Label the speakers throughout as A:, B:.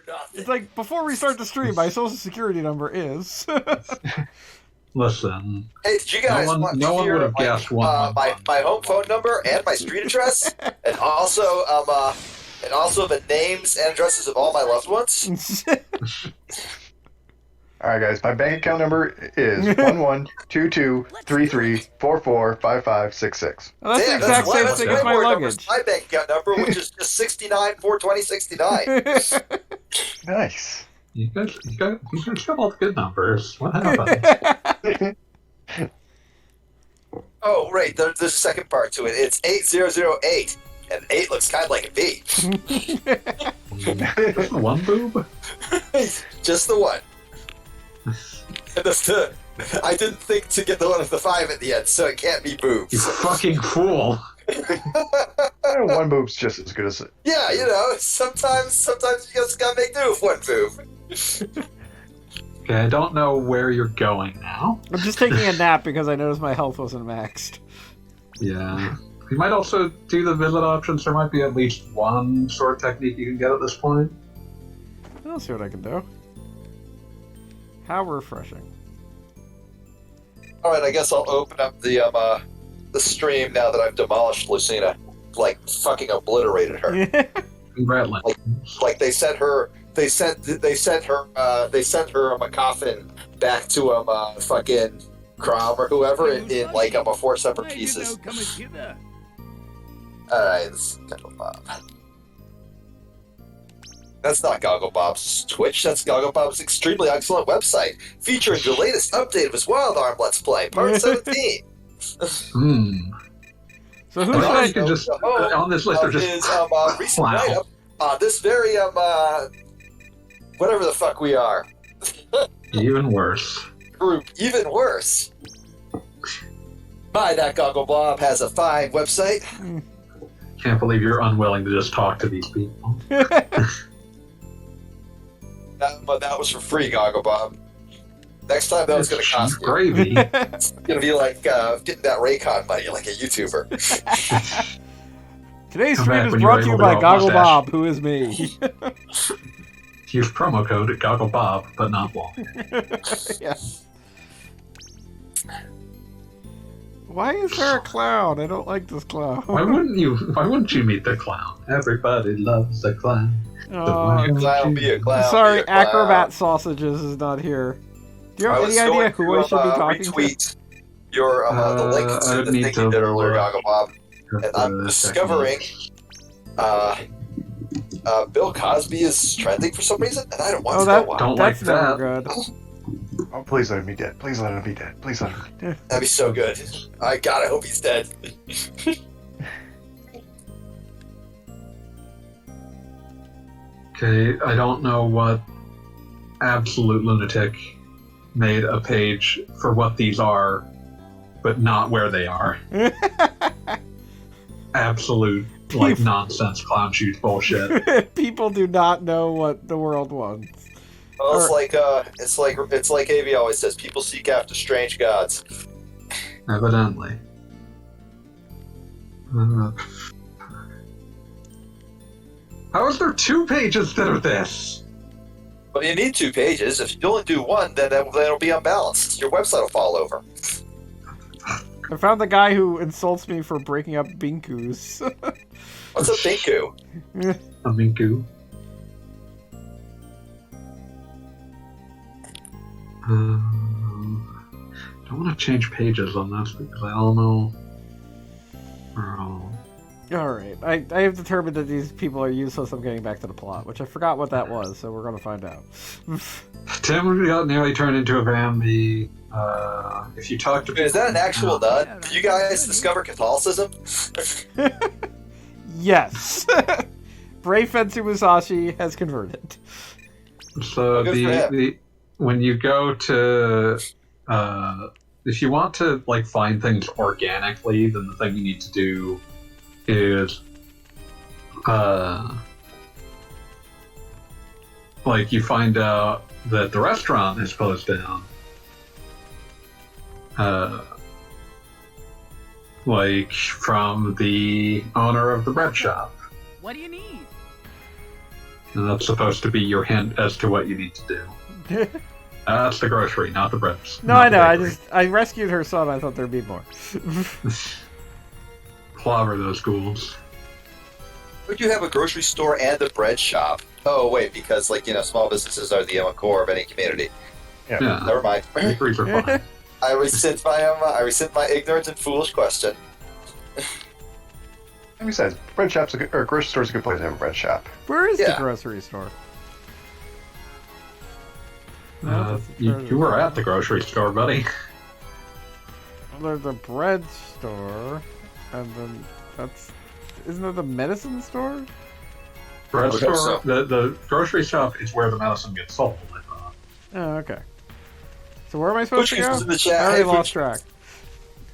A: nothing.
B: It's like, before we start the stream, my social security number is...
C: Listen.
A: Hey, did you guys want to
C: one
A: hear
C: would have guessed one.
A: my home phone number and my street address, and also the names and addresses of all my loved ones?
D: All right, guys. My bank account number is 112233445566.
B: Well, that's the exact same thing as my luggage.
A: My bank account number, which is just 69,420,69.
D: Nice.
C: You guys got all the good numbers. What happened?
A: Oh, right. There's a second part to it. It's 8008, and 8 looks kind of like a B.
C: Just the one boob?
A: Just the one. I didn't think to get the one with the 5 at the end, so it can't be boobs.
C: You fucking fool.
D: One boob's just as good as it.
A: Yeah, sometimes you just gotta make do with one boob.
C: Okay, I don't know where you're going now.
B: I'm just taking a nap because I noticed my health wasn't maxed.
C: Yeah. You might also do the visit options. There might be at least one sword technique you can get at this point.
B: I'll see what I can do. How refreshing.
A: Alright, I guess I'll open up the stream now that I've demolished Lucina. Like, fucking obliterated her.
C: Congratulations.
A: Like they sent her a MacGuffin back to fucking Crom or whoever in like 4 separate pieces. Alright, this is Goggle Bob. That's not Goggle Bob's Twitch, that's Goggle Bob's extremely excellent website, featuring the latest update of his Wild Arm Let's Play, part 17.
B: So who should I
C: can just on this list are just
A: his recent write-up on this very whatever the fuck we are.
C: Even worse.
A: Group, even worse. That Goggle Bob has a fine website.
C: Can't believe you're unwilling to just talk to these people.
A: But that was for free, Goggle Bob. Next time that was going to cost you.
C: Gravy.
A: It's going to be like getting that Raycon money like a YouTuber.
B: Today's stream is brought to you by Goggle Bob, who is me.
C: Use promo code GoggleBob, but not long.
B: Yeah. Why is there a clown? I don't like this clown.
C: Why wouldn't you meet the clown? Everybody loves the clown.
A: A clown be a clown.
B: Sorry,
A: be a clown.
B: Acrobat Sausages is not here. Do you have any idea who I should be talking
A: retweet your the link to the thing you did earlier, Goggle Bob. And I'm discovering Bill Cosby is trending for some reason, and I don't want to know why.
B: That's never good.
D: Oh, please let him be dead. Please let him be dead. Please let him be dead.
A: That'd be so good. I hope he's dead.
C: Okay, I don't know what absolute lunatic made a page for what these are, but not where they are. Absolute nonsense clown shoot bullshit.
B: People do not know what the world wants.
A: Well, it's like AV always says, people seek after strange gods.
C: Evidently. How is there 2 pages that are this?
A: Well, you need 2 pages. If you only do 1, then it'll be unbalanced. Your website will fall over.
B: I found the guy who insults me for breaking up binkus.
A: What's a binku?
C: A minku. Don't want to change pages on this because I don't know.
B: Alright, I have determined that these people are useless. I'm getting back to the plot, which I forgot what that was, so we're going to find out.
C: Tim got nearly turned into a Bambi. If you talk to people...
A: Is that an actual nut? Did you guys discover Catholicism?
B: Yes. Brave Fencer Musashi has converted.
C: So when you go to... if you want to find things organically, then the thing you need to do is you find out that the restaurant is closed down. From the owner of the bread shop.
E: What do you need?
C: And that's supposed to be your hint as to what you need to do. That's the grocery, not the breads.
B: No, I know. I rescued her son. I thought there'd be more.
C: Clobber those ghouls.
A: Would you have a grocery store and a bread shop? Oh, wait, because, like, small businesses are the core of any community.
C: Yeah.
A: Never mind.
C: Bakeries are fine.
A: I rescind my ignorant and foolish question.
D: And besides, bread shop's or grocery store's a good place to have a bread shop.
B: Where is the
A: Yeah.
B: grocery store? No, that's the
C: You were at the grocery store, buddy.
B: There's a bread store, and then isn't it the medicine store?
C: Bread
A: Okay,
C: store.
A: so-
C: The grocery shop is where the medicine gets sold. I thought.
B: Oh, okay. So where am I supposed to
A: Pushkin's
B: go?
A: in the chat.
B: I already
A: Hey,
B: lost
A: Pushkin.
B: track.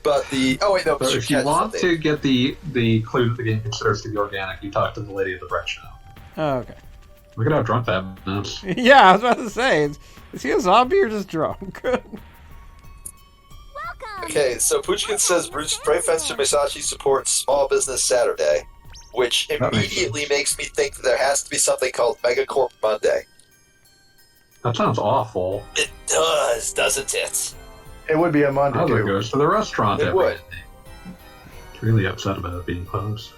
A: But oh wait, no.
C: So if you want to get the clue that the game considers to be organic, you talk to the lady at the bread shop.
B: Oh, okay.
C: Look at how drunk that is.
B: Yeah, I was about to say, is he a zombie or just drunk?
A: Okay, so Pushkin says Brave Fencer Musashi supports Small Business Saturday, which
C: That makes
A: immediately makes me think that there has to be something called Megacorp Monday.
C: That sounds awful.
A: It does, doesn't it?
D: It would be a Monday
C: How's it
D: too.
C: goes to the restaurant
A: It
C: every
A: would.
C: day. It's really upset about it being closed.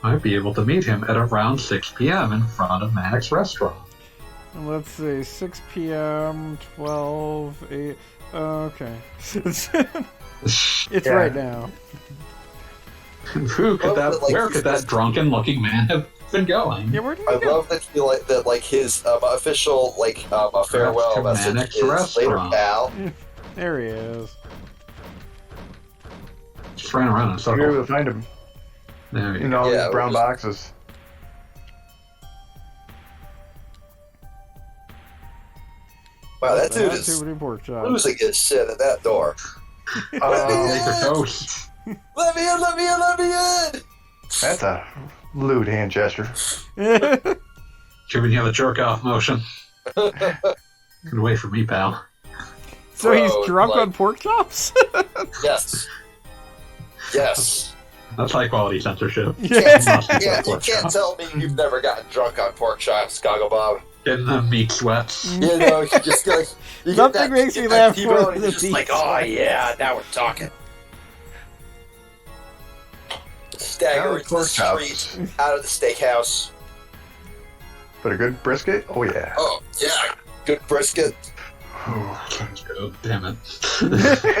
C: I'd be able to meet him at around 6 p.m. in front of Maddox Restaurant.
B: Let's see, 6 p.m., 12, 8... okay. It's
D: Yeah.
B: right now.
C: Who could
A: Well, like,
C: where could that drunken-looking man have been going?
B: Yeah, where did
A: I
B: he go?
A: love that his official farewell
C: To
A: message
C: Mannix
A: is later,
C: Restaurant.
A: pal.
B: There he is.
C: Just ran around in a
D: You're able
C: circle.
D: to find him
C: There you
D: in
C: go.
D: all
A: Yeah,
D: these brown
A: just-
D: boxes.
A: Wow, that dude
B: That's
A: is
B: too many pork chops.
A: losing his shit at that door.
C: Take
D: Oh,
C: a toast.
A: Let me in! Let me in! Let me in!
D: that's a lewd hand gesture.
C: Giving you the jerk-off motion. Good way for me, pal.
B: So he's
A: Bro,
B: drunk
A: like-
B: on pork chops?
A: Yes. Yes.
C: That's high-quality censorship.
B: Yeah.
C: Must be
A: Yeah, you
C: pork
A: can't
C: chop.
A: tell me you've never gotten drunk on pork chops, Goggle Bob.
C: Getting the meat sweats.
A: You know, you just go. You
B: Nothing
A: get that,
B: makes
A: you
B: me
A: get that
B: laugh
A: T-bone
B: more
A: and
B: than
A: you're
B: the
A: just like,
B: pizza.
A: oh yeah, now we're talking. Stagger
D: Now
A: into the
D: pork chops.
A: street, out of the steakhouse.
D: But a good brisket? Oh yeah.
A: Oh yeah, good brisket.
C: Oh, damn it.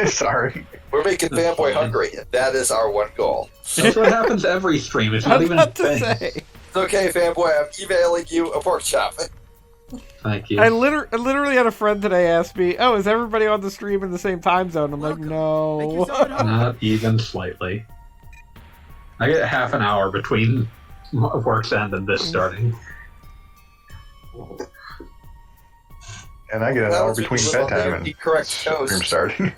D: Sorry.
A: We're making
C: That's
A: fanboy
C: fine.
A: hungry, and that is our one goal.
C: That's what happens every stream. It's
B: I
C: not
B: was
C: even a
B: about to
C: thing.
B: say.
A: It's okay, fanboy. I'm emailing you a pork chop.
C: Thank you.
B: I literally had a friend today ask me, "Oh, is everybody on the stream in the same time zone?" I'm like, "No."
C: Not even slightly. I get half an hour between work's end and this starting.
D: And I get an
A: That
D: hour
A: was
D: between
A: because of
D: bedtime
A: the
D: and
A: correct
D: stream
A: toast.
D: starting.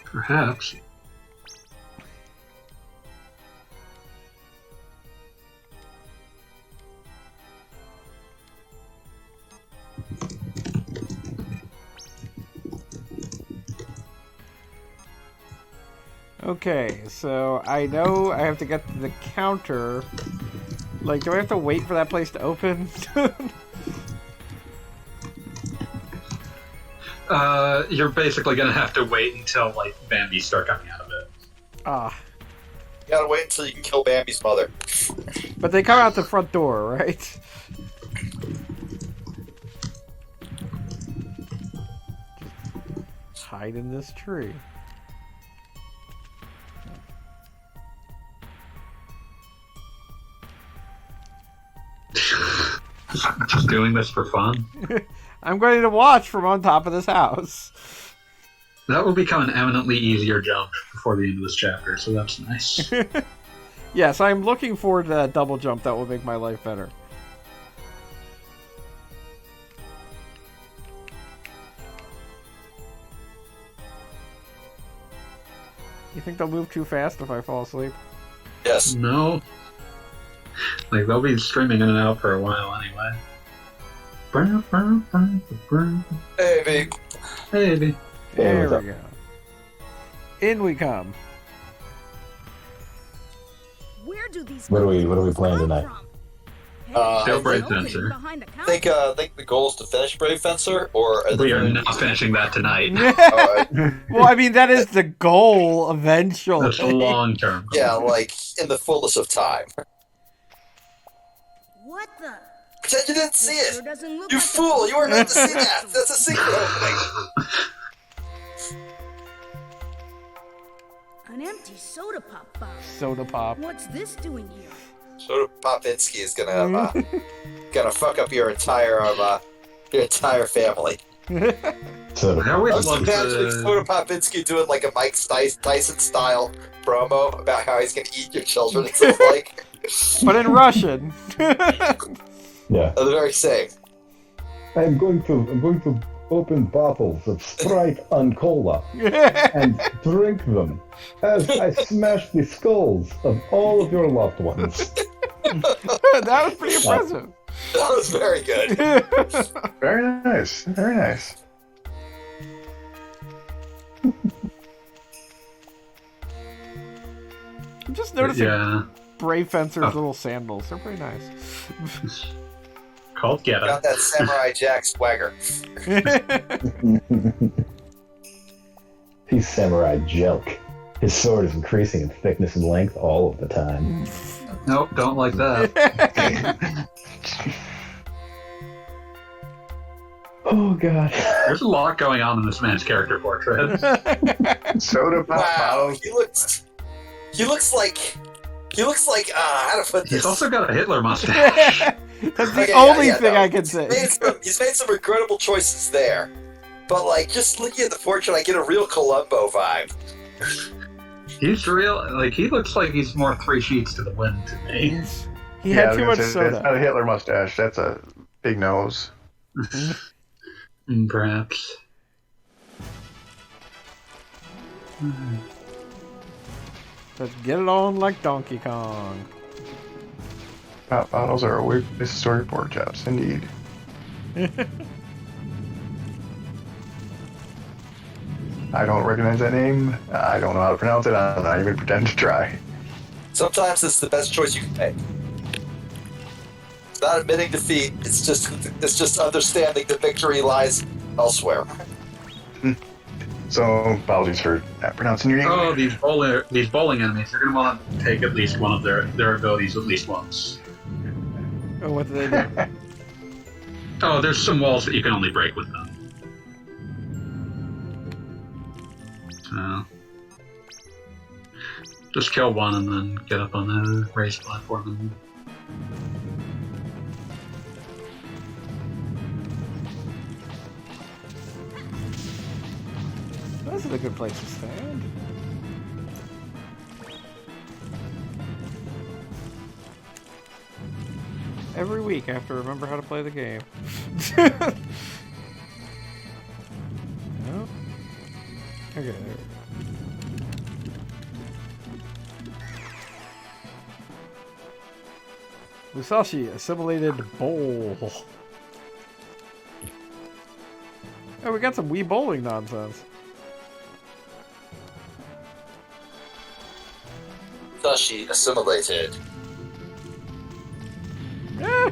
C: Perhaps.
B: Okay, so I know I have to get to the counter. Like, do I have to wait for that place to open?
C: You're basically gonna have to wait until like Bambi start coming out of it.
B: Ah,
A: You gotta wait until you can kill Bambi's mother.
B: but they come out the front door, right? Just hide in this tree.
C: Just doing this for fun.
B: I'm going to watch from on top of this house.
C: That will become an eminently easier jump before the end of this chapter, so that's nice.
B: Yes, I'm looking forward to that double jump that will make my life better. You think they'll move too fast if I fall asleep?
A: Yes.
C: No. Like, they'll be streaming in and out for a while anyway.
A: Hey, big.
C: Maybe.
B: There
D: what's
B: we go. In we come.
E: Where do these
F: What are we
E: monsters
F: playing
E: come
F: tonight?
E: from?
C: Still Brave
E: Opening
C: Fencer.
E: behind the
A: I
E: counter.
A: think the goal is to finish Brave Fencer, or are
C: We are
A: there-
C: not finishing that tonight.
B: Well, I mean, that is the goal eventually.
C: That's long term.
A: yeah, like in the fullness of time.
E: What the?
A: Pretend you didn't see
E: This sure
A: it.
E: doesn't look
A: You
E: like the
A: fool! You weren't meant to see
E: poster.
A: that. That's a secret opening.
E: An empty soda pop bottle.
B: Soda pop.
E: What's this doing here?
A: Soda Popinski is gonna fuck up your entire family.
F: So
C: I always
A: I was
C: loved
A: imagining Soda
C: the...
A: Popinski doing like a Mike Tyson style promo about how he's gonna eat your children and stuff like.
B: But in Russian.
F: yeah,
A: The very same.
F: I'm going to open bottles of Sprite and Cola and drink them as I smash the skulls of all of your loved ones.
B: That was pretty impressive.
A: That was very good.
D: Very nice. Very nice.
B: I'm just noticing
C: Yeah.
B: Brave Fencer's
C: Oh.
B: little sandals. They're pretty nice.
C: Called Get
A: Got
C: Up.
A: that Samurai Jack swagger.
F: He's samurai jelk. His sword is increasing in thickness and length all of the time.
C: Nope, don't like that.
F: Oh god.
C: There's a lot going on in this man's character portrait.
D: Soda pop
A: Wow,
D: bottles.
A: he looks like how to put
C: He's
A: this?
C: also got a Hitler mustache.
B: That's the
A: Okay,
B: only
A: yeah,
B: thing
A: no.
B: I can say.
A: He's made some regrettable choices there, but like just looking at the portrait, I get a real Columbo vibe.
C: He's real. Like, he looks like he's more Three Sheets to the Wind to me.
B: He had too much
D: That's
B: soda.
D: not a Hitler mustache. That's a big nose.
C: Perhaps.
B: Let's get it on like Donkey Kong.
D: Pop bottles are a weakness story pork chops, indeed. I don't recognize that name. I don't know how to pronounce it. I'm not even pretend to try.
A: Sometimes it's the best choice you can make. It's not admitting defeat. It's just understanding the victory lies elsewhere.
D: So apologies for not pronouncing your name.
C: Oh, these bowling enemies, you're going to want to take at least one of their abilities at least once.
B: Oh, what do they do?
C: Oh, there's some walls that you can only break with them. So, just kill one and then get up on the raised platform and...
B: This is a good place to stand. Every week I have to remember how to play the game. No? Okay, there. Musashi, assimilated bowl. Oh, we got some Wii bowling nonsense.
A: Musashi assimilated.
B: Eh.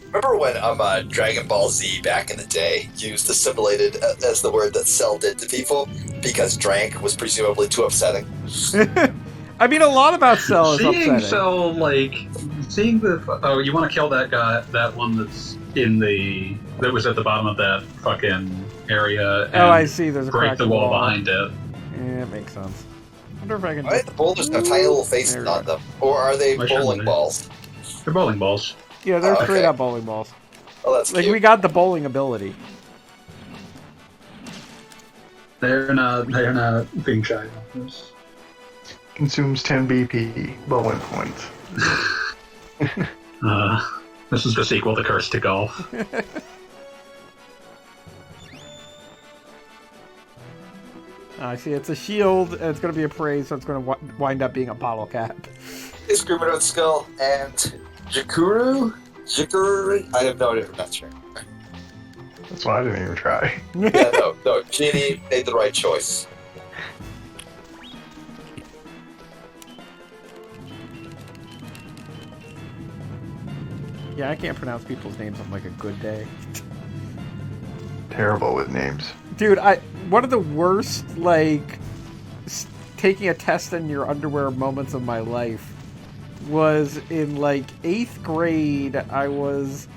A: Remember when Dragon Ball Z back in the day used assimilated as the word that Cell did to people because drank was presumably too upsetting?
B: I mean, a lot about Cell is
C: Seeing
B: upsetting.
C: Cell, like, seeing the... Oh, you want to kill that guy, that one that's in the... That was at the bottom of that fucking area. And
B: Oh, I see. There's a
C: break
B: crack
C: the
B: in
C: wall behind it.
B: Yeah, it makes sense. Wonder if I can.
A: Why do the boulders have tiny little faces
B: There we
A: on
B: go.
A: them? Or are they
C: Why shouldn't
A: bowling
C: they?
A: balls?
C: They're bowling balls.
B: Yeah, they're
A: Oh,
B: straight
A: okay.
B: up bowling balls.
A: Oh, that's
B: Like
A: cute.
B: we got the bowling ability.
C: They're not being shy about this.
D: Consumes 10 BP bowling points.
C: This is the sequel to Curse to Golf.
B: I see. It's a shield, and it's going to be a praise, so it's going to wind up being a bottle cap.
A: Is Griminode's Skull and Jakuru? I have no idea if that's right.
D: So I didn't even try.
A: Yeah, no, Genie made the right choice.
B: Yeah, I can't pronounce people's names on like a good day.
D: Terrible with names.
B: Dude, one of the worst like taking a test in your underwear moments of my life was in like 8th grade. I was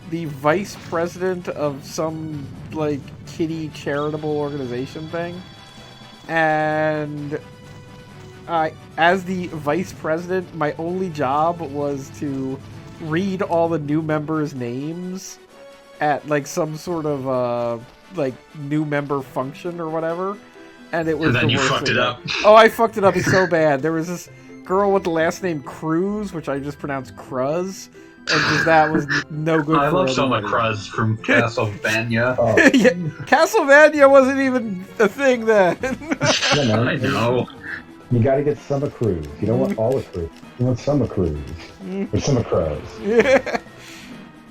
B: the vice president of some like kiddie charitable organization thing, and as the vice president, my only job was to read all the new members' names at like some sort of like new member function or whatever, and it was.
C: And then
B: the
C: you
B: worst
C: fucked
B: thing
C: it up.
B: Oh, I fucked it up so bad. There was this girl with the last name Cruz, which I just pronounced Cruz, and just that was no good.
C: I
B: for
C: love Soma
B: anybody.
C: Cruz from Castlevania.
F: Oh,
B: Yeah, Castlevania wasn't even a thing then.
F: yeah, man.
C: I know.
F: You gotta get Summer Cruise. You don't want all the cruise. You want Summer Cruise. Or Summer Crows.
B: Yeah.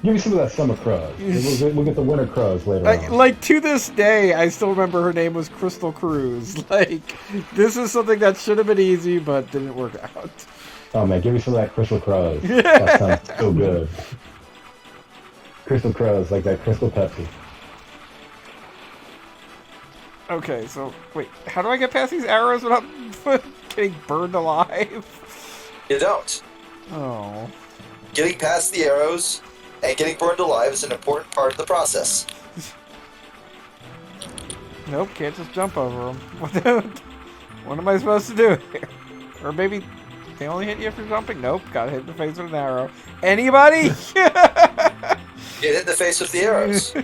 F: Give me some of that Summer Crows. We'll get the Winter Crows later on.
B: Like, to this day, I still remember her name was Crystal Cruz. Like, this is something that should have been easy, but didn't work out.
F: Oh man, give me some of that Crystal Crows. That sounds so good. Crystal Crows, like that Crystal Pepsi.
B: Okay, so, wait, how do I get past these arrows without getting burned alive?
A: You don't.
B: Oh.
A: Getting past the arrows and getting burned alive is an important part of the process.
B: Nope, can't just jump over them. What am I supposed to do here? Or maybe they only hit you if you're jumping? Nope, got hit in the face with an arrow. Anybody?
A: Get hit in the face with the arrows.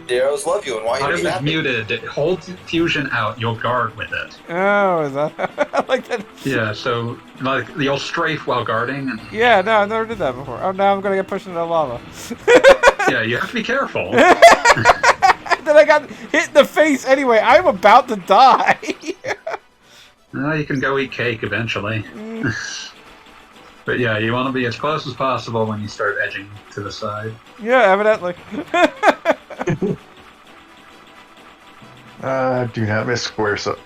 A: The arrows love you and want you
C: I
A: to be
C: was
A: happy.
C: muted. Hold fusion out. You'll guard with it.
B: Oh, is that? I like that.
C: Yeah, so like you'll strafe while guarding. And,
B: Yeah, no, I never did that before. Oh, now I'm gonna get pushed into the lava.
C: yeah, you have to be careful.
B: Then I got hit in the face anyway. I'm about to die.
C: You can go eat cake eventually. But yeah, you want to be as close as possible when you start edging to the side.
B: Yeah, evidently.
D: Do not miss Squaresoft.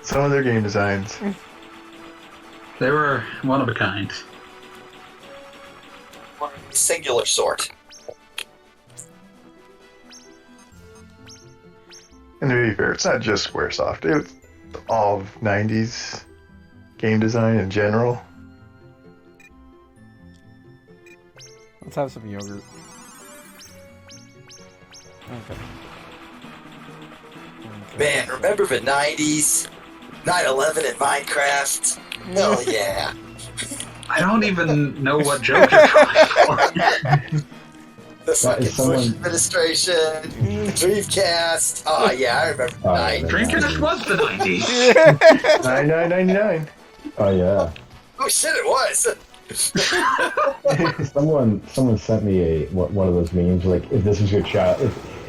D: Some of their game designs.
C: They were one of a kind.
A: Singular sort.
D: And to be fair, it's not just Squaresoft. It's all of 90s game design in general.
B: Let's have some yogurt. Okay.
A: Man, remember the 90s? 9/11 in Minecraft? Hell yeah.
C: I don't even know what joke you're trying for.
A: The fucking
F: is someone-
A: Bush administration, Dreamcast. Oh yeah, I remember the
F: Oh,
A: 90s.
C: Dreamcast was the 90s.
D: 99.99.
F: Oh yeah.
A: Oh shit, it was.
F: Someone sent me one of those memes like, if this was your child,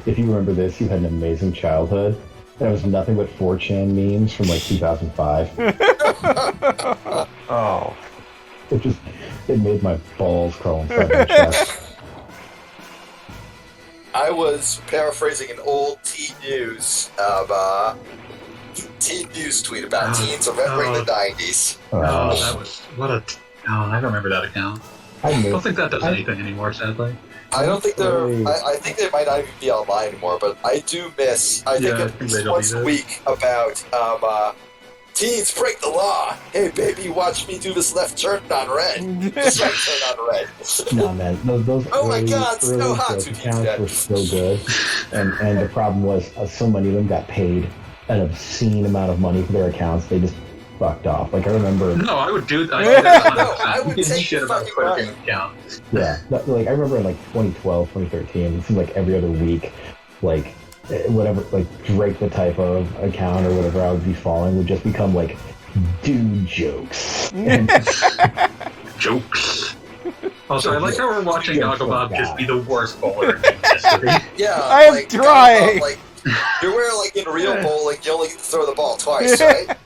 F: if you remember this, you had an amazing childhood. And it was nothing but 4chan memes from like 2005.
D: Oh.
F: It made my balls crawl inside my chest.
A: I was paraphrasing an old Teen News Teen News tweet about teens remembering the 90s.
C: Oh, that was I remember that account.
F: I
C: don't think that does anything anymore, sadly.
A: I don't think they're.
F: Really?
A: I think they might not even be online anymore. But I do miss. I think
C: Yeah, I
A: at
C: think
A: least
C: they
A: once a
C: deleted it.
A: week about teens break the law. Hey baby, watch me do this left turn on red. This right turn on red.
F: No man, those
A: Oh my
F: early,
A: God,
F: early
A: so hot
F: joke
A: to be
F: accounts
A: dead.
F: were so good, and the problem was so many of them got paid an obscene amount of money for their accounts. They just fucked off. Like I remember,
C: No, I would do that.
A: No, I would
C: Give a
A: take
C: shit
A: the
C: about
A: fucking
C: Twitter
A: money.
C: account.
F: yeah, like I remember in like 2012, 2013, it seemed like every other week, like whatever, like Drake the type of account or whatever I would be following would just become like dude jokes. And
C: Jokes. Also, I like how we're watching
F: Jokes
C: Agabab
F: like
C: just
F: that.
C: be the worst bowler in history.
A: Yeah,
B: I am
A: like,
B: trying.
A: Like you're wearing like in real bowling, you only get to throw the ball twice, right?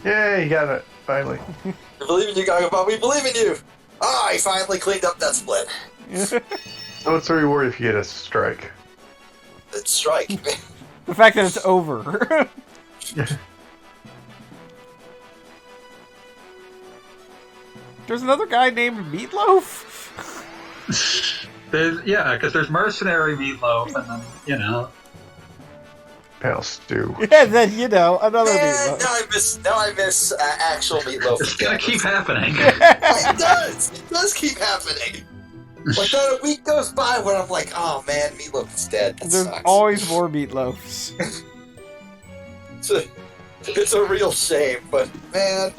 D: Yay, you got it. Finally.
A: We believe in you, Gagabah. We believe in you. Ah, I finally cleaned up that split.
D: So what's the reward if you get a strike?
A: It's strike.
B: The fact that it's over. There's another guy named Meatloaf?
C: Because there's mercenary Meatloaf, and then,
D: Pale stew.
B: Yeah, then, another
A: Man,
B: Meatloaf.
A: now I miss actual Meatloaf.
C: It's gonna keep happening.
A: It does. It does keep happening. Like, not a week goes by when I'm like, oh man, Meatloaf is dead. That
B: There's
A: sucks.
B: always more Meatloafs.
A: It's a real shame, but man.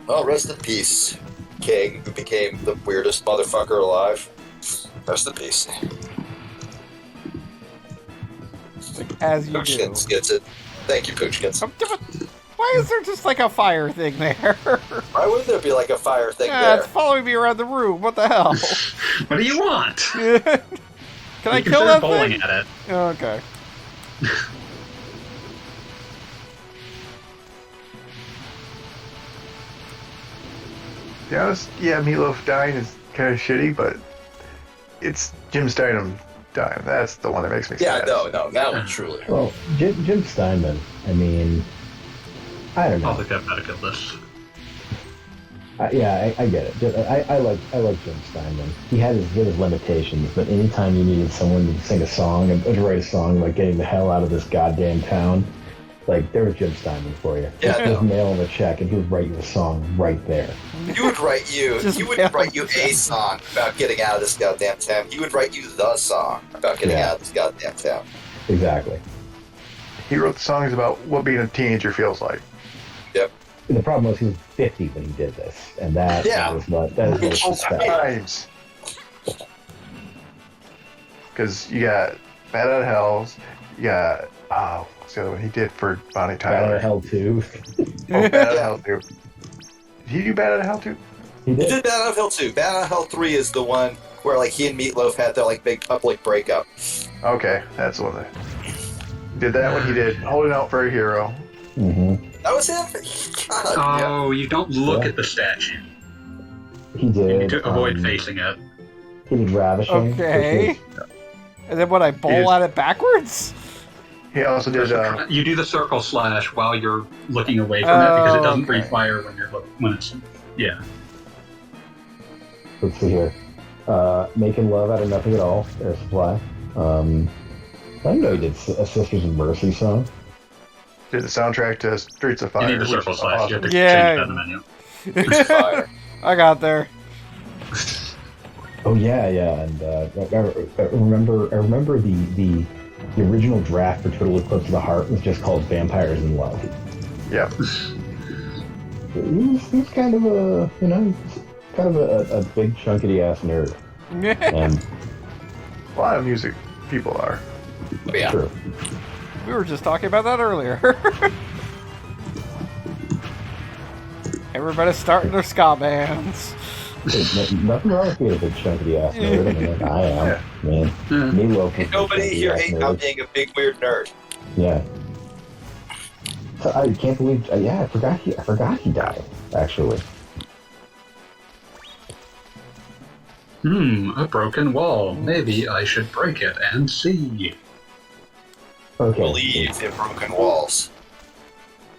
A: Well, rest in peace, King, who became the weirdest motherfucker alive. Rest in peace.
B: As you do.
A: Poochkins gets it. Thank you, Poochkins.
B: Why is there just like a fire thing there?
A: Why would there be like a fire thing
B: Yeah,
A: there?
B: it's following me around the room. What the hell?
C: What do you want?
B: Can I
C: You can
B: kill that
C: start bowling
B: thing?
C: at it.
B: Oh, okay.
D: To be honest, yeah, Meatloaf dying is kind of shitty, but it's Jim Steinman dying. That's the one that makes me sad.
A: No, that one truly.
F: Well, Jim Steinman, I mean, I don't
C: I'll
F: know.
C: take that back at this.
F: I get it. I like Jim Steinman. He had his limitations, but anytime you needed someone to sing a song, or to write a song like getting the hell out of this goddamn town, like, there was Jim Steinman for you.
A: Yeah,
F: Just mail him a check and he would write you a song right there.
A: He would write you. He wouldn't write you a song about getting out of this goddamn town. He would write you the song about getting out of this goddamn town.
F: Exactly.
D: He wrote the songs about what being a teenager feels like.
A: Yep.
F: And the problem was he was 50 when he did this, and that is what suspect.
D: Times. Because you got Bad Out of Hells, you got, what's the other one he did for Bonnie
F: Bad Out
D: Tyler?
F: of Hell 2.
D: Bad Out of Hell 2. Did he do Bad Out of Hell 2?
F: He
A: He
F: did.
A: did Bad Out of Hell 2. Bad Out of Hell 3 is the one where like he and Meatloaf had their like big public breakup.
D: Okay, that's the one that did that one. He did Holding Out for a Hero.
F: Mm-hmm.
A: That was him. God.
C: Oh, you don't look
F: Yeah.
C: at the statue.
F: He
C: You
F: did.
C: need to avoid facing it.
F: He did Ravishing.
B: Okay.
F: which was-
B: And then when I bowl at it backwards?
D: He also did,
C: You do the circle slash while you're looking away from it because it doesn't
B: okay.
C: refire when it's
F: Let's see here. Making Love Out of Nothing at All, Air Supply. I didn't know he did a Sisters of Mercy song.
D: did the soundtrack to Streets of
C: You
D: Fire.
C: need the
D: which
C: circle
D: is
C: slash. You have
D: awesome.
C: to
B: Yeah.
C: change it in the menu.
A: Fire.
B: I got there.
F: Oh yeah, and I remember the original draft for Total Eclipse of the Heart was just called Vampires in Love.
D: Yeah.
F: He's kind of a big chunkity ass nerd. And
D: A lot of music people are.
A: Yeah.
F: true.
B: We were just talking about that earlier. Everybody's starting their ska bands.
F: There's nothing wrong with being a big chunkity ass nerd. I mean, I am.
D: Yeah.
F: Man, Meatloaf is a
A: Nobody
F: chunky
A: here
F: ass
A: hates
F: nerd.
A: on being a big weird nerd.
F: Yeah. So I can't believe. I forgot he died. Actually.
C: A broken wall. Maybe I should break it and see.
F: Okay.
A: Believe in broken walls.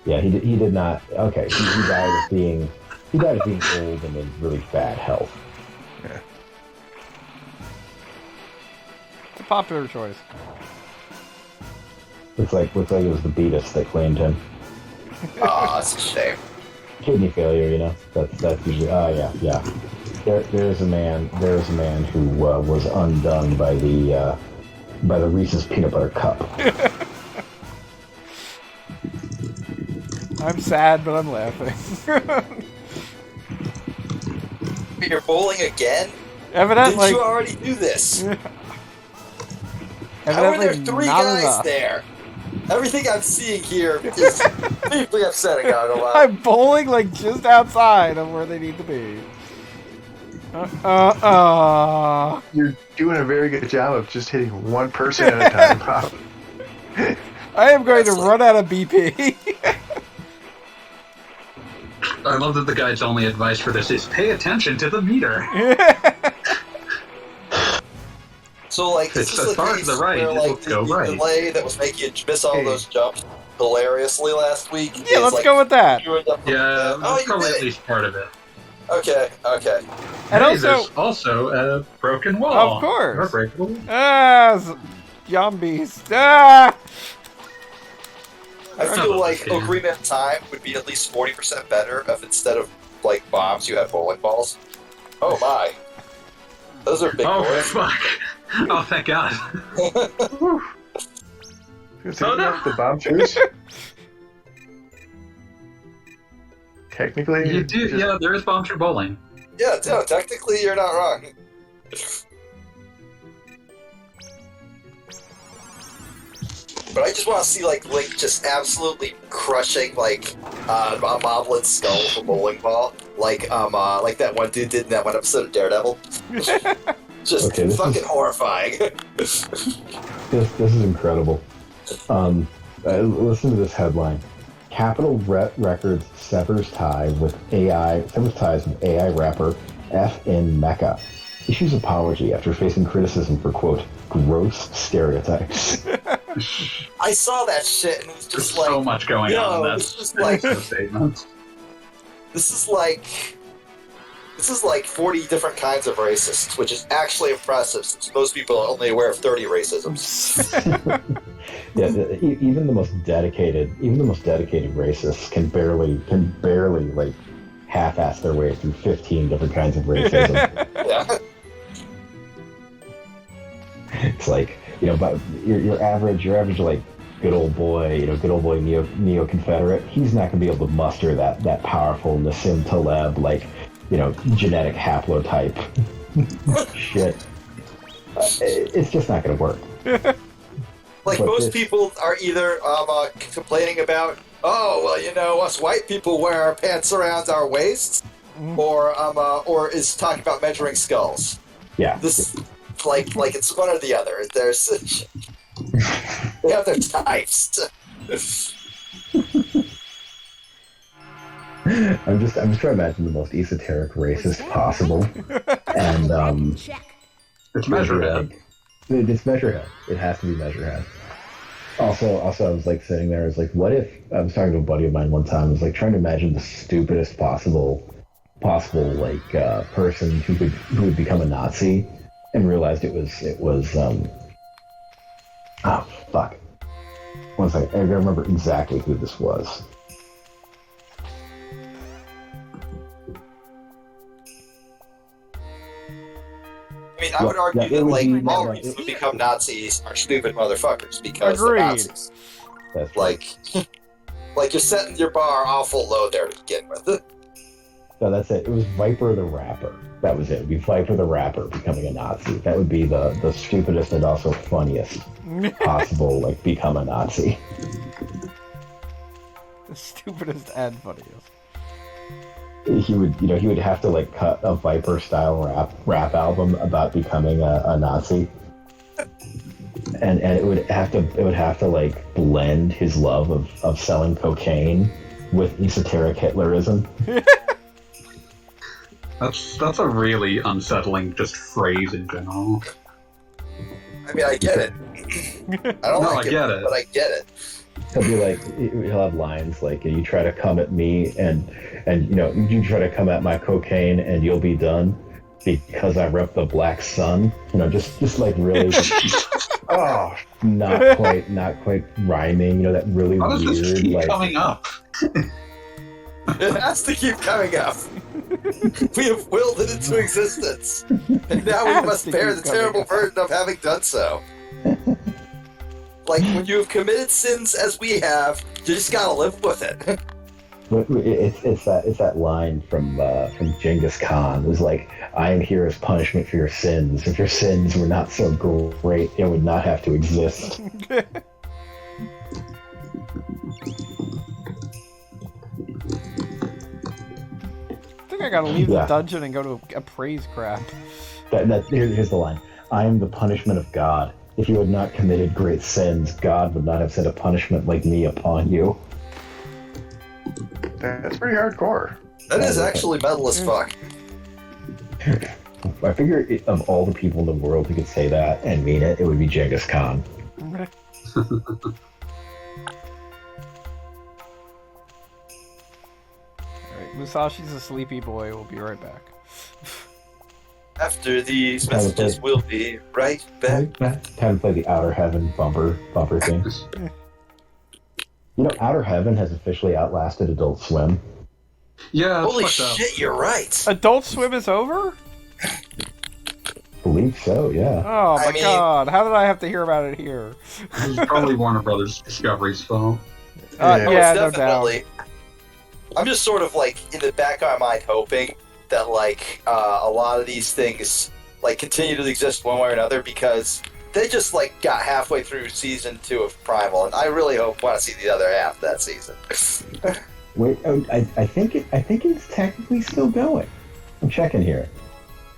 F: Yeah, he did not. Okay, he died of being old and in really bad health.
B: It's a popular choice.
F: Looks like it was the Beatus that claimed him.
A: Ah, that's a shame.
F: Kidney failure, you know. That's usually. Oh yeah. There's a man who was undone by the Reese's peanut butter cup.
B: I'm sad, but I'm laughing.
A: You're bowling again?
B: Evidently,
A: Did you already do this? How are
B: evidently
A: there three
B: not
A: guys
B: enough.
A: there? Everything I'm seeing here is deeply upsetting, I'm not gonna lie.
B: I'm bowling like just outside of where they need to be.
D: You're doing a very good job of just hitting one person at a time, Pop.
B: I am going to
A: That's like-
B: run out of BP.
C: I love that the guide's only advice for this is pay attention to the meter.
A: So, like, this
C: It's
A: is
C: as far
A: the
C: as
A: case
C: the right,
A: where, like,
C: it'll go
A: the
C: right.
A: delay that was making you miss all those jumps hilariously last week.
B: Yeah,
A: is,
B: let's
A: like,
B: go with that.
A: screwing up the-
C: Yeah,
A: Oh,
C: that's
A: you
C: probably
A: did
C: at
A: it!
C: least part of it.
A: Okay.
B: And
C: Hey,
B: also,
C: there's also a broken wall.
B: Of course.
C: Or breakable.
B: Zombies. Ah!
A: I feel
C: love
A: like
C: this game.
A: Ocarina of Time would be at least 40% better if instead of, like, bombs, you had bowling balls. Oh my. Those are big
C: Oh,
A: boys.
C: fuck. Oh, thank God.
D: So
C: no.
D: the bomb shoes. Technically,
C: You do, yeah, there is bomb shoe bowling.
A: Yeah, no, technically you're not wrong. But I just want to see, like, Link just absolutely crushing, like, a Moblin's skull with a bowling ball. Like that one dude did in that one episode of Daredevil. Just
F: Okay, this
A: fucking
F: is-
A: horrifying.
F: This is incredible. Listen to this headline: Capitol Records severs ties with AI rapper F in Mecca. Issues apology after facing criticism for quote gross stereotypes.
A: I saw that shit and it was
C: There's
A: just like,
C: so much going on in
A: it's
C: that
A: just like,
C: statement.
A: this is like 40 different kinds of racists, which is actually impressive since most people are only aware of 30 racisms.
F: Yeah, even the most dedicated racists can barely like half-ass their way through 15 different kinds of racism.
A: Yeah.
F: It's like, but your average like good old boy neo Confederate, he's not gonna be able to muster that powerful Nassim Taleb like genetic haplotype shit. It's just not gonna work.
A: Like,
F: But
A: most
F: this-
A: people are either complaining about, oh, well, us white people wear our pants around our waists, or is talking about measuring skulls.
F: Yeah.
A: This, like it's one or the other. There's, they have their types.
F: I'm just trying to imagine the most esoteric racist possible, and
E: Check.
C: It's Measurehead.
F: It's Measurehead. It has to be Measurehead. Also, I was like sitting there. I was like, what if I was talking to a buddy of mine one time? I was like trying to imagine the stupidest possible like person who would become a Nazi, and realized it was oh fuck. One second, I gotta remember exactly who this was.
A: I mean, I would argue
F: it
A: that,
F: was
A: like,
F: me,
A: all
F: right.
A: people who become Nazis are stupid motherfuckers because
B: Agreed.
A: they're Nazis.
F: That's right.
A: Like you're setting your bar awful low there to begin with.
F: No, that's it. It was Viper the Rapper. That was it. It would be Viper the Rapper becoming a Nazi. That would be the stupidest and also funniest possible, like, become a Nazi.
B: The stupidest and funniest.
F: He would have to, like, cut a Viper style rap album about becoming a Nazi. And it would have to like blend his love of selling cocaine with esoteric Hitlerism.
C: That's a really unsettling just phrase in general.
A: I mean, I get it. I don't like
C: I get it.
A: but I get it.
F: He'll be like, he'll have lines like, "You try to come at me, and you try to come at my cocaine, and you'll be done because I rep the black sun." Just like really, oh, not quite rhyming. That really
C: How does this
F: weird
C: keep
F: like.
C: coming up?
A: It has to keep coming up. We have willed it into existence, and now we
B: Has
A: must
B: to
A: bear
B: keep
A: the
B: coming
A: terrible
B: up.
A: burden of having done so. Like, when you have committed sins as we have, you just gotta live with it.
F: It's that line from Genghis Khan. It was like, "I am here as punishment for your sins. If your sins were not so great, it would not have to exist."
B: I think I gotta leave the dungeon and go to a praise crap.
F: Here's the line: "I am the punishment of God. If you had not committed great sins, God would not have sent a punishment like me upon you."
D: That's pretty hardcore.
A: That is actually metal as fuck.
F: I figure of all the people in the world who could say that and mean it, it would be Genghis Khan.
B: Alright, Musashi's a sleepy boy. We'll be right back.
A: After these messages, we'll be right back.
F: Time to play the Outer Heaven bumper thing. You know, Outer Heaven has officially outlasted Adult Swim.
C: Yeah.
A: Holy shit, you're right.
B: Adult Swim is over?
F: Believe so, yeah.
B: Oh my god! How did I have to hear about it here?
C: This is probably Warner Brothers Discovery's fault.
B: Yeah,
A: Oh,
B: no doubt.
A: I'm just sort of like in the back of my mind hoping that like a lot of these things like continue to exist one way or another because they just like got halfway through season 2 of Primal, and I really want to see the other half of that season.
F: Wait, I think it's technically still going. I'm checking here.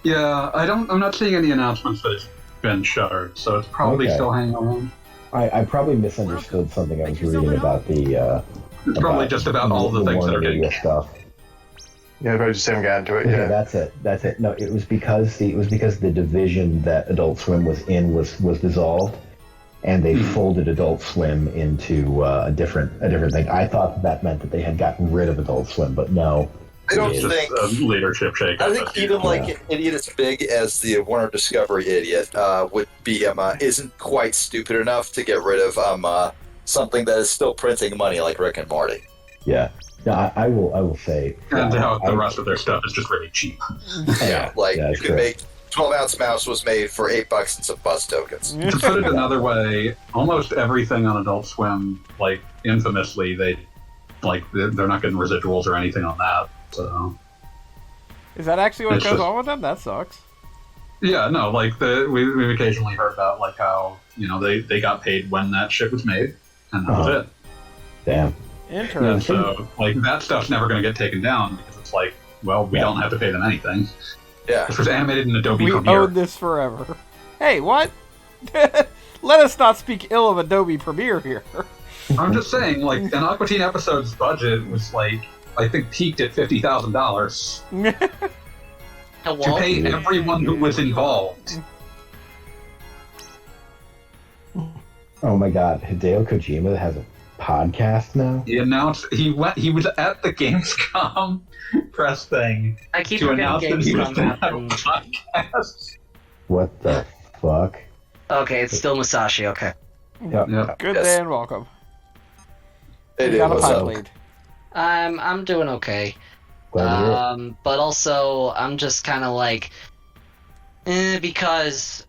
C: Yeah, I'm not seeing any announcements that it's been shuttered, so it's probably
F: Okay.
C: still hanging around.
F: I probably misunderstood something I was reading about the.
C: It's probably just about all the things that are getting
F: Media stuff.
D: Yeah, but I just haven't gotten to it
F: Okay,
D: yet.
F: that's it. No, it was because the division that Adult Swim was in was dissolved, and they folded Adult Swim into a different thing. I thought that meant that they had gotten rid of Adult Swim, but no.
A: I don't
C: It's
A: think.
C: just a leadership shake.
A: I think even like an idiot as big as the Warner Discovery idiot would be isn't quite stupid enough to get rid of something that is still printing money like Rick and Morty.
F: Yeah. No, I will say.
C: And how the
F: I-
C: rest of their stuff is just really cheap.
F: Yeah,
A: Like
F: yeah,
A: you
F: it's
A: could
F: true.
A: make 12-ounce mouse was made for $8 and some buzz tokens.
C: To put it another way, almost everything on Adult Swim, like infamously, they're not getting residuals or anything on that. So
B: Is that actually what
C: It's
B: goes
C: just-
B: on with them? That sucks.
C: yeah, no, like we've occasionally heard about like how they got paid when that shit was made, and that was it.
F: Damn.
B: Interesting.
C: And so like that stuff's never going to get taken down because it's like, well, we don't have to pay them anything.
A: Yeah.
C: This was animated in Adobe
B: We
C: Premiere.
B: own this forever. Hey, what? Let us not speak ill of Adobe Premiere here.
C: I'm just saying, like an Aqua Teen episode's budget was like I think peaked at $50,000 to pay everyone who was involved.
F: Oh my God, Hideo Kojima has a podcast now.
C: He announced he was at the Gamescom press thing
G: I keep
C: to
G: forgetting
C: announce that he was
G: Gamescom
C: going to have a
G: happened.
C: podcast.
F: What the fuck?
G: Okay, it's still Musashi. Okay.
F: Yep.
C: Yeah.
B: Good
A: Yes.
B: day and welcome.
A: Hey,
B: You
A: dude,
B: got a
A: what's
B: pipe
A: up?
B: lead.
G: I'm doing okay.
F: Glad to hear it.
G: But also I'm just kind of like, because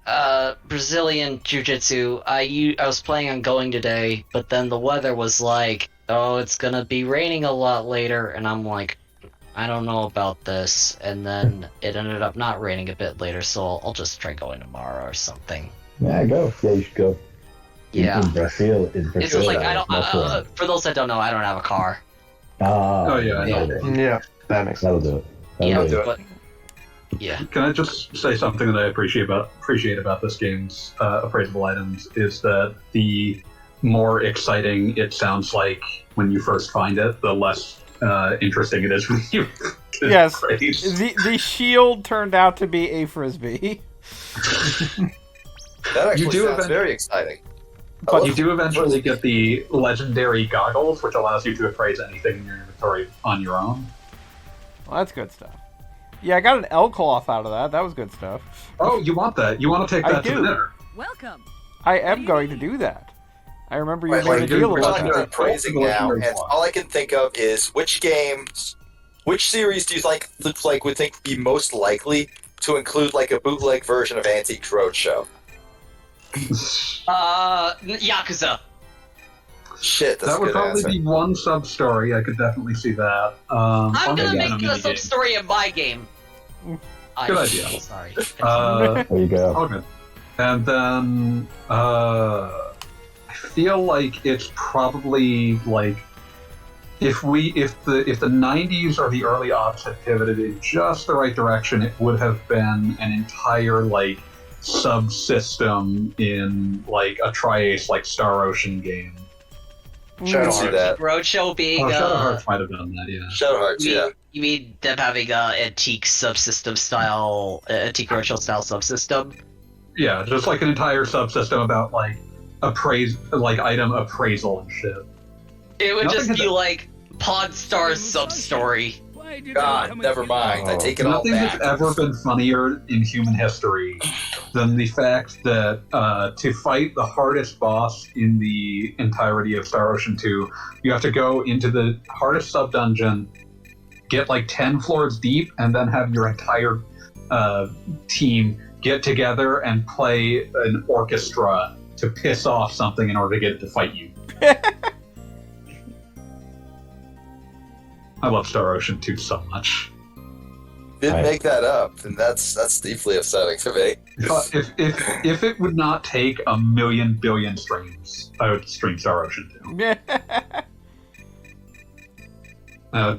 G: Brazilian Jiu-Jitsu. I was planning on going today, but then the weather was like, oh, it's gonna be raining a lot later, and I'm like, I don't know about this. And then it ended up not raining a bit later, so I'll just try going tomorrow or something.
F: Yeah, go. Yeah, you should go.
G: Yeah.
F: In Brazil,
G: It's just like I don't.
F: no fun.
G: For those that don't know, I don't have a car.
C: Oh, yeah, I know.
F: that'll do it.
D: Yeah, that makes sense.
F: That'll do it.
G: Yeah,
F: That'll do
A: it.
G: but yeah.
C: Can I just say something that I appreciate about this game's appraisable items is that the more exciting it sounds like when you first find it, the less interesting it is when you
B: Yes.
C: praise.
B: The shield turned out to be a frisbee.
A: That actually
C: You do
A: sounds
C: event-
A: very exciting.
C: But you do eventually get the legendary goggles, which allows you to appraise anything in your inventory on your own.
B: Well, that's good stuff. Yeah, I got an L cloth out of that. That was good stuff.
C: Oh, you want that? You want to take
B: I
C: that to
B: do.
C: the dinner?
E: Welcome.
B: I am going to do that. I remember you
A: Right,
B: made
A: like,
B: a deal
A: we're
B: about
A: talking
B: that.
A: about praising now, and all I can think of is which series do you would think would be most likely to include like a bootleg version of Antiques Roadshow?
G: Yakuza.
A: Shit, that's
C: That
A: a
C: would
A: good
C: probably
A: answer.
C: be one sub-story. I could definitely see that.
G: I'm gonna
C: maybe
G: make
C: in a
G: a
C: minigame.
G: sub-story in my game.
C: Good idea.
G: Sorry.
F: There you go.
C: Okay. And then I feel like it's probably like if the 90s or the early aughts had pivoted in just the right direction, it would have been an entire like subsystem in like a Tri-Ace like Star Ocean game
D: Shadow
A: see
D: Hearts.
A: that.
G: Roadshow being
C: Shadow Hearts might have done that, yeah.
A: Shadow Hearts, yeah.
G: You mean them having antique subsystem style, antique roadshow style subsystem?
C: Yeah, just like an entire subsystem about like item appraisal and shit.
G: It would
C: Nothing
G: just
C: has-
G: be like Pawn Star's sub-story.
A: God, never mind. I take it all
C: Nothing
A: back.
C: has ever been funnier in human history than the fact that to fight the hardest boss in the entirety of Star Ocean 2, you have to go into the hardest sub-dungeon, get like 10 floors deep, and then have your entire team get together and play an orchestra to piss off something in order to get it to fight you. I love Star Ocean 2 so much.
A: Didn't
F: Right.
A: make that up, and that's deeply upsetting to me.
C: If it would not take a million billion streams, I would stream Star Ocean 2.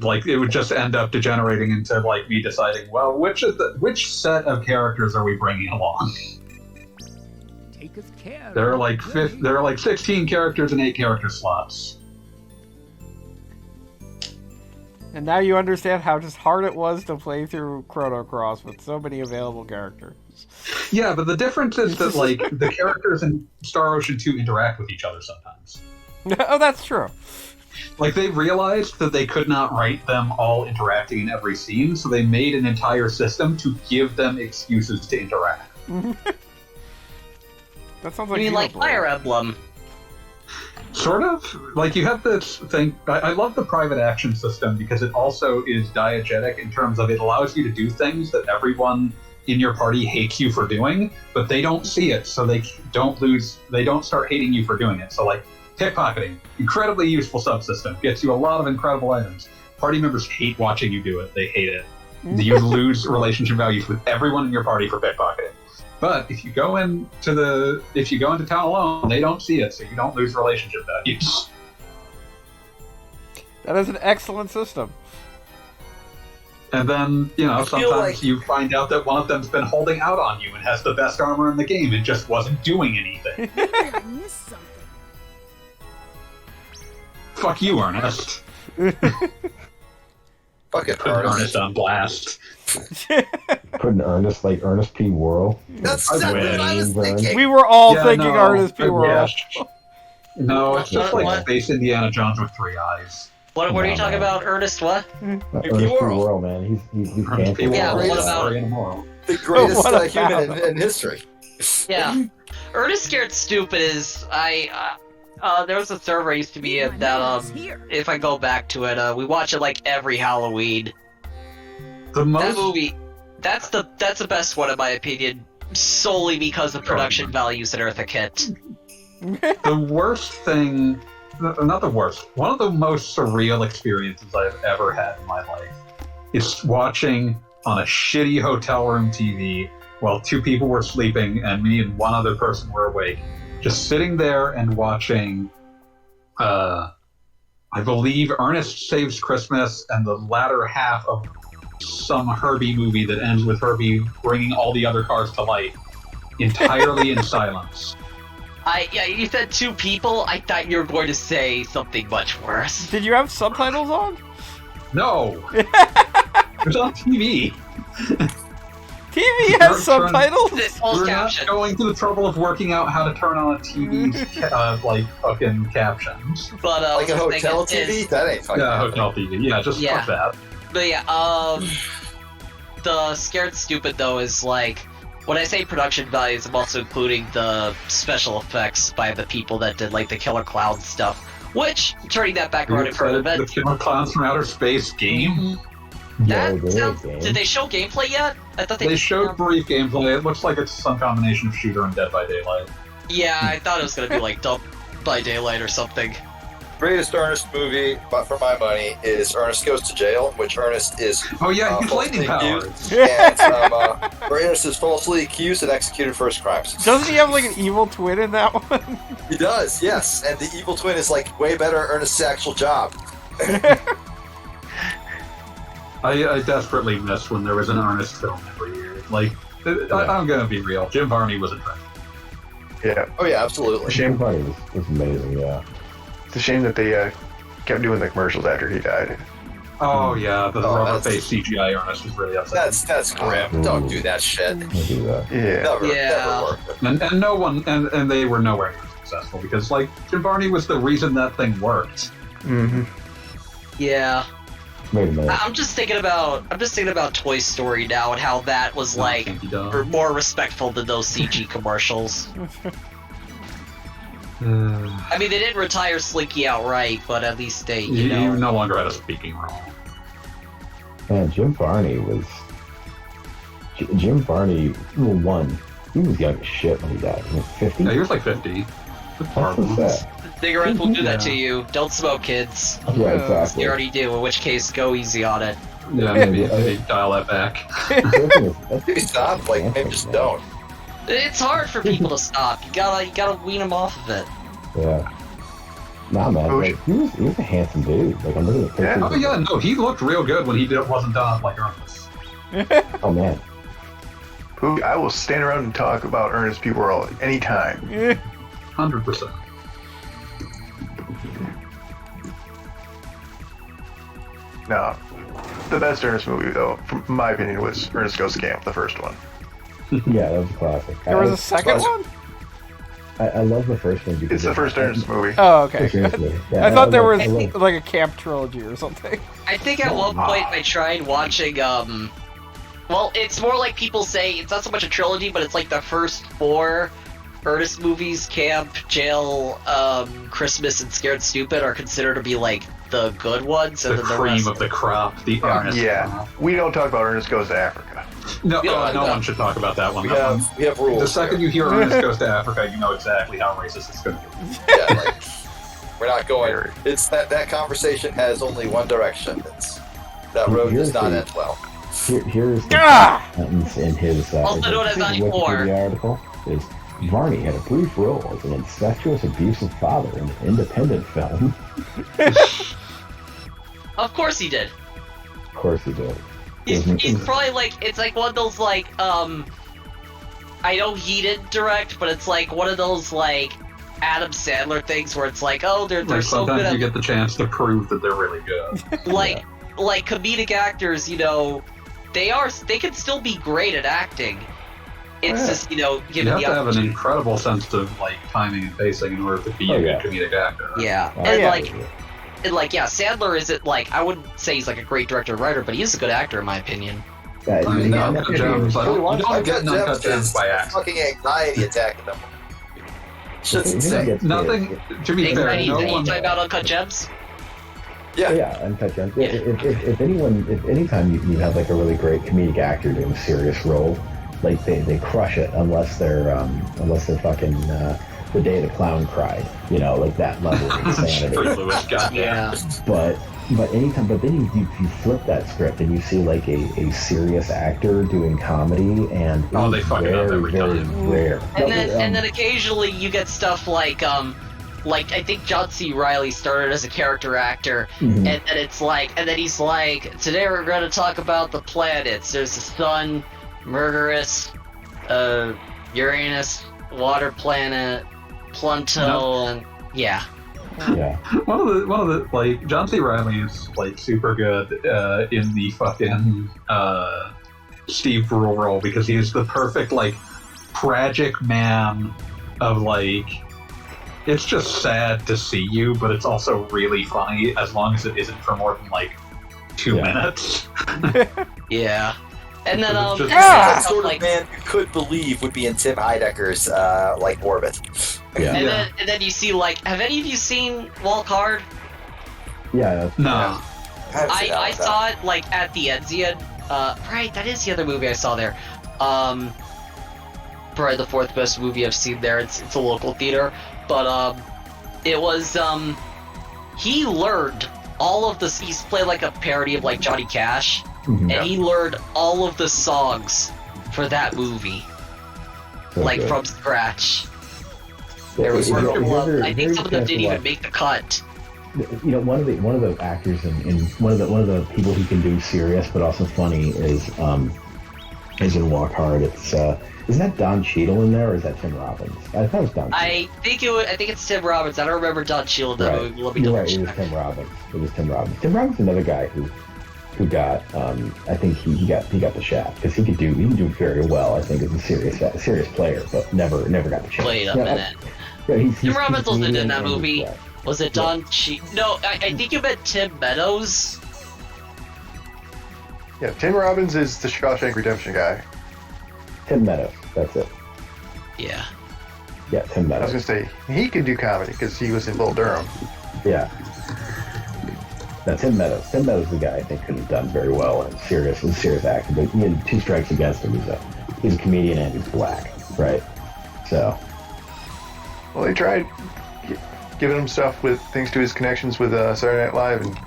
C: Like it would just end up degenerating into like me deciding, well, which set of characters are we bringing along?
H: Take us care.
C: There are like 16 characters and 8 character slots.
B: And now you understand how just hard it was to play through Chrono Cross with so many available characters.
C: Yeah, but the difference is that like the characters in Star Ocean 2 interact with each other sometimes.
B: Oh, that's true.
C: Like they realized that they could not write them all interacting in every scene, so they made an entire system to give them excuses to interact.
B: That sounds
G: I
B: like
G: mean, like
B: Xenoblade.
G: Fire Emblem.
C: Sort of. Like, you have this thing... I love the private action system because it also is diegetic in terms of it allows you to do things that everyone in your party hates you for doing, but they don't see it, so they don't start hating you for doing it. So, like, pickpocketing, incredibly useful subsystem, gets you a lot of incredible items. Party members hate watching you do it. They hate it. You lose relationship values with everyone in your party for pickpocketing. But if you go into town alone, they don't see it, so you don't lose relationship values.
B: That is an excellent system.
C: And then,
A: I feel
C: sometimes
A: like-
C: you find out that one of them's been holding out on you and has the best armor in the game and just wasn't doing anything.
E: I missed something.
C: Fuck you, Ernest.
A: Fucking
C: Put
A: Ernest.
C: Ernest on blast.
F: Putting Ernest like Ernest P. Worrell.
A: That's
C: I
A: exactly what I was
F: wish.
A: thinking.
B: We were all
C: Yeah,
B: thinking
C: no,
B: Ernest P.
C: yeah.
B: Worrell.
C: No, it's just like
G: What?
C: Space Indiana Jones with 3 eyes.
G: What are you
F: No,
G: talking
F: no.
G: about, Ernest? What?
F: Ernest P.
A: Worrell.
F: Worrell, man. He's
C: Ernest P.
F: canceled.
G: Yeah,
C: Worrell
G: what
C: is
G: about-
C: story in a moral.
A: The greatest
B: What about
A: human
B: him?
A: in history.
G: Yeah. Ernest Scared Stupid is there was a server I used to be in that
E: Here.
G: if I go back to it, we watch it like every Halloween.
C: The
G: That
C: most
G: movie, that's the best one in my opinion, solely because of production values in Eartha Kitt.
C: The worst thing, not the worst, one of the most surreal experiences I've ever had in my life is watching on a shitty hotel room TV while 2 people were sleeping and me and one other person were awake, just sitting there and watching, I believe, Ernest Saves Christmas and the latter half of some Herbie movie that ends with Herbie bringing all the other cars to light entirely in silence.
G: You said 2 people. I thought you were going to say something much worse.
B: Did you have subtitles on?
C: No! It was on TV.
B: TV has
C: Turn-
B: subtitles?
G: It's closed
C: We're not
G: caption.
C: going to the trouble of working out how to turn on a TV's like fucking captions.
G: But
A: Like a
G: what's the thing
A: hotel
G: is-
A: TV? That ain't fucking
C: Yeah,
A: happening.
C: hotel TV. Yeah, just
G: Yeah.
C: fuck that.
G: But yeah, the Scared Stupid though is like, when I say production values, I'm also including the special effects by the people that did like the Killer Clown stuff. Which, turning that back around for a
C: The
G: bit,
C: Killer Clowns from Outer Space game.
F: Yeah,
G: that
F: they
G: sounds.
F: game.
G: Did they show gameplay yet? I thought
C: They showed brief gameplay. It looks like it's some combination of Shooter and Dead by Daylight.
G: Yeah, I thought it was gonna be like Dead by Daylight or something.
A: Greatest Ernest movie, but for my money, is Ernest Goes to Jail, in which Ernest is
C: Oh yeah, he's
A: falsely
C: lightning
A: accused,
C: powers.
A: and where Ernest is falsely accused and executed for his crimes.
B: Doesn't he have like an evil twin in that one?
A: He does, yes, and the evil twin is like way better at Ernest's actual job.
C: I desperately miss when there was an Ernest film every year. Like, I'm gonna be real. Jim Varney was a treasure.
D: Yeah.
A: Oh yeah, absolutely.
F: Shame Party was amazing, yeah.
D: a shame that they kept doing the commercials after he died.
C: Oh yeah, the
A: Oh,
C: rubber
A: that's-
C: face CGI Ernest was really upsetting.
A: That's grim. Don't do that shit.
F: I'll do that.
D: Yeah.
A: Never worked.
C: And no one and they were nowhere near successful because like Jim Varney was the reason that thing worked.
D: Mm-hmm.
G: Yeah.
F: Wait a minute.
G: I'm just thinking about Toy Story now and how that was like
C: Thank you, Dom.
G: more respectful than those CG commercials. I mean, they didn't retire Slinky outright, but at least they, you know.
C: You no longer had a speaking role.
F: Man, Jim Varney was. Jim Varney, well, one, he was young as shit when he died. He was 50?
C: Yeah, he was like 50.
F: That's so sad.
G: Cigarettes will do that
C: Yeah.
G: to you. Don't smoke, kids.
F: Yeah, exactly.
G: You already do, in which case, go easy on it.
C: Yeah, maybe dial that back.
A: Maybe stop. Like maybe just don't.
G: It's hard for people to stop. You gotta wean them off of it.
F: Yeah. Nah, man.
D: Oh,
F: Like, he was a handsome dude. Like, I'm looking at pictures.
C: Oh yeah, no, he looked real good when he wasn't done like Ernest.
F: Oh, man.
D: Who I will stand around and talk about Ernest P. Worrell anytime.
C: 100%.
D: No, the best Ernest movie though, from my opinion, was Ernest Goes to Camp, the first one.
F: Yeah, that was a classic.
B: There was a second one?
F: I love the first one because
D: It's the first Ernest movie.
B: Oh, okay.
F: Seriously. Yeah,
B: I thought there was
F: love-
B: like a camp trilogy or something.
G: I think at one point I tried watching, well, it's more like people say, it's not so much a trilogy, but it's like the first 4 Ernest movies, Camp, Jail, Christmas, and Scared Stupid, are considered to be like the good ones, and
C: The
G: then the
C: cream
G: rest.
C: of the crop, the Ernest.
D: Yeah, we don't talk about Ernest Goes to Africa.
C: No,
G: Yeah,
C: no
G: no.
C: one should talk about that one.
A: We
C: That one-
A: have rules.
C: The second
A: here.
C: you hear Ernest Goes to Africa, you know exactly how racist it's going to be.
A: Yeah, like we're not going. It's that conversation has only one direction. It's that road does not end well.
F: Here's the
B: Ah!
F: sentence in his
G: Also known as
F: Wikipedia
G: 94.
F: article is Varney had a brief role as an incestuous, abusive father in an independent film.
G: Of course he did.
F: Of course he did.
G: He's probably like, it's like one of those like, I know he didn't direct, but it's like one of those like Adam Sandler things where it's like, oh, they're
C: Like,
G: so good
C: sometimes you
G: at
C: get the chance to prove that they're really good.
G: like comedic actors, you know, they can still be great at acting. It's
D: Yeah.
G: just, you know,
C: You
G: given
C: have
G: the
C: to have an
G: opportunity.
C: incredible sense of like timing and pacing in order to be
F: Oh,
C: a
F: yeah.
C: good comedic actor.
G: Yeah,
F: Oh,
G: and
B: yeah.
G: like yeah, Sandler isn't like, I wouldn't say he's like a great director or writer, but he's a good actor in my opinion.
F: Yeah,
C: I mean,
F: yeah,
C: Uncut
F: yeah.
C: Gems, I don't, you don't get an Uncut
A: Gems
C: Gems
A: is
C: by accident.
A: fucking anxiety attacking them. Shit's
F: He
A: insane.
F: gets
C: Nothing, to be fair,
G: Any
C: no one...
G: time about Uncut Gems?
A: Yeah.
F: Yeah, Uncut Gems. If anytime you have like a really great comedic actor doing a serious role, like they crush it unless they're fucking The Day the Clown Cried, you know, like that level of insanity.
C: Free Lewis, goddamn.
G: Yeah.
F: But then you flip that script and you see like a serious actor doing comedy, and
C: Oh, they
F: it's
C: fuck it up
F: very,
C: every
F: very
C: time.
F: rare.
G: And then occasionally you get stuff like I think John C. Reilly started as a character actor,
F: Mhm.
G: and it's like, and then he's like, today we're going to talk about the planets. There's the sun, Mercurius, Uranus, water planet, Pluto, and yeah.
F: Yeah.
C: One of the like John C. Reilly is like super good in the fucking Steve Brule role because he is the perfect like tragic man of like, it's just sad to see you, but it's also really funny as long as it isn't for more than like 2
F: Yeah.
C: minutes.
G: Yeah. And then,
C: It's just-
A: That
G: stuff
A: sort of
G: like,
A: man you could believe would be in Tim Heidecker's like orbit.
F: Yeah.
G: and then you see, like, have any of you seen Walk Hard?
F: Yeah. That's,
C: No.
A: haven't seen that
G: I
A: one,
G: saw it, like, at the Enzian. Right, that is the other movie I saw there. Probably the 4th best movie I've seen there. It's a local theater. But, it was, he learned all of the, he's played, like, a parody of, like, Johnny Cash.
F: Mhm.
G: And he learned all of the songs for that movie,
F: So
G: like,
F: good.
G: from scratch.
F: Yeah,
G: There was
F: if you-
G: several
F: if you
G: of
F: ever-
G: them. I
F: if
G: think
F: you
G: some of
F: ever
G: them
F: chance
G: didn't
F: to
G: even
F: watch-
G: make the cut.
F: You know, one of the actors in one of the people who can do serious but also funny is He's in Walk Hard. It's isn't that Don Cheadle in there, or is that Tim Robbins? I thought it was Don.
G: I think it's Tim Robbins. I don't remember Don Cheadle in that
F: Right.
G: movie. Let me
F: You're
G: double
F: right. It was
G: check.
F: Tim Robbins. It was Tim Robbins. Tim Robbins, is another guy who got. I think he got the shaft because he could do very well. I think as a serious player, but never got the chance.
G: Wait a minute. Tim Robbins was in that movie. Was it Don Cheadle? No, I think you meant Tim Meadows.
D: Yeah, Tim Robbins is the Shawshank Redemption guy.
F: Tim Meadows. That's it.
G: Yeah.
F: Yeah, Tim
D: I was
F: Meadows.
D: gonna say he can do comedy because he was in Bull Durham.
F: Yeah. No, Tim Meadows. Tim Meadows is the guy I think could have done very well in serious acting, but he had 2 strikes against him. He's a comedian and he's black, right? So.
D: Well, they tried giving him stuff with thanks to his connections with Saturday Night Live and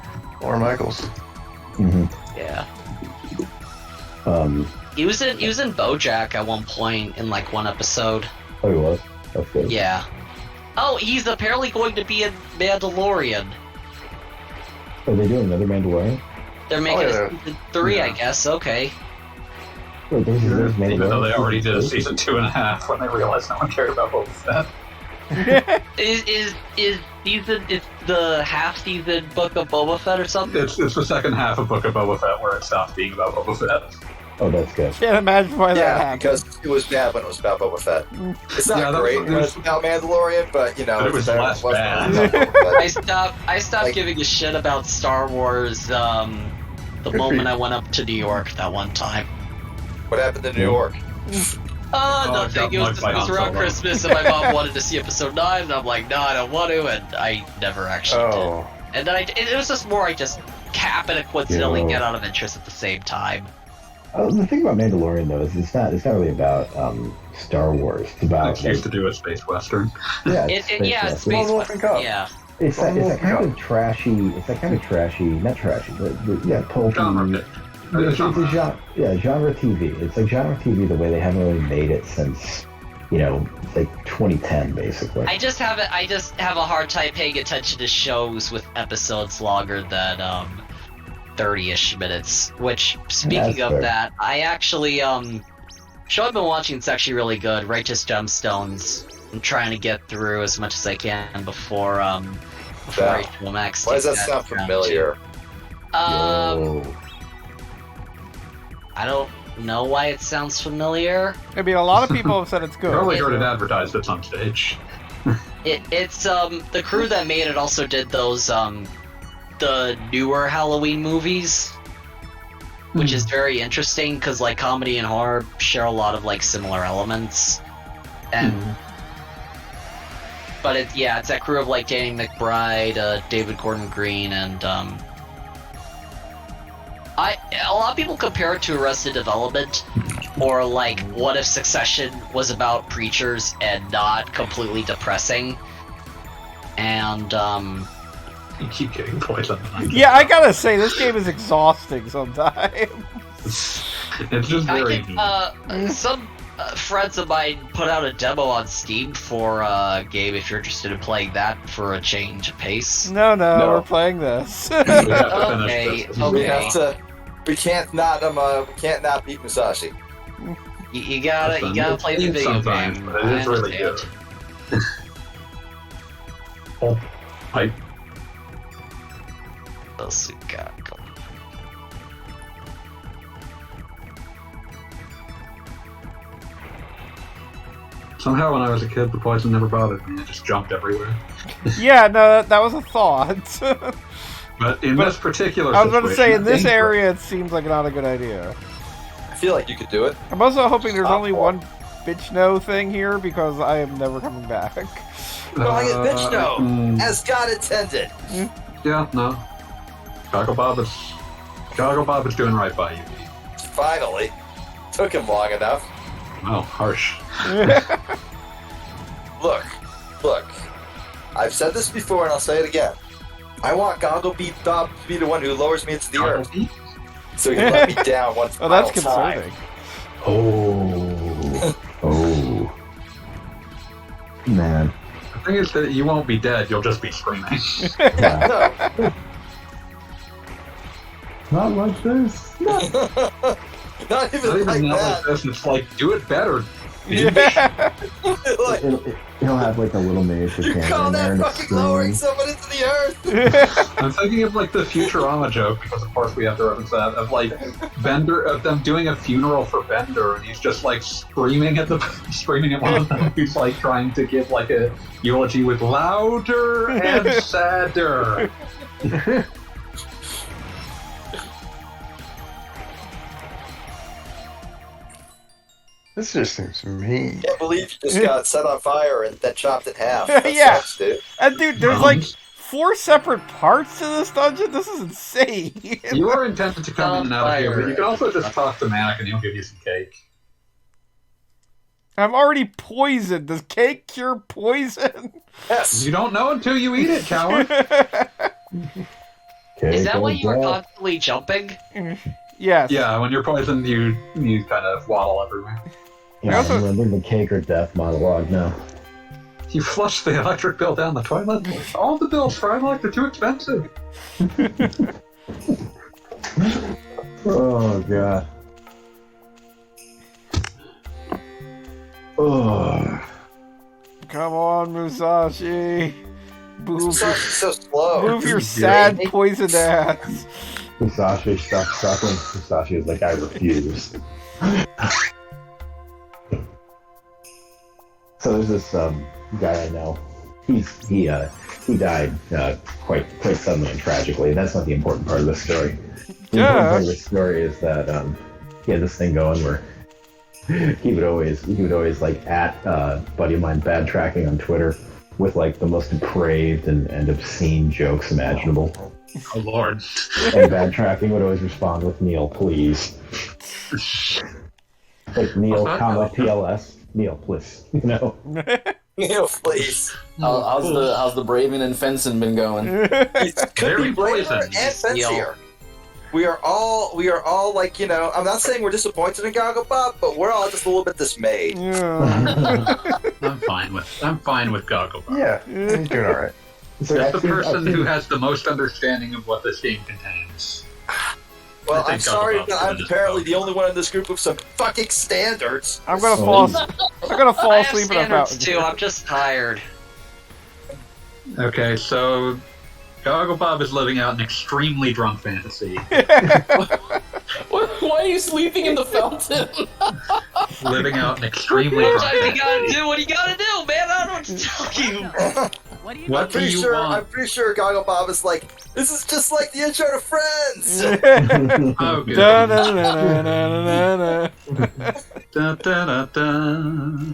D: Lorne Michaels.
F: Mm-hmm.
G: Yeah.
F: Um.
G: He was in BoJack at one point in like one episode.
F: Oh, he was. That's good.
G: Yeah. Oh, he's apparently going to be in Mandalorian.
F: Are they doing another Mandalorian?
G: They're making
D: yeah.
G: a season 3,
C: Yeah.
G: I guess. Okay.
F: Wait, there's Mandalorian.
C: Even though they already did a
F: season
C: season 2.5 when they realized no one cared about Boba Fett.
G: Is the half season book of Boba Fett or something?
C: It's the second half of Book of Boba Fett where it stopped being about Boba Fett.
F: Oh, that's good.
B: Can't imagine why that
A: Yeah,
B: happened.
A: because it was bad when it was about Boba Fett. It's not
C: Yeah, that
A: great
C: was-
A: when it's about Mandalorian, but you know,
C: But it
A: it's
C: was
A: better
C: less
A: when it
C: bad.
A: was about Boba Fett.
G: I stopped
A: Like-
G: giving a shit about Star Wars the
D: for
G: moment
D: you.
G: I went up to New York that one time.
A: What happened in New York?
G: Oh,
C: I
G: nothing.
C: got
G: It was
C: mugged by Han
G: around
C: Solo.
G: Christmas and my mom wanted to see episode 9 and I'm like, no, I don't want to, and I never actually
D: Oh,
G: did. And then it was just more I just happened to coincidentally
F: Yo.
G: get out of interest at the same time.
F: The thing about Mandalorian though is it's not really about Star Wars. It's about
C: It's used to do a space western.
F: yeah,
G: It's
F: Western.
G: Space
D: Wolf
G: Western,
D: and Cub.
G: yeah.
F: It's that
D: Wolf
F: kind
D: and
F: of trashy. It's that kind of trashy, not trashy, but yeah, pulpy.
C: Genre.
F: It's a genre TV. It's like genre TV the way they haven't really made it since, like 2010 basically.
G: I just have a hard time paying attention to shows with episodes longer than 30-ish minutes. Which, speaking
F: That's
G: of
F: fair.
G: that, I actually show I've been watching is actually really good. Righteous Gemstones. I'm trying to get through as much as I can before
A: Yeah.
G: HBO Max.
A: Why does that
G: takes
A: sound
G: down
A: familiar?
G: too.
F: Yo.
G: I don't know why it sounds familiar.
B: I mean, a lot of people have said it's
C: I
B: good.
C: only heard it advertised at some stage.
G: It's the crew that made it also did those the newer Halloween movies, which is very interesting because like comedy and horror share a lot of like similar elements, and but it's that crew of like Danny McBride, David Gordon Green, and a lot of people compare it to Arrested Development, or like what if Succession was about preachers and not completely depressing, and
C: You keep getting poisoned.
B: Yeah, I gotta say, this game is exhausting sometimes.
C: It's just very.
G: some friends of mine put out a demo on Steam for a game if you're interested in playing that for a change of pace.
B: No,
A: No.
B: we're playing this.
C: We have to finish
G: Okay,
C: this.
G: okay.
A: We can't not beat Musashi.
G: You gotta play the video
C: Sometimes,
G: game.
C: but it
G: I
C: is really
G: understand.
C: good. Oh, hype.
G: Sugaku.
C: Somehow, when I was a kid, the poison never bothered me. It just jumped everywhere.
B: Yeah, no, that was a thought.
C: But in
B: But
C: this particular
B: I was about to say, in this
C: situation,
B: area, it seems like not a good idea.
A: I feel like you could do it.
B: I'm also hoping there's
A: Stop
B: only
A: for-
B: one bitch no thing here because I am never coming back.
A: Going at bitch no,
C: mm,
A: as God intended.
C: yeah, no. Gago Bob is doing right by you.
A: Finally, took him long enough.
C: Oh, harsh.
A: Look. I've said this before, and I'll say it again. I want Goggle Bob to be the one who lowers me into the earth, so he can let me down once.
B: Oh, that's
A: final time.
B: concerning.
F: Oh. Man.
C: The thing is that you won't be dead, you'll just be screaming.
F: Yeah.
A: No.
F: Not like this.
A: Not even
C: Not
A: like
C: even not
A: that.
C: like this. It's like, do it better.
B: Yeah.
A: Like,
F: It'll have like a little miniature
A: you
F: camera
A: call
F: in there
A: that
F: and a
A: fucking lowering
F: screen.
A: someone into the earth?
C: I'm thinking of like the Futurama joke, because of course we have to reference that, of like Bender, of them doing a funeral for Bender, and he's just like screaming at one of them who's like trying to give like a eulogy with louder and sadder.
D: This just seems mean.
A: Can't believe you just got set on fire and then chopped in half. That
B: Yeah.
A: sucks, dude.
B: And dude, there's like 4 separate parts to this dungeon. This is insane.
C: You are intended to come in and out of here, but you can
G: Fire.
C: also just talk to Mac and he'll give you some cake.
B: I'm already poisoned. Does cake cure poison?
A: Yes.
C: You don't know until you eat it, coward.
G: Is that why
F: Cake
G: you were
F: of death.
G: constantly jumping?
B: Yes.
C: Yeah, when you're poisoned, you kind of waddle everywhere.
F: Yeah,
B: Also-
F: I'm remembering the cake or death monologue now.
C: You flush the electric bill down the toilet. All the bills for Like they're too expensive.
F: Oh god. Oh.
B: Come on, Musashi. Move,
A: Musashi's so slow.
B: move your
C: This is
B: sad
A: great.
B: poisoned ass.
F: Musashi stopped suckling. Musashi is like, I refuse. So there's this guy I know. He died quite suddenly and tragically. That's not the important part of the story. The important part of the story is that he had this thing going where he would always like at buddy of mine bad tracking on Twitter with like the most depraved and obscene jokes imaginable.
C: Oh lord.
F: And bad tracking would always respond with Neil, please. Like Neil, comma PLS. Neil, please. You know.
A: Neil, please.
I: How's the braving and fencing been going?
A: It could
C: Very
A: be braver
C: poisoned.
A: and fancier. We are all like, you know, I'm not saying we're disappointed in Goggle Bob, but we're all just a little bit dismayed.
B: Yeah.
C: I'm fine with Goggle Bob.
D: Yeah, he's doing all right.
F: So
C: As
F: I've
C: the
F: seen- I've
C: person
F: seen-
C: who has the most understanding of what this game contains.
A: Well,
C: I think
A: I'm sorry
C: Goggle
A: that
C: Bob's
A: I'm
C: gonna
A: apparently
C: just
A: the only one in this group with some fucking standards.
B: I'm gonna
F: Oh.
B: fall
G: I have
B: asleep in a
G: standards
B: fountain.
G: too. I'm just tired.
C: Okay, so Goggle Bob is living out an extremely drunk fantasy.
I: Why are you sleeping in the fountain?
C: Living out an extremely
G: Sometimes you
C: drunk
G: gotta
C: fantasy.
G: do what you gotta do, man. I don't know what to tell you.
H: What do you
C: What
A: I'm pretty
C: do you
A: sure.
C: want?
A: I'm pretty sure Goggle Bob is like, this is just like the intro to Friends.
C: Oh, good.
B: Da-da-da-da-da-da-da.
C: Da, da, da, da.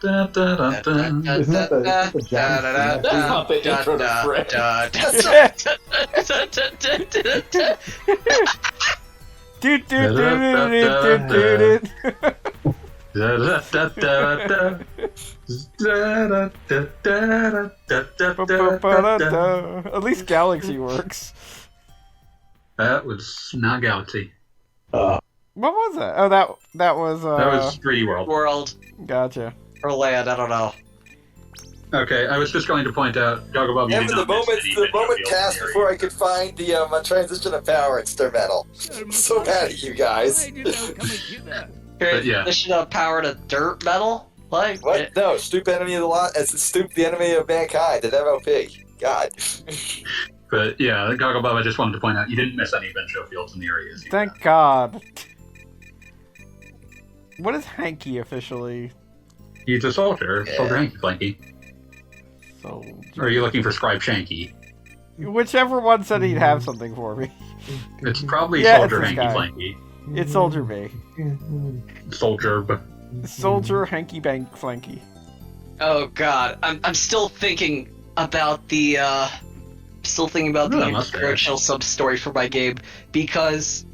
C: Da, da, da, da.
F: Isn't that the John Cena?
I: That's not the intro to Friends.
B: Doot, doot, doot, doot, doot, doot.
C: Da, da, da, da, da. Da, da, da, da, da, da, da, da, da.
B: Ba-ba-ba-da-da. At least Galaxy works.
C: That was not Galaxy.
B: What was that? Oh, that was
C: That was 3D World.
G: World
B: Gotcha.
G: or land, I don't know.
C: Okay, I was just going to point out, Goggle Bob, you
A: Yeah,
C: did
A: but
C: not
A: the
C: miss
A: moment
C: any
A: the
C: video
A: moment
C: fields
A: passed
C: in the
A: before I
C: area.
A: could find the transition of power, it's their metal. I'm so mad at you guys.
H: Why did thou come hither?
C: But yeah.
G: Transition of power to dirt metal? Like,
A: What? No, Stoop enemy of the lot. It's Stoop the enemy of mankind. An MLP. God.
C: But yeah, Goggle Bob, I just wanted to point out, you didn't miss any bench show fields in the areas. you
B: Thank God. What is Hanky officially?
C: He's a soldier.
A: Yeah.
C: Soldier Hanky Blanky. Or are you looking for Scribe Shanky?
B: Whichever one said he'd have something for me.
C: It's probably
B: Yeah,
C: Soldier
B: it's this
C: Hanky
B: guy.
C: Blanky.
B: It's Soldier B.
C: Soldier, but
B: Soldier Hanky Bank Flanky.
G: oh god, I'm still thinking about the
C: Really,
G: the
C: must be.
G: original sub story for my game, because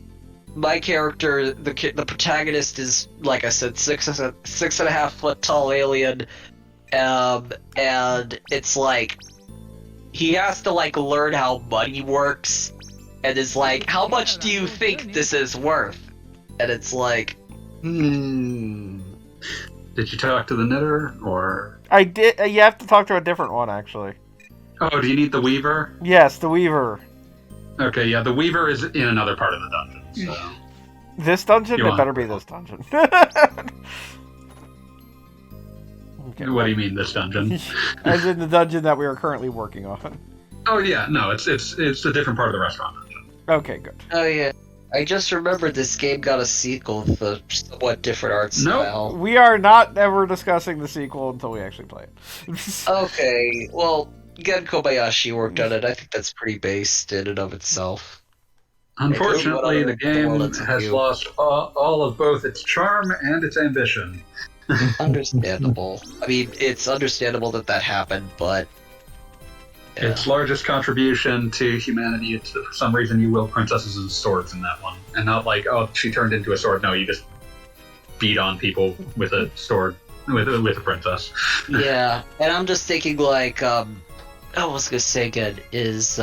G: my character, the protagonist, is, like I said, 6.5 foot tall alien, and it's like he has to like learn how money works, and is like, how much do you think this is worth? And it's like,
C: did you talk to the knitter, or...
B: I did. You have to talk to a different one, actually.
C: Oh, do you need the Weaver?
B: Yes, the Weaver.
C: Okay, yeah, the Weaver is in another part of the dungeon, so...
B: This dungeon?
C: You
B: It
C: want-
B: better be this dungeon. Okay.
C: What do you mean this dungeon?
B: As in the dungeon that we are currently working on.
C: Oh yeah, no, it's a different part of the restaurant dungeon.
B: Okay, good.
G: Oh yeah. I just remembered this game got a sequel with a somewhat different art style.
B: We are not ever discussing the sequel until we actually play it.
G: Okay, well, Gen Kobayashi worked on it. I think that's pretty based in and of itself.
C: Unfortunately, the game
G: Well, that's a
C: has
G: few.
C: lost all of both its charm and its ambition.
G: Understandable. I mean, it's understandable that happened, but yeah.
C: Its largest contribution to humanity is that for some reason you will princesses and swords in that one. And not like, oh, she turned into a sword. No, you just beat on people with a sword, with a princess.
G: Yeah, and I'm just thinking like, I was gonna say again is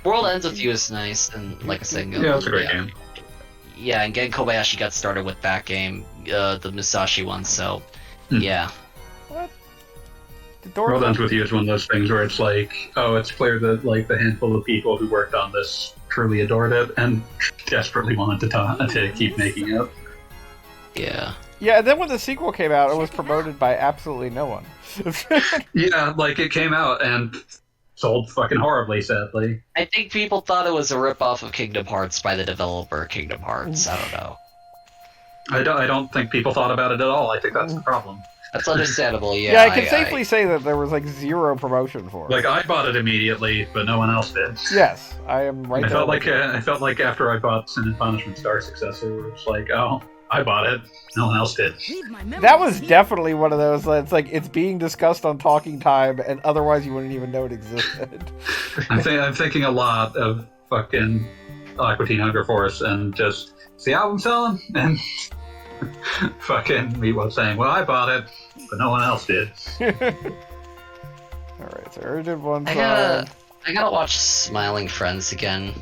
G: World Ends with You is nice, and like I said,
C: Yeah, it's a great game.
G: Yeah, and Gen Kobayashi got started with that game, the Musashi one. So, yeah.
B: What? The door
C: World Ends with You is one of those things where it's like, oh, it's clear that like the handful of people who worked on this truly adored it and desperately wanted to keep making it.
G: Yeah.
B: Yeah, and then when the sequel came out, it was promoted by absolutely no one.
C: Yeah, like it came out and sold fucking horribly, sadly.
G: I think people thought it was a ripoff of Kingdom Hearts by the developer Kingdom Hearts. I don't know.
C: I don't think people thought about it at all. I think that's the problem.
G: That's understandable. Yeah.
B: Yeah, I can safely say that there was like zero promotion for it.
C: Like I bought it immediately, but no one else did.
B: Yes, I am right.
C: I
B: there
C: felt like after I bought Sin and Punishment's Dark Successor, it was like, oh, I bought it. No one else did.
B: That was definitely one of those. It's like it's being discussed on Talking Time, and otherwise you wouldn't even know it existed.
C: I'm thinking a lot of fucking Aqua Teen Hunger Force and just the album selling and fucking Meatloaf saying, "Well, I bought it, but no one else did."
B: All right, so I did one
G: I
B: side.
G: gotta watch Smiling Friends again.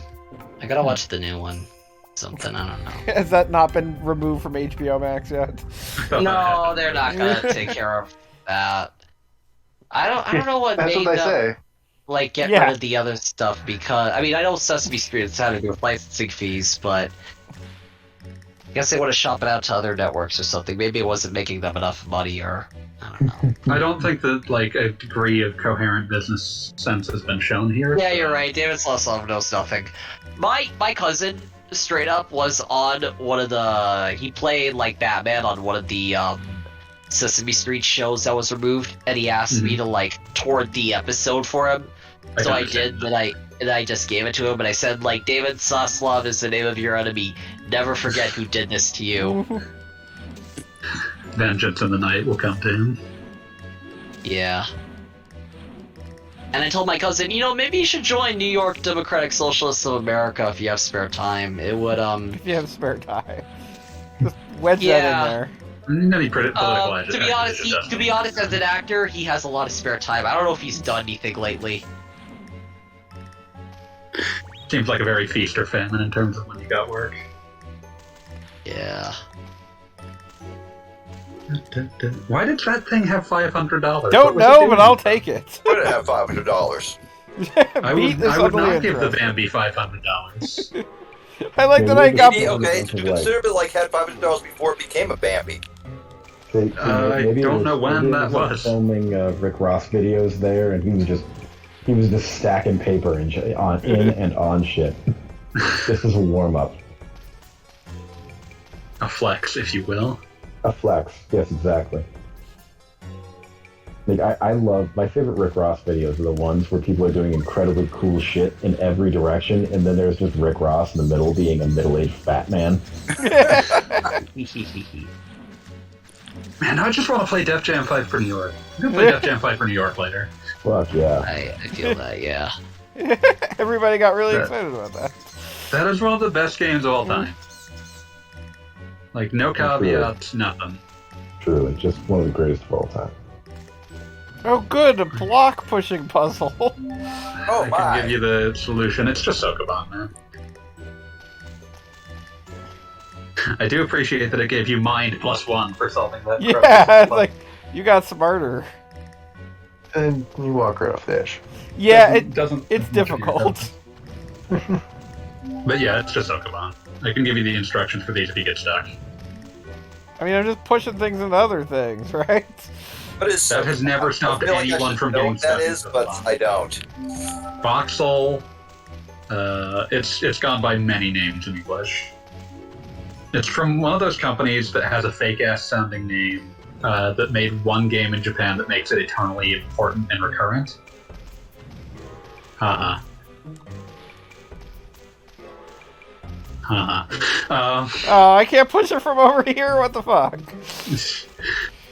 G: I gotta watch the new one. Something, I don't know.
B: Has that not been removed from HBO Max yet?
G: No, they're not gonna take care of that. I don't know what
D: That's
G: made
D: what they
G: them
D: say.
G: like get
B: Yeah.
G: rid of the other stuff because I mean I know Sesame Street had to do with licensing fees, but I guess they want to shop it out to other networks or something. Maybe it wasn't making them enough money, or I don't know.
C: I don't think that like a degree of coherent business sense has been shown here.
G: Yeah, you're right. David Sloslov knows nothing. My cousin straight up was on one of the he played like Batman on one of the Sesame Street shows that was removed, and he asked me to like tour the episode for him. So I did, but I just gave it to him, and I said like, David Soslov is the name of your enemy. Never forget who did this to you.
C: Vengeance in the night will come to him.
G: Yeah. And I told my cousin, maybe you should join New York Democratic Socialists of America if you have spare time. It would
B: If you have spare time, just wedge
G: Yeah.
B: that in there.
C: Any political
G: to be honest, as an actor, he has a lot of spare time. I don't know if he's done anything lately.
C: Seems like a very feast or famine in terms of when you got work.
G: Yeah.
C: Why did that thing have $500?
B: Don't know, but I'll take it.
A: I'm gonna have $500.
C: I
B: Beat
C: would,
B: this
C: I would
B: ugly
C: not give the
B: interest.
C: Bambi $500.
B: I like that I got.
A: Okay, consider it like had $500 before it became a Bambi.
C: I don't know when that was.
F: Filming Rick Ross videos there, and he was just stacking paper and in and on shit. This is a warm up.
C: A flex, if you will.
F: A flex, yes, exactly. Like I love my favorite Rick Ross videos are the ones where people are doing incredibly cool shit in every direction, and then there's just Rick Ross in the middle being a middle-aged fat man.
C: Man, I just want to play Def Jam 5 for New York. I'm gonna play Def Jam 5 for New York later.
F: Fuck yeah.
G: I feel that, yeah.
B: Everybody got really
C: That-
B: excited about that.
C: That is one of the best games of all time. Like, no caveats, nothing.
F: Truly, just one of the greatest of all time.
B: Oh, good, a block pushing puzzle.
A: Oh
C: I
A: my!
C: can give you the solution. It's just Sokoban, man. I do appreciate that it gave you mind +1 for solving that.
B: Yeah, it's like you got smarter.
D: And you walk right off the edge.
B: Yeah,
C: Doesn't
B: it's difficult.
C: But yeah, it's just Sokoban. I can give you the instructions for these if you get stuck.
B: I mean, I'm just pushing things into other things, right?
A: What is
C: That has never stopped
A: I feel like I
C: anyone
A: should
C: from
A: know
C: getting
A: what that
C: stuck.
A: is, but I don't.
C: Voxel. It's gone by many names in English. It's from one of those companies that has a fake-ass sounding name that made one game in Japan that makes it eternally important and recurrent. Oh,
B: I can't push it from over here. What the fuck?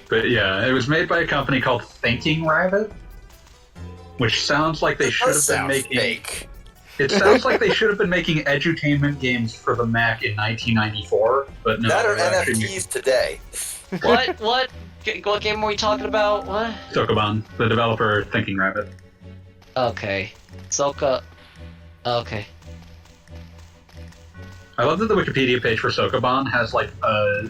C: But yeah, it was made by a company called Thinking Rabbit, which sounds like they should have been making.
A: Fake.
C: It sounds like they should have been making edutainment games for the Mac in 1994, but no.
A: That or
C: they're actually
A: NFTs today.
G: What game are we talking about? What?
C: Sokoban, the developer Thinking Rabbit.
G: Okay. Soka. Okay.
C: I love that the Wikipedia page for Sokoban has like a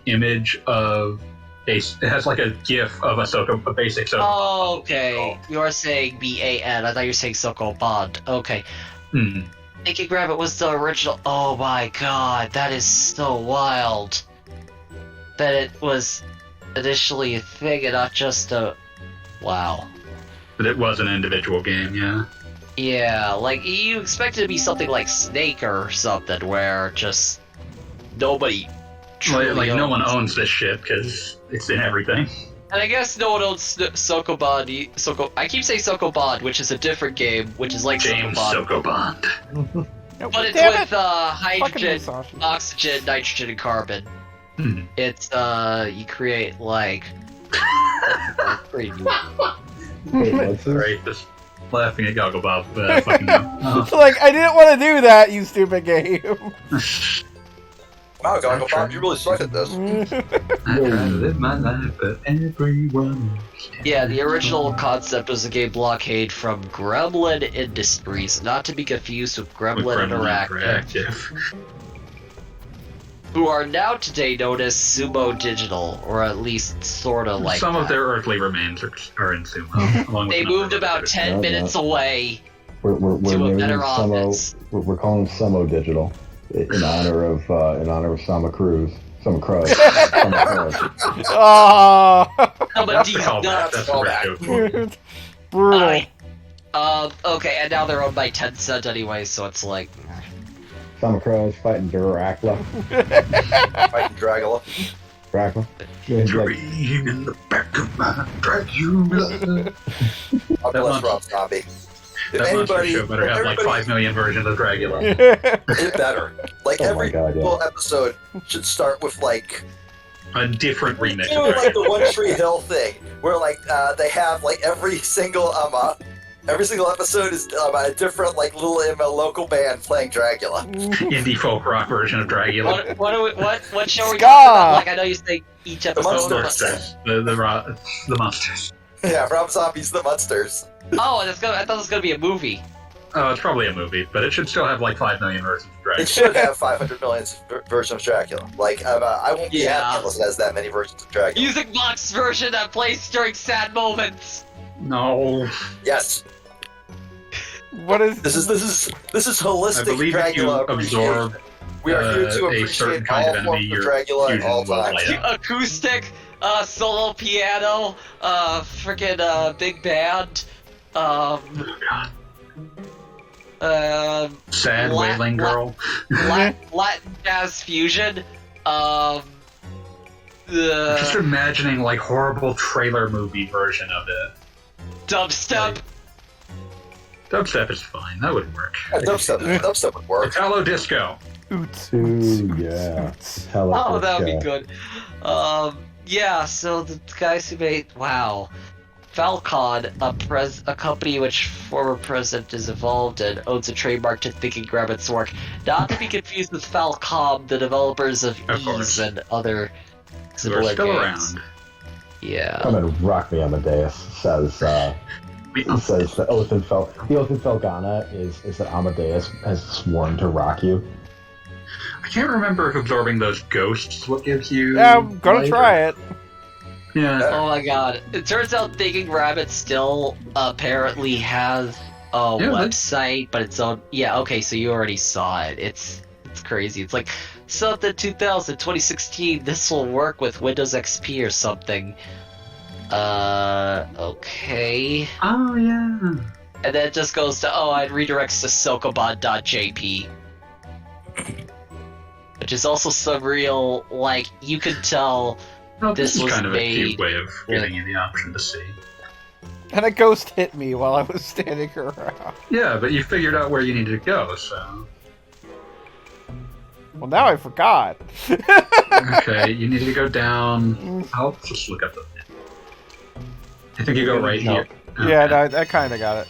C: image of it has like a GIF of a basic Sokoban.
G: Oh, okay. You're saying BAN. I thought you were saying Sokoban. Okay. Thinking Rabbit was the original. Oh my god, that is so wild. That it was initially a thing and not just a. Wow.
C: But it was an individual game, yeah.
G: Yeah, like you expect it to be something like Snake or something, where just nobody.
C: Like no one owns this shit because it's in everything.
G: And I guess no one owns Sokoban. I keep saying Sokoban, which is a different game, which is like
C: James
G: Sokoban.
C: Sokoban.
G: But it's
B: Damn
G: with hydrogen,
B: Musashi.
G: oxygen, nitrogen, and carbon. It's you create like pretty neat.
F: Wait, what's this?
C: Right, just laughing at Gogglebob. Fucking no.
B: Like, I didn't want to do that, you stupid game.
A: Wow, Goggle Bob, you really suck at this.
C: I try to live my life, but everyone.
G: Yeah, the original concept was a game Blockade from Gremlin Industries, not to be confused with Gremlin Interactive, who are now today known as Sumo Digital, or at least sorta like
C: Some
G: that.
C: of their earthly remains are in Sumo. along with
G: They
C: another
G: moved about 10
F: Yeah,
G: minutes away
F: We're
G: to a
F: naming
G: better
F: them
G: office.
F: We're calling them Sumo Digital in honor of Sama Cruz. Sama Cruz.
B: Oh,
C: That's the
G: Somebody's
C: callback.
G: nuts.
C: That's the red joke.
B: brutal.
G: Okay, and now they're owned by Tencent anyway, so it's like...
F: Sama Cruz fighting Dracula.
A: Fighting Dragula.
F: Dracula. Yeah, he's like,
C: Dream in the back of my Dracula.
A: God
C: That
A: bless
C: one-
A: Rob Zombie. If
C: That monster
A: anybody,
C: show better have like 5 million versions of Dracula.
A: it better. Like
F: Oh my
A: every
F: God, yeah.
A: single episode should start with like
C: A different remix
A: you know,
C: of
A: like the
C: Dracula.
A: One Tree Hill thing, where like they have like every single episode is a different like little local band playing Dracula.
C: Indie folk rock version of Dracula.
G: What show are you
B: Ska!
G: talking about? Like, I know you say each
A: The
G: episode...
A: Monsters.
C: The monsters.
A: Yeah, Rob Zombie's The Monsters.
G: Oh, I thought it was gonna be a movie.
C: Oh, it's probably a movie, but it should still have like 5 million versions of
A: It
C: Dracula.
A: should have 500 million versions of Dracula. Like I won't be
G: Yeah.
A: happy unless it has that many versions of Dracula.
G: Music box version that plays during sad moments.
C: No.
A: Yes,
B: What is
A: this is
C: I
A: holistic
C: believe if you
A: Dracula
C: absorb
A: appreciation. We are here to
C: a certain
A: appreciate
C: kind
A: all
C: of
A: forms
C: enemy,
A: of
C: your
A: Dracula at
C: fusion
A: all
C: will
A: times.
C: light up.
G: Acoustic, solo piano, freaking big band,
C: Oh, God. Sad
G: La-
C: wailing
G: la-
C: girl.
G: Latin jazz fusion,
C: Just imagining like horrible trailer movie version of it.
G: dubstep.
C: Dubstep is fine. That would work.
A: Yeah, dubstep would work.
C: Italo disco.
F: ooh, yeah. Hella
G: Oh, that would be
F: disco.
G: good. Yeah, so the guys who made Falcon, a company which former president is involved in, owns a trademark to Thinking Rabbit's work. Not to be confused with Falcom, the developers of
C: Of
G: Ys
C: course.
G: and other
C: Who are
G: similar
C: still
G: games.
C: around.
G: Yeah.
F: Come and rock me, Amadeus, says he says the oath in Felgana is that Amadeus has sworn to rock you.
C: I can't remember if absorbing those ghosts what gives you.
B: Yeah, I'm gonna
C: life
B: try
C: or-
B: it.
C: Yeah.
G: Oh my god. It turns out Thinking Rabbit still apparently has a
C: Yeah, they-
G: website, but it's on. Yeah, okay, so you already saw it. It's crazy. It's like something 2016, this will work with Windows XP or something. Okay.
C: Oh yeah.
G: And then it just goes to, it redirects to Sokoban.jp. Which is also some real, like, you could tell
C: Well,
G: this
C: this is
G: was
C: kind of a
G: made
C: cute way of giving you the option to see.
B: And a ghost hit me while I was standing around.
C: Yeah, but you figured out where you needed to go, so.
B: Well, now I forgot.
C: Okay, you need to go down. I'll just look up the. I think you go right
F: No.
C: here.
B: Yeah,
C: Okay.
B: I kind of got it.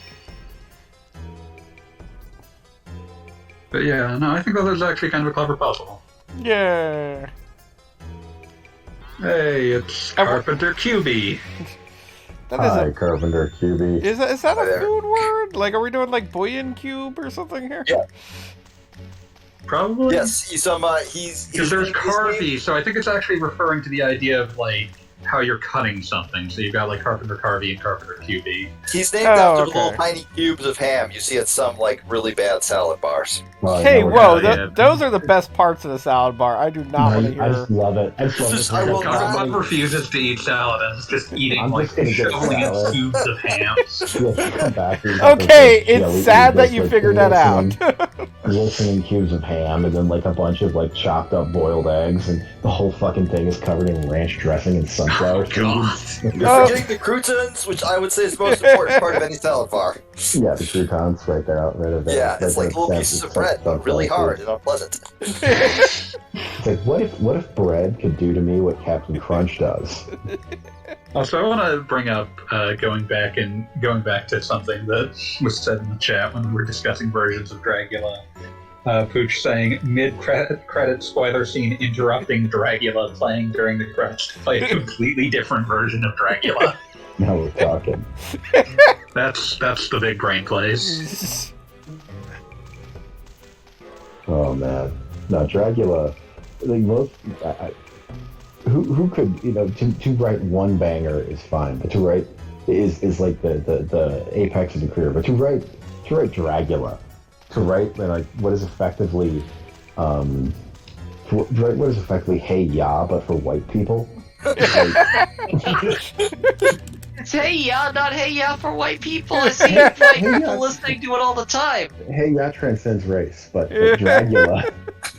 C: But yeah, no, I think that was actually kind of a clever puzzle.
B: Yeah.
C: Hey, it's
B: I-
C: Carpenter QB.
B: That is
F: Hi,
B: a,
F: Carpenter QB.
B: is that
A: Hi
B: a
A: there.
B: food word? Like, are we doing like Bouillon Cube or something here?
A: Yeah.
C: Probably.
A: Yes, he's he's
C: Because there's
A: his name-
C: carvy, so I think it's actually referring to the idea of like how you're cutting something. So you've got like Carpenter Carvey and Carpenter QB.
A: He's named
B: Oh,
A: after
B: okay.
A: little tiny cubes of ham you see at some like really bad salad bars.
F: Well, I
B: Hey,
F: know we're
B: whoa,
F: gonna-
C: yeah.
B: those are the best parts of the salad bar. I do not want to
F: I
B: hear.
F: just love it. I just love
A: Just-
F: it.
A: I will
C: Carpenter
A: not-
C: refuses to eat salad and is just eating
F: I'm
C: like
F: just gonna get
C: shoveling in
F: salad.
C: cubes of ham.
F: Yeah, come back. We've got
B: Okay,
F: those, like,
B: it's
F: we
B: sad that
F: just,
B: you
F: like,
B: figured that out.
F: glistening cubes of ham, and then like a bunch of like chopped up boiled eggs, and the whole fucking thing is covered in ranch dressing and sunflower
C: God.
F: seeds.
A: You're
B: Oh.
A: forgetting the croutons, which I would say is the most important part of any salad bar.
F: Yeah, the croutons right there, right over there.
A: Yeah, it's like
F: Right
A: little
F: there.
A: pieces of
F: That's
A: bread,
F: sunflower
A: but really
F: seeds.
A: hard and unpleasant.
F: It's like, what if bread could do to me what Captain Crunch does?
C: Also, I want to bring up going back to something that was said in the chat when we were discussing versions of Dracula. Pooch saying mid-credit spoiler scene interrupting Dracula playing during the credits to play a completely different version of Dracula.
F: Now we're talking.
C: That's the big brain plays.
F: Oh man, no Dracula. Like most, who could to write one banger is fine, but to write is like the apex of the career. But to write Dracula, to write like what is effectively Hey Ya, but for white people.
G: It's Hey Ya, not Hey Ya for white people. I see white people
F: Ya.
G: listening to it all the time.
F: Hey Ya transcends race, but Dracula.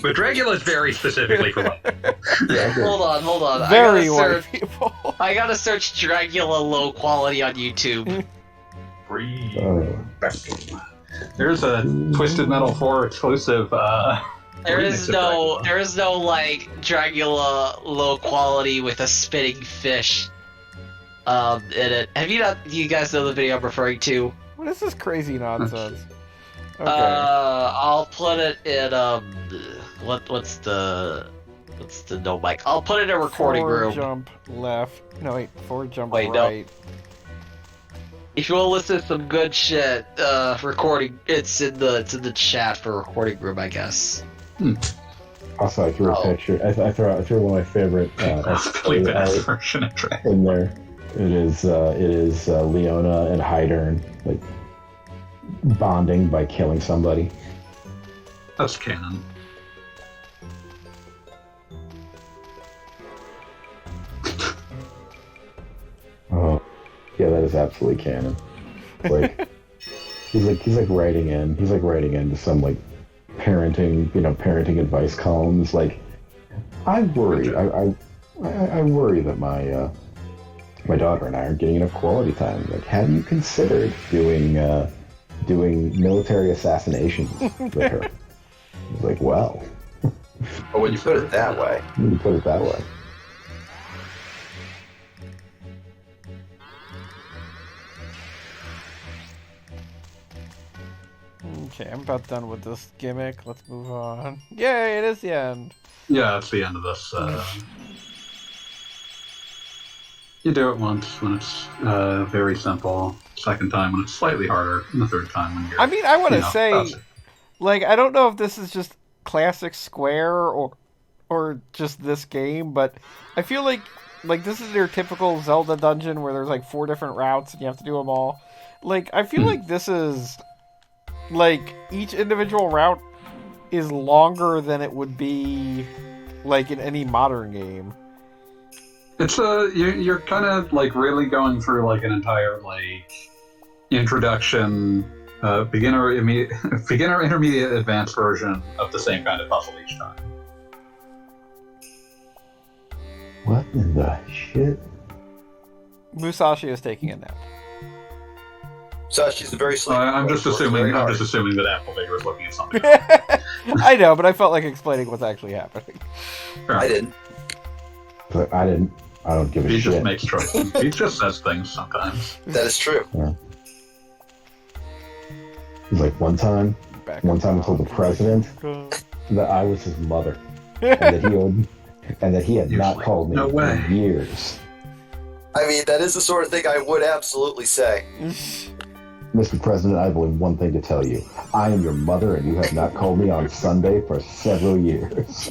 C: But Dracula is very specifically for white people.
G: Hold on.
B: Very
G: I
B: white
G: gotta search.
B: people.
G: I gotta search Dracula low quality on YouTube.
C: Breathe.
F: Oh.
C: There's a Twisted Metal 4 exclusive.
G: There
C: remix
G: is
C: of
G: no,
C: Dracula.
G: like Dracula low quality with a spitting fish. In it. You guys know the video I'm referring to?
B: What is this crazy nonsense? Okay.
G: I'll put it in what's the no mic? I'll put it in a recording
B: Forward
G: room.
B: jump left. No, wait. Forward jump
G: Wait, no.
B: right.
G: If you want to listen to some good shit, recording, it's in the chat for recording room, I guess.
F: Also, I threw a picture. I threw one of my favorite
C: Probably the best
F: art
C: version of Dracula.
F: in there. It is Leona and Hydern like bonding by killing somebody.
C: That's canon.
F: Oh, yeah, that is absolutely canon. Like he's like writing into some like parenting advice columns. Like I worry that my daughter and I aren't getting enough quality time. Like, have you considered doing military assassinations with her? It's like, well,
A: But when you put it that way,
F: when you put it that way.
B: Okay, I'm about done with this gimmick. Let's move on. Yay, it is the end.
C: Yeah, that's the end of this. You do it once when it's very simple. Second time when it's slightly harder. And the third time when you're.
B: I mean, I want to say,
C: bouncing.
B: like, I don't know if this is just classic Square or just this game, but I feel like like this is your typical Zelda dungeon where there's like 4 different routes and you have to do them all. Like I feel like this is like each individual route is longer than it would be like in any modern game.
C: It's you're kind of like really going through like an entire like introduction, beginner, intermediate, advanced version of the same kind of puzzle each time.
F: What in the shit?
B: Musashi is taking a nap.
A: So she's a very sleepy.
C: I'm just
A: boy,
C: assuming.
A: very
C: I'm
A: hard.
C: just assuming that Applevigger is looking at something else.
B: I know, but I felt like explaining what's actually happening.
A: I didn't.
F: But I didn't. I don't give a
C: He
F: shit.
C: just makes choices. He just says things sometimes.
A: That is true.
F: He's like one time I told the president that I was his mother, and that he had not called me
C: No way.
F: in years.
A: I mean, that is the sort of thing I would absolutely say.
F: Mr. President, I have only one thing to tell you. I am your mother, and you have not called me on Sunday for several years.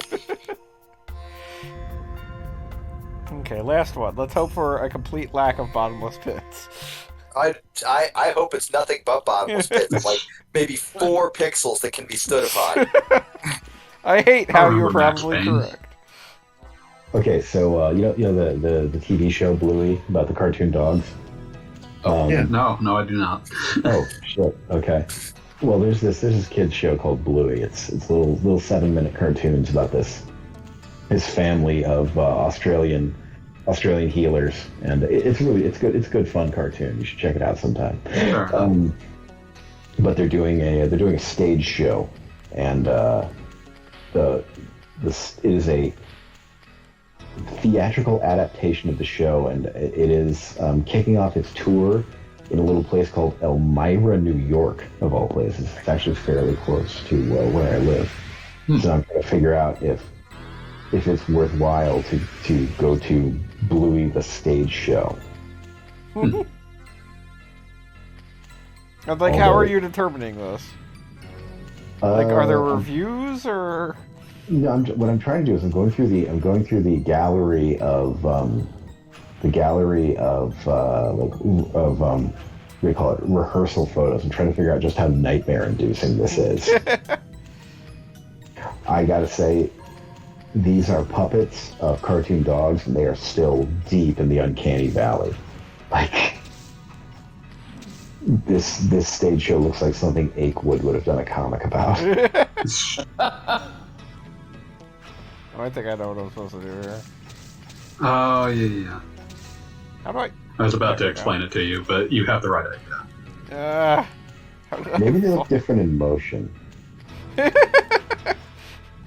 B: Okay, last one. Let's hope for a complete lack of bottomless pits.
A: I hope it's nothing but bottomless pits, like maybe 4 pixels that can be stood upon.
B: I hate how
C: remember
B: you're
C: Max
B: probably
C: Payne.
B: correct.
F: Okay, so you know the TV show Bluey about the cartoon dogs.
D: Yeah.
C: No, I do not.
F: Oh shit. Okay. Well, there's this kids show called Bluey. It's little 7-minute cartoons about his family of Australian healers, and it's good fun cartoon. You should check it out sometime.
C: Sure.
F: But they're doing a stage show, and it is a theatrical adaptation of the show, and it is kicking off its tour in a little place called Elmira, New York, of all places. It's actually fairly close to where I live. So I'm trying to figure out if it's worthwhile to go to Bluey the stage show.
B: Like, how are you determining this? Like, are there reviews or?
F: No, what I'm trying to do is I'm going through the gallery of what do you call it, rehearsal photos. I'm trying to figure out just how nightmare-inducing this is. I gotta say, these are puppets of cartoon dogs, and they are still deep in the uncanny valley. Like, this stage show looks like something Akewood would have done a comic about.
B: I think I know what I'm supposed to do here.
C: Oh yeah.
B: How do I?
C: I was about to explain it to you, but you have the right idea.
B: How do I
F: Maybe they look different in motion.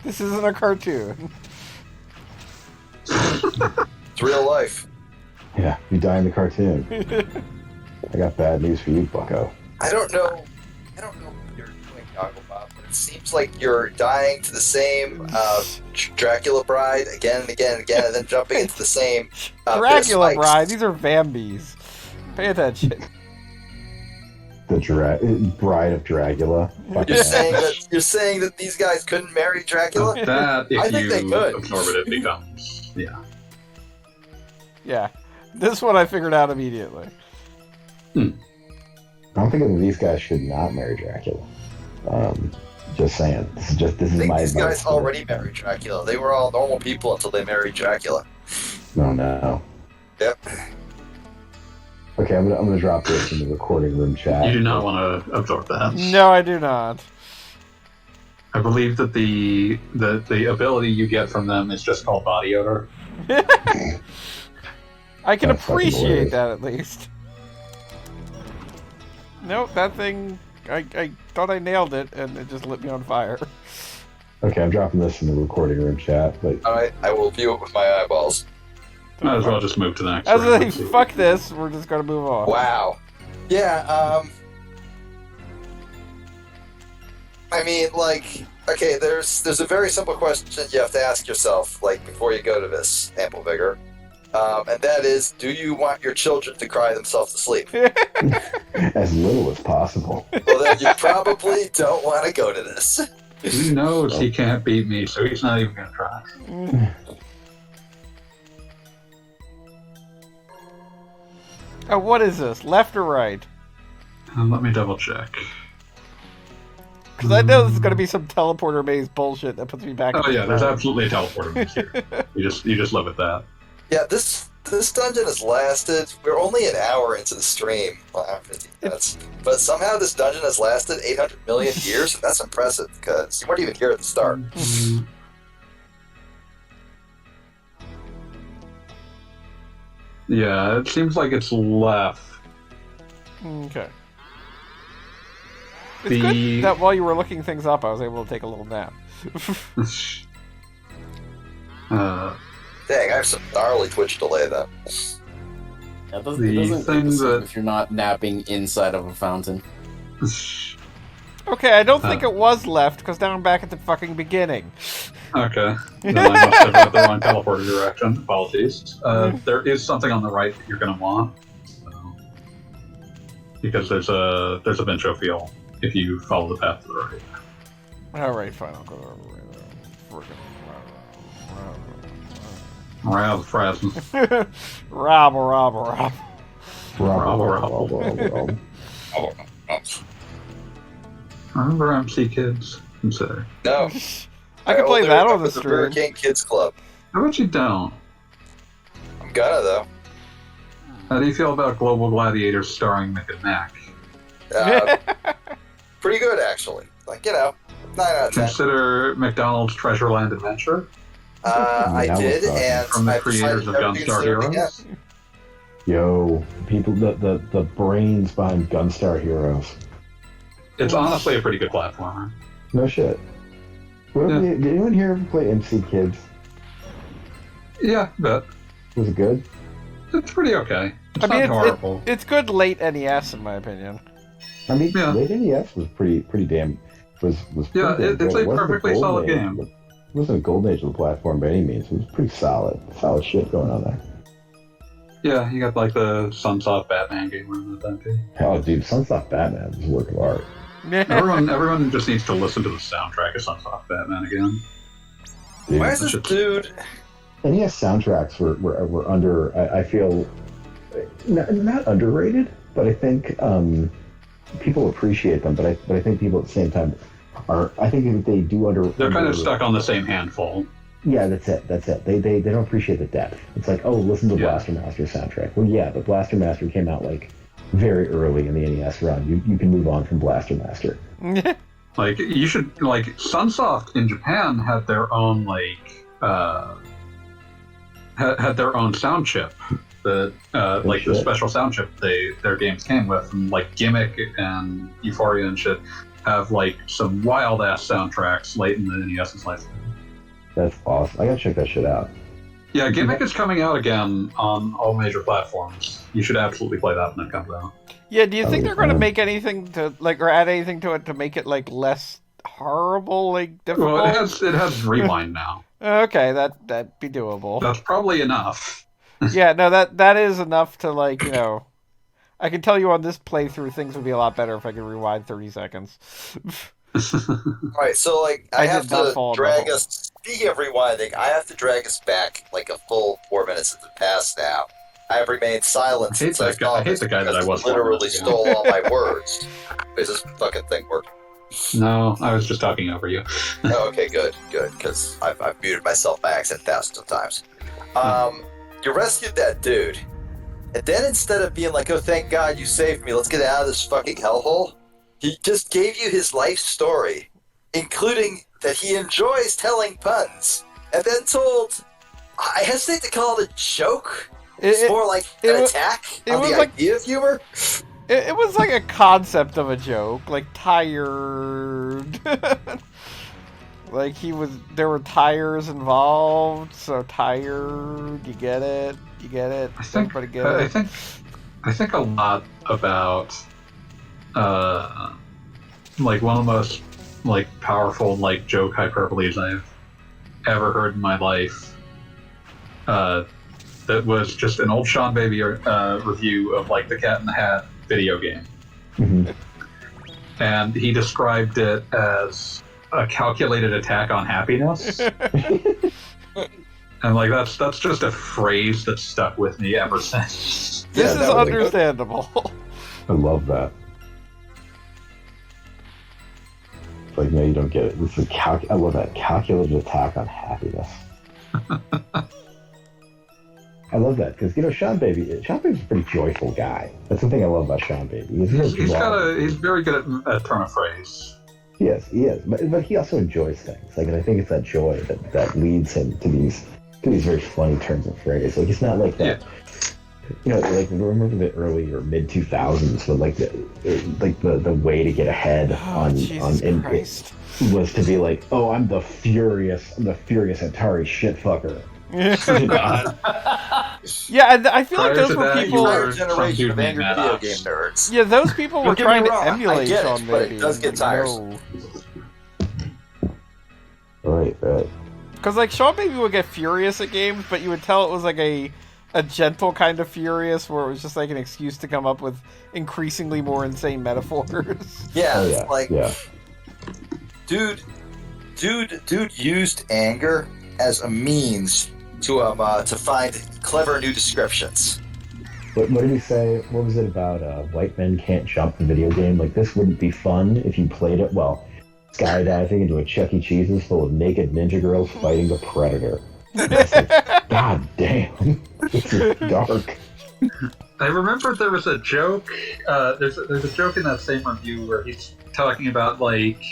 B: This isn't a cartoon.
A: It's real life.
F: Yeah, you die in the cartoon. I got bad news for you, bucko.
A: I don't know what you're doing, Gogglebot, but it seems like you're dying to the same Dracula bride again and again and again, and then jumping into the same
B: Dracula
A: bit of
B: bride.
A: spikes.
B: These are Vambies. Pay attention.
F: The bride of Dracula.
A: You're saying that these guys couldn't marry Dracula?
C: That, if
A: I think
C: you
A: they could.
C: absorb it, it becomes
B: Yeah. This one I figured out immediately.
F: I'm thinking that these guys should not marry Dracula. Just saying. This
A: I
F: is
A: think
F: my
A: these
F: advice.
A: guys already married Dracula. They were all normal people until they married Dracula.
F: No.
A: Yep.
F: Okay, I'm gonna drop this in the recording room chat.
C: You do not want to absorb that.
B: No, I do not.
C: I believe that the ability you get from them is just called body odor.
B: I can
F: That's fucking
B: appreciate
F: hilarious.
B: that at least. Nope, that thing. I thought I nailed it, and it just lit me on fire.
F: Okay, I'm dropping this in the recording room chat, but
A: Alright, I will view it with my eyeballs.
C: Might as well just move to the next
B: I was
C: round.
B: like, fuck this, we're just gonna move on.
A: Wow. Yeah, I mean, like, okay, there's a very simple question you have to ask yourself, like, before you go to this, Ample Vigor. And that is, do you want your children to cry themselves to sleep?
F: as little as possible.
A: Well, then you probably don't want to go to this.
C: He knows he can't beat me, so he's not even going to try.
B: Oh, what is this? Left or right?
C: Let me double check.
B: Because I know this is going to be some teleporter maze bullshit that puts me back.
C: Oh
B: in
C: yeah,
B: the
C: there's
B: zone.
C: absolutely a teleporter maze here. You just live with that.
A: Yeah, this dungeon has lasted. We're only an hour into the stream. Well, 50 minutes. But somehow this dungeon has lasted 800 million years. And that's impressive because you weren't even here at the start.
C: Yeah, it seems like it's left.
B: Okay. It's
C: The-
B: good that while you were looking things up, I was able to take a little nap.
A: Dang, I have some gnarly Twitch delay though.
I: Yeah, it doesn't
C: The
I: look
C: thing
I: the same
C: that-
I: if you're not napping inside of a fountain.
B: Okay, I don't think it was left, because now I'm back at the fucking beginning.
C: Okay. Then I must have read the wrong teleporter direction. Apologies. There is something on the right that you're going to want. Because there's a Vincho field if you follow the path to the right.
B: Alright, fine, I'll go over
C: Rob Frasm.
B: Rob.
C: Remember MC Kids? Consider.
A: No.
B: I can play that on the
A: the Burger
B: stream.
A: King Kids Club.
C: How about you don't?
A: I'm gonna though.
C: How do you feel about Global Gladiators starring Mick and Mac?
A: Pretty good actually. Like, 9 out of 10.
C: Consider McDonald's Treasureland Adventure
A: I
F: That was
A: did,
F: awesome.
A: and
C: from the
A: I've
C: creators
A: decided
C: of
A: never to
C: Gunstar
A: consider it again.
C: Heroes.
F: Yo, people, the brains behind Gunstar Heroes.
C: It's honestly a pretty good platformer.
F: No shit. Did anyone here play MC Kids?
C: Yeah, but
F: Was it good?
C: it's pretty okay. It's
B: I mean,
C: not horrible.
B: it's good late NES, in my opinion.
F: I mean,
C: Yeah.
F: late NES was pretty damn. Was pretty
C: Yeah,
F: damn
C: it's
F: good.
C: a
F: It wasn't
C: perfectly
F: golden
C: solid
F: age,
C: game.
F: but It wasn't a golden age of the platform by any means. It was pretty solid shit going on there.
C: Yeah, you got like the Sunsoft Batman game running at that too.
F: Hell, dude, Sunsoft Batman is a work of art.
C: Everyone just needs to listen to the soundtrack of Sunsoft Batman again.
F: Dude,
A: Why is this dude?
F: NES soundtracks were under. I feel not underrated, but I think people appreciate them. But I think people at the same time are. I think if they do
C: They're kind of stuck on the same handful.
F: Yeah, that's it. They don't appreciate the depth. It's like, oh, listen to Blaster Master soundtrack. Well, yeah, but Blaster Master came out like very early in the NES run. You can move on from Blaster Master.
C: Like you should like Sunsoft in Japan had their own had their own sound chip. The like the special sound chip their games came with, and like Gimmick and Euphoria and shit have like some wild ass soundtracks late in the NES's lifetime.
F: That's awesome. I gotta check that shit out.
C: Yeah, Gimmick is coming out again on all major platforms. You should absolutely play that when it comes out.
B: Yeah, do you think they're going to make anything to or add anything to it to make it less horrible, difficult?
C: Well, it has rewind now.
B: Okay, that'd be doable.
C: That's probably enough.
B: Yeah, no, that is enough to I can tell you on this playthrough things would be a lot better if I could rewind 30 seconds.
A: Alright, so I have
B: did not
A: to
B: fall in the
A: drag
B: hole.
A: us. Speaking of rewinding, I have to drag us back a full 4 minutes into the past now. I have remained silent
C: I hate
A: since I
C: that guy-
A: saw
C: I hate
A: this
C: the guy that
A: because
C: I was
A: he literally
C: 4 minutes ago.
A: stole all my words. Is this fucking thing working?
C: No, I was just talking over you.
A: Oh, okay, good, because I've muted myself by accident thousands of times. You rescued that dude, and then instead of being like, oh, thank God you saved me, let's get out of this fucking hellhole, he just gave you his life story, including that he enjoys telling puns, and then told, I hesitate to call it a joke, it's more like an attack on the idea of humor.
B: It was like a concept of a joke, tired. There were tires involved, so tired. You get it? Everybody get it?
C: I think a lot about one of the most powerful joke hyperboles I've ever heard in my life. That was just an old Sean Baby review of the Cat in the Hat video game.
F: Mm-hmm.
C: And he described it as a calculated attack on happiness. And like that's just a phrase that's stuck with me ever since.
B: This
F: Yeah,
B: is
F: that was
B: understandable.
F: I love that. It's like, no, you don't get it. This is I love that calculated attack on happiness. I love that because Sean Baby's a pretty joyful guy. That's the thing I love about Sean Baby. He's
C: very good at turn of phrase.
F: He is, but he also enjoys things. Like, and I think it's that joy that leads him to these very funny turns of phrase. Like, it's not like that. Yeah. You know, like remember the early or mid 2000s, when like the way to get ahead
B: Christ.
F: Was to be like, oh, I'm the furious Atari shitfucker.
A: God.
B: Yeah, and I feel like
C: Prior
B: those
C: to
B: were
C: that,
B: people.
C: you were
A: Generation of
C: some dude
A: angry
C: named
A: video
C: Maddox.
A: game nerds.
B: Yeah, those people were
A: Don't get me
B: trying to
A: wrong, I
B: emulate
A: get it,
B: Sean
A: but it
B: Baby.
A: does get tiresome.
F: Right.
B: Because like Sean Baby would get furious at games, but you would tell it was like a gentle kind of furious, where it was just like an excuse to come up with increasingly more insane metaphors.
A: Yeah,
F: yeah.
A: Dude used anger as a means to find clever new descriptions.
F: What did he say? What was it about white men can't jump the video game? Like, this wouldn't be fun if you played it while skydiving into a Chuck E. Cheese's full of naked ninja girls fighting a predator. Like, God damn, this is dark.
C: I remember there was a joke. There's a joke in that same review where he's talking about like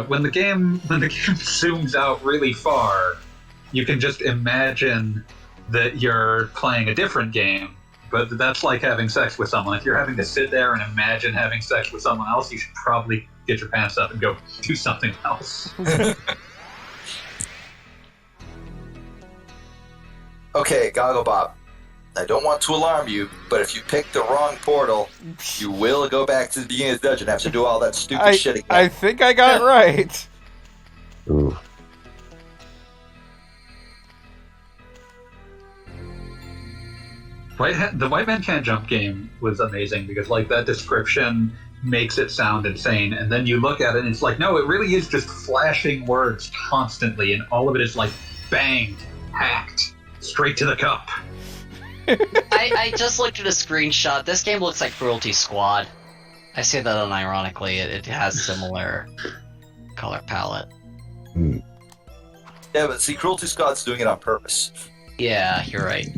C: when the game zooms out really far, you can just imagine that you're playing a different game. But that's like having sex with someone. If you're having to sit there and imagine having sex with someone else, you should probably get your pants up and go do something else.
A: Okay, Goggle Bob. I don't want to alarm you, but if you pick the wrong portal, you will go back to the beginning of the dungeon and have to do all that stupid shit again.
B: I think I got it right.
F: Ooh.
C: The White Man Can't Jump game was amazing because like that description makes it sound insane, and then you look at it and it's like, no, it really is just flashing words constantly, and all of it is like banged, hacked, straight to the cup.
G: I just looked at a screenshot. This game looks like Cruelty Squad. I say that unironically. It has similar color palette.
A: Yeah, but see, Cruelty Squad's doing it on purpose.
G: Yeah, you're right.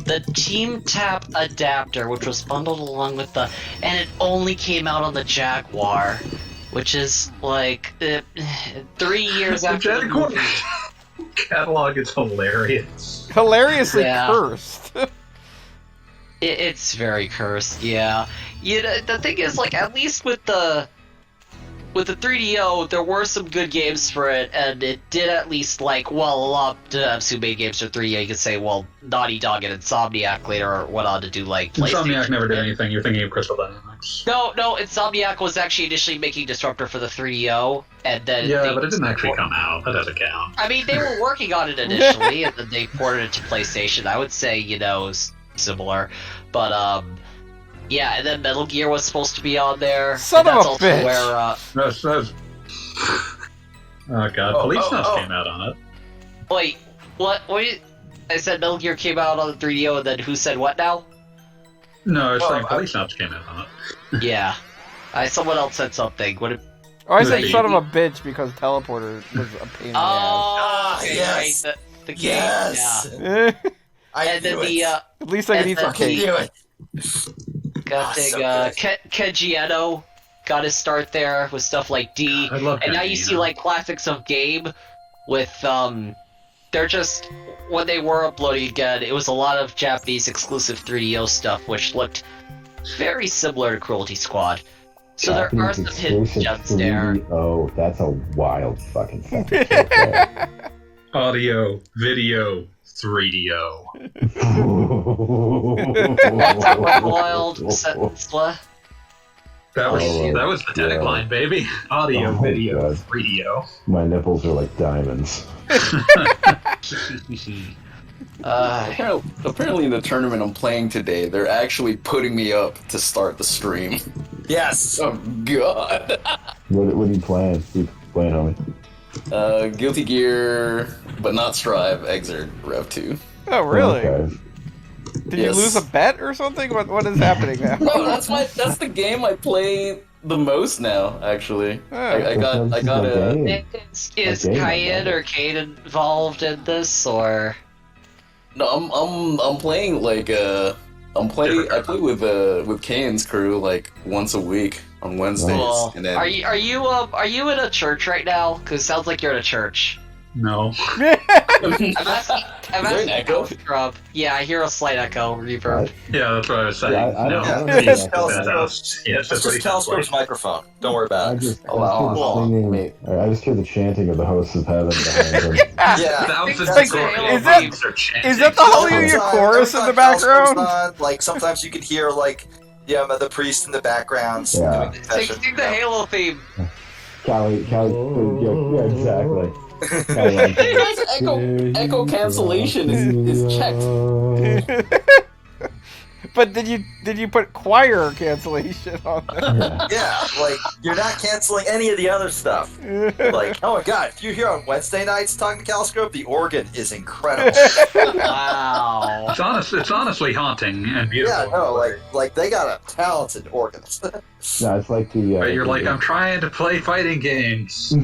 G: The Team Tap adapter, which was bundled along with and it only came out on the Jaguar, which is like 3 years after the movie.
C: Catalog is hilarious.
B: Hilariously cursed.
G: It's very cursed, yeah. You know, the thing is, like, at least with the 3DO, there were some good games for it, and it did at least, like, well, a lot of Sube games for 3DO, you could say, well, Naughty Dog and Insomniac later went on to do, like,
C: Insomniac never did anything, you're thinking of Crystal Dynamics.
G: No, Insomniac was actually initially making Disruptor for the 3DO, and then...
C: Yeah, but it didn't actually come out, that doesn't count.
G: I mean, they were working on it initially, and then they ported it to PlayStation. I would say, you know, similar, but, yeah, and then Metal Gear was supposed to be on there.
B: Son of a
G: also
B: bitch!
G: Where,
C: oh god, Police Nuts came out on it.
G: Wait, what? I said Metal Gear came out on the 3DO, and then who said what now?
C: No, I was saying Police Nuts came out on it.
G: Yeah. Someone else said something. What?
B: I said son of a bitch because Teleporter was a pain in the ass.
G: Okay,
A: yes!
G: right, the game,
A: Yes!
G: yeah.
A: I knew it.
B: At least I can eat some
A: I
B: cake.
A: knew it.
G: Got
A: so
G: Kenji Eno got his start there with stuff like D,
C: I love
G: and now
C: Kenji
G: you see
C: Eno.
G: like classics of Game with they're just when they were uploading again, it was a lot of Japanese exclusive 3DO stuff, which looked very similar to Cruelty Squad. So there are some hidden gems there.
F: Oh, that's a wild fucking sentence right there.
C: Audio, video, 3DO.
G: Wild sentence. What?
C: That was
F: Oh,
C: the tagline, baby. Audio,
F: Oh,
C: video,
F: God.
C: 3DO.
F: My nipples are like diamonds.
I: Apparently in the tournament I'm playing today, they're actually putting me up to start the stream.
A: Yes!
I: Oh god.
F: What are you playing? What are you playing, homie?
I: Guilty Gear but not Strive, Exert, Rev 2.
B: Oh, really?
F: Okay.
B: Did you
I: Yes.
B: lose a bet or something? What is happening now?
I: No, that's the game I play the most now, actually.
B: Oh.
I: I got a...
F: game.
G: Is
F: game, I
G: Cayenne
F: love
G: or
F: it.
G: Cade involved in this, or?
I: No, I'm playing like I play with Kane's crew like once a week on Wednesdays,
G: Cool.
I: and then
G: Are you in a church right now? Because it sounds like you're in a church.
C: No.
G: I'm asking
I: there an echo?
G: Scrub. Yeah, I hear a slight echo reverb.
C: Yeah, that's what I was saying.
F: Yeah, I
C: no.
F: don't
A: Yeah,
F: know.
A: just
F: Yeah,
A: That's just Telescope's microphone. Don't worry
F: I
A: about it.
F: just
I: Oh, wow.
F: hear the
I: Cool.
F: singing. I just hear the chanting of the hosts of heaven behind them.
A: Yeah.
C: Thousands
A: That's
C: of
A: like-
B: is that the Hallelujah
A: Every time-
B: chorus
A: every
B: in the
A: time Telescope's
B: background?
A: on, like sometimes you could hear like the priest in the background
F: Yeah.
A: doing the session.
G: Sing the Halo theme.
F: Callie, yeah, exactly.
I: Echo cancellation is checked.
B: But did you put choir cancellation on there?
A: Yeah, like you're not canceling any of the other stuff. Like, oh my god, if you're here on Wednesday nights talking to Calscope, the organ is incredible.
G: Wow.
C: It's honestly haunting and beautiful.
A: Yeah, no, like they got a talented organist.
F: No, it's like the.
C: But you're like, I'm trying to play fighting games.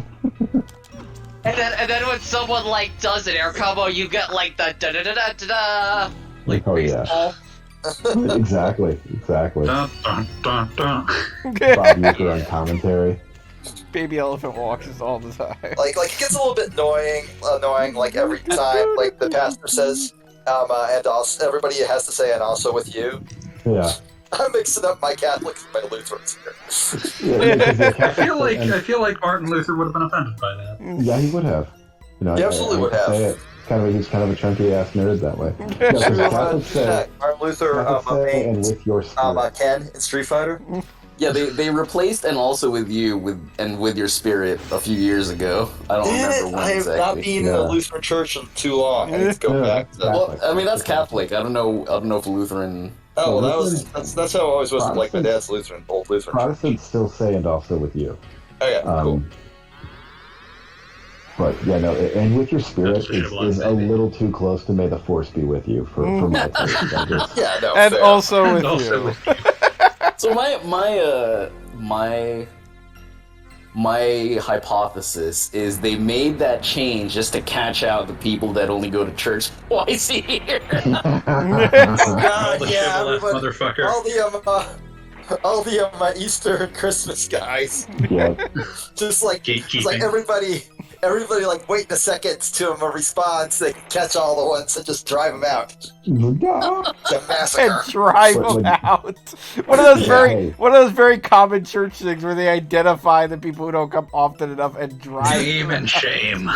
G: And then when someone like does an air combo, you get like the da da da da da da. Like
F: Oh, yeah.
G: baseball.
F: Exactly.
C: Dun, dun, dun, dun.
F: Bob Euchre on commentary.
B: Baby elephant walks is all the time.
A: Like it gets a little bit annoying. Like every time, like the pastor says, and also everybody has to say, and also with you.
F: Yeah.
A: I'm mixing up my Catholics and my Lutherans here.
C: I feel like Martin Luther would have been offended by that.
F: Yeah, he would have. You know,
A: He absolutely would have.
F: Say it. He's kind of a chunky ass nerd that way. No, 'cause Catholics say,
A: Martin Luther,
F: Catholics say, and
A: named
F: with your spirit.
A: Ken in Street Fighter.
I: Yeah, they replaced and also with you with your spirit a few years ago. I don't remember when
A: I have
I: exactly.
A: not been in a Lutheran church in too long. I need to go back. To that.
I: Well, I mean that's Catholic. I don't know if Lutheran.
A: Oh, well,
F: Lutheran-
A: that's how I always was. Like my dad's Lutheran, old Lutheran.
F: Protestants still say, and also with you.
A: Oh yeah, cool.
F: But yeah, no, and with your spirit
C: That's
F: is
C: what
F: a little too close to may the force be with you for my taste. I guess.
A: Yeah, no.
B: And
A: fair.
B: also with
C: Also
B: you.
C: with-
I: So my hypothesis is they made that change just to catch out the people that only go to church twice a year.
A: Oh,
C: All
A: God,
C: the
A: yeah,
C: shibboleth
A: everybody,
C: motherfucker.
A: all the Easter and Christmas guys,
F: Yeah.
A: just like
C: Gatekeeping.
A: everybody like waiting a second to a response. They can catch all the ones and just drive them out. It's a
B: And
A: massacre.
B: drive
F: But
B: them
F: when-
B: out. One of those
F: Yeah.
B: one of those very common church things where they identify the people who don't come often enough and drive
C: Shame
B: them
C: and shame.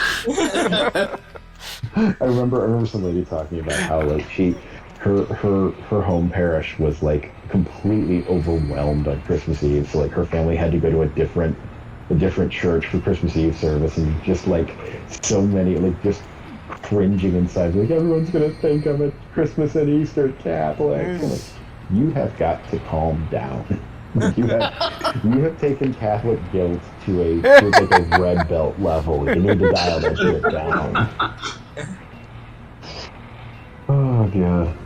F: I remember some lady talking about how like her home parish was like completely overwhelmed on Christmas Eve, so like her family had to go to a different church for Christmas Eve service, and just like so many like just cringing inside, like everyone's gonna think I'm a Christmas and Easter Catholic. Like, you have got to calm down. You have taken Catholic guilt to like a red belt level. You need to dial that shit down. Oh god.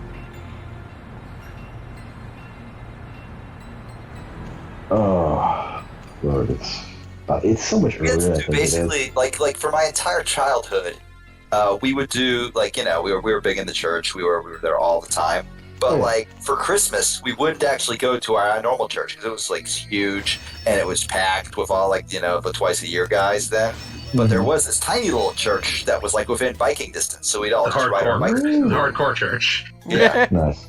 F: Oh Lord, it's so much
A: We had
F: earlier.
A: to
F: I
A: do
F: think it is.
A: basically like for my entire childhood, we would do like we were big in the church. We were there all the time. But
F: Yeah.
A: like for Christmas, we wouldn't actually go to our normal church because it was like huge and it was packed with all like the twice a year guys then. But there was this tiny little church that was like within biking distance, so we'd all
C: The
A: just ride our bikes.
C: hardcore church.
A: Yeah,
F: Nice.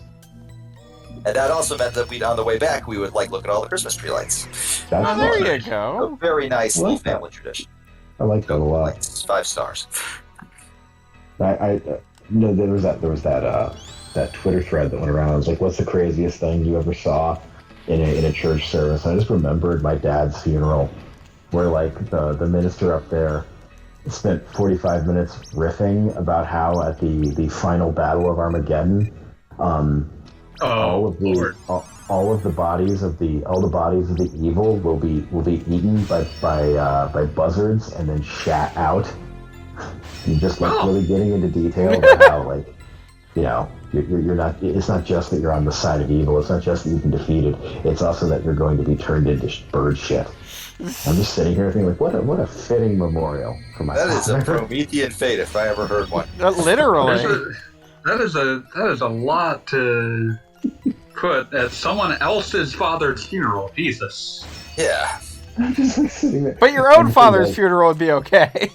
A: and that also meant that on the way back we would like look at all the Christmas tree lights.
F: That's
B: Oh, there
F: fun.
B: you
A: A
B: go.
A: very nice
F: I
A: little
F: like that.
A: family tradition.
F: I like that a lot.
A: Like 5 stars.
F: I no, there was that Twitter thread that went around. It was like, "What's the craziest thing you ever saw in a church service?" I just remembered my dad's funeral, where like the minister up there spent 45 minutes riffing about how at the final battle of Armageddon, all of the bodies of the evil will be eaten by buzzards and then shat out. And just like really getting into detail about how, like, you know, you're not. It's not just that you're on the side of evil. It's not just that you've been defeated. It's also that you're going to be turned into bird shit. I'm just sitting here thinking, like, what a fitting memorial for my.
A: That is a Promethean fate if I ever heard one.
B: Literally.
C: That is a lot to put at someone else's father's funeral. Jesus.
A: Yeah.
F: I'm just like sitting there.
B: But your own father's funeral would be okay.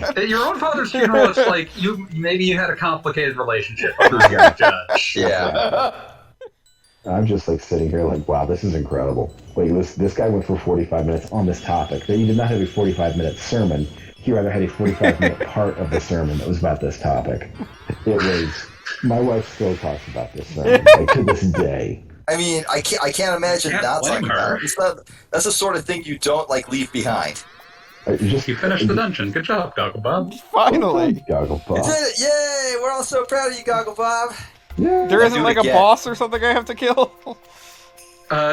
C: At your own father's funeral, it's like maybe you had a complicated relationship. Others got to judge.
A: Yeah.
F: I'm just like sitting here like, wow, this is incredible. Like this guy went for 45 minutes on this topic. He did not have a 45-minute sermon. He rather had a 45-minute part of the sermon that was about this topic. It was. My wife still talks about this sermon, like, to this day.
A: I mean, I can't imagine not talking about it. That's the sort of thing you don't like leave behind.
C: You finished the dungeon. Good job, Goggle Bob.
B: Finally.
F: Goggle Bob.
A: You did it! Yay! We're all so proud of you, Goggle Bob.
F: Yeah.
B: There isn't like a boss or something I have to kill?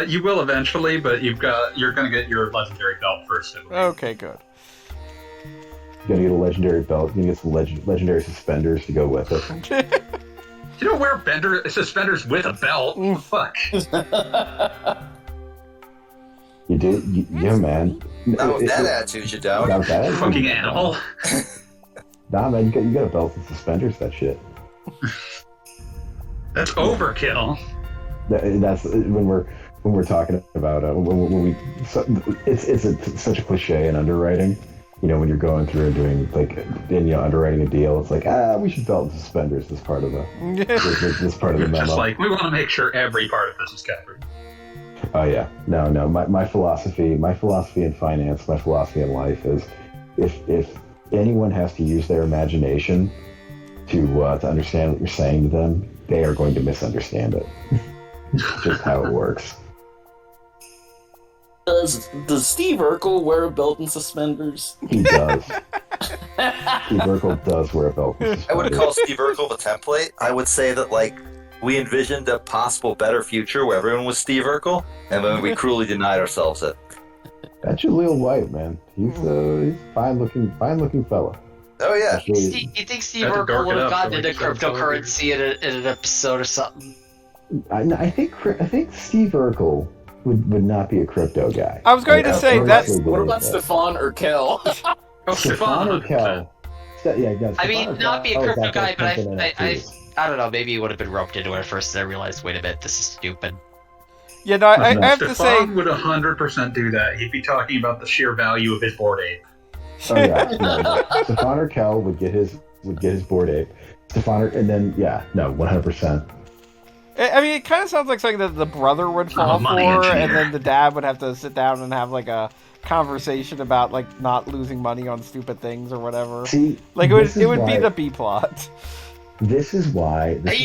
C: You will eventually, but you're gonna get your legendary belt first.
B: Okay, good.
F: You're gonna get a legendary belt. You're gonna get some legendary suspenders to go with it.
C: You don't wear suspenders with a belt. What the fuck?
F: You do? Yeah, man.
A: Not with that attitude, you don't.
F: Not with that attitude.
C: Fucking animal.
F: Nah, man, you got a belt and suspenders, that shit.
C: That's overkill.
F: That's when we're talking about when we. It's such a cliche in underwriting. You know, when you're going through and doing underwriting a deal, it's like we should belt and suspenders as part of this part of the memo.
C: Just like we want to make sure every part of this is covered.
F: Oh yeah, no. My philosophy in finance, my philosophy in life is, if anyone has to use their imagination to understand what you're saying to them, they are going to misunderstand it. Just how it works.
I: Does Steve Urkel wear a belt and suspenders?
F: He does. Steve Urkel does wear a belt and suspenders.
A: I wouldn't call Steve Urkel the template. I would say that, like, we envisioned a possible better future where everyone was Steve Urkel, and then we cruelly denied ourselves it.
F: That's Jaleel White, man. He's fine looking fella.
A: Oh yeah.
G: You think Steve Urkel would have gotten into cryptocurrency in an episode or something?
F: I think Steve Urkel would not be a crypto guy.
B: I was going to say that.
I: What about Stefan Urkel?
F: Stefan Urkel.
G: I mean, not be a crypto guy, but I don't know. Maybe he would have been roped into it first, and I realized, wait a minute, this is stupid.
B: Yeah, no, I have to say,
C: Stefan would 100% do that. He'd be talking about the sheer value of his Bored Ape.
F: Oh yeah, no. Stefan Urkel would get his Bored Ape. and then 100%.
B: I mean, it kind of sounds like something that the brother would fall for, and then the dad would have to sit down and have like a conversation about like not losing money on stupid things or whatever.
F: See,
B: like it would be the B plot.
F: This is why
G: like